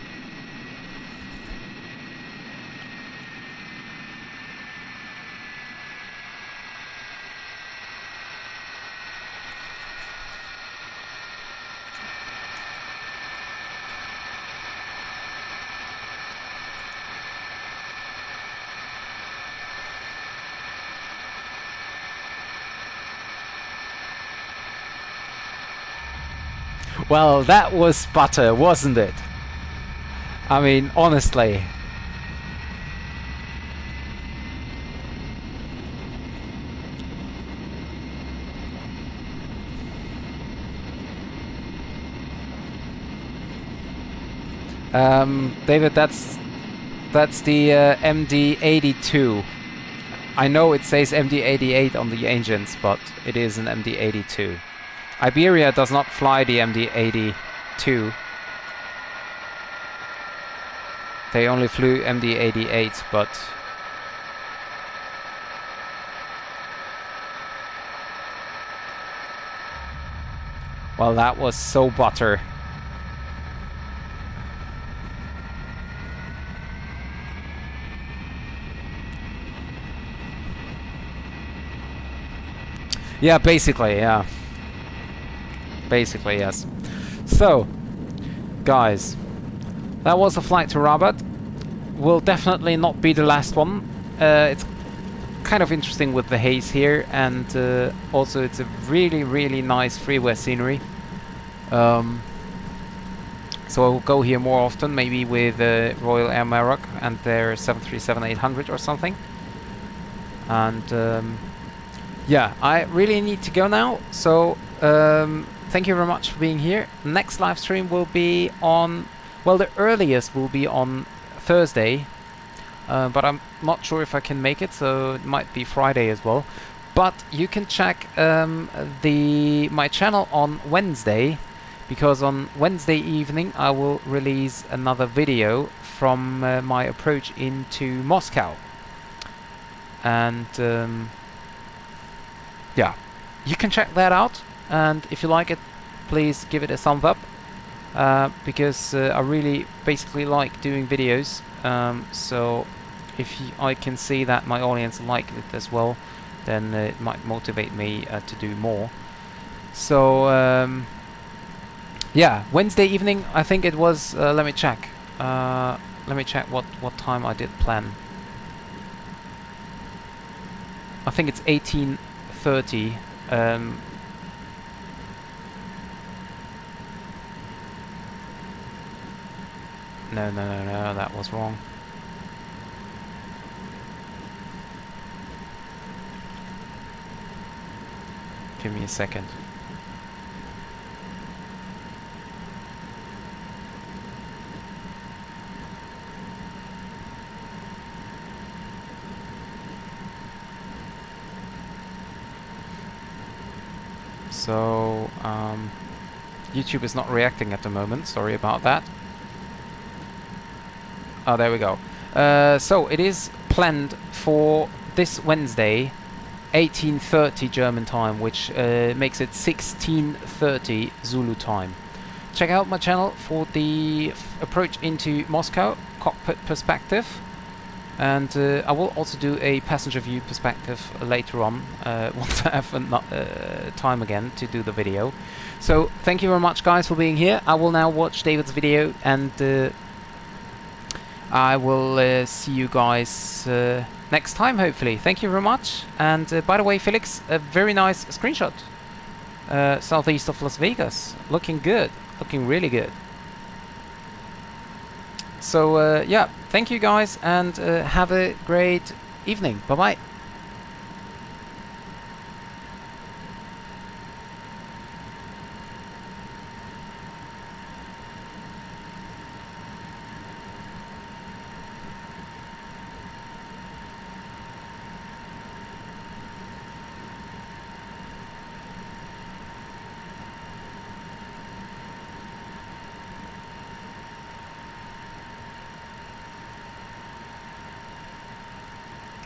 S1: Well, that was butter, wasn't it? I mean, honestly. David, that's the MD-82. I know it says MD-88 on the engines, but it is an MD-82. Iberia does not fly the MD-82. They only flew MD-88, but... Well, that was so butter. Yeah, basically, yeah. Basically, yes. So, guys, that was a flight to Rabat. Will definitely not be the last one. It's kind of interesting with the haze here, and also it's a really, really nice freeway scenery. So I will go here more often, maybe with Royal Air Maroc and their 737-800 or something. And yeah, I really need to go now. So thank you very much for being here. Next live stream will be on, well, the earliest will be on Thursday, but I'm not sure if I can make it, so it might be Friday as well. But you can check my channel on Wednesday, because on Wednesday evening I will release another video from my approach into Moscow. And yeah, you can check that out. And if you like it, please give it a thumbs up, because I really basically like doing videos. So if I can see that my audience like it as well, then it might motivate me to do more. So yeah, Wednesday evening, I think it was. Let me check. Let me check what time I did plan. I think it's 18:30. No, that was wrong. Give me a second. So YouTube is not reacting at the moment. Sorry about that. Oh, there we go. So it is planned for this Wednesday, 18:30 German time, which makes it 16:30 Zulu time. Check out my channel for the approach into Moscow cockpit perspective, and I will also do a passenger view perspective later on once I have time again to do the video. So thank you very much, guys, for being here. I will now watch David's video, and I will see you guys next time, hopefully. Thank you very much. And by the way, Felix, a very nice screenshot. Southeast of Las Vegas. Looking good. Looking really good. So, yeah, thank you guys, and have a great evening. Bye-bye.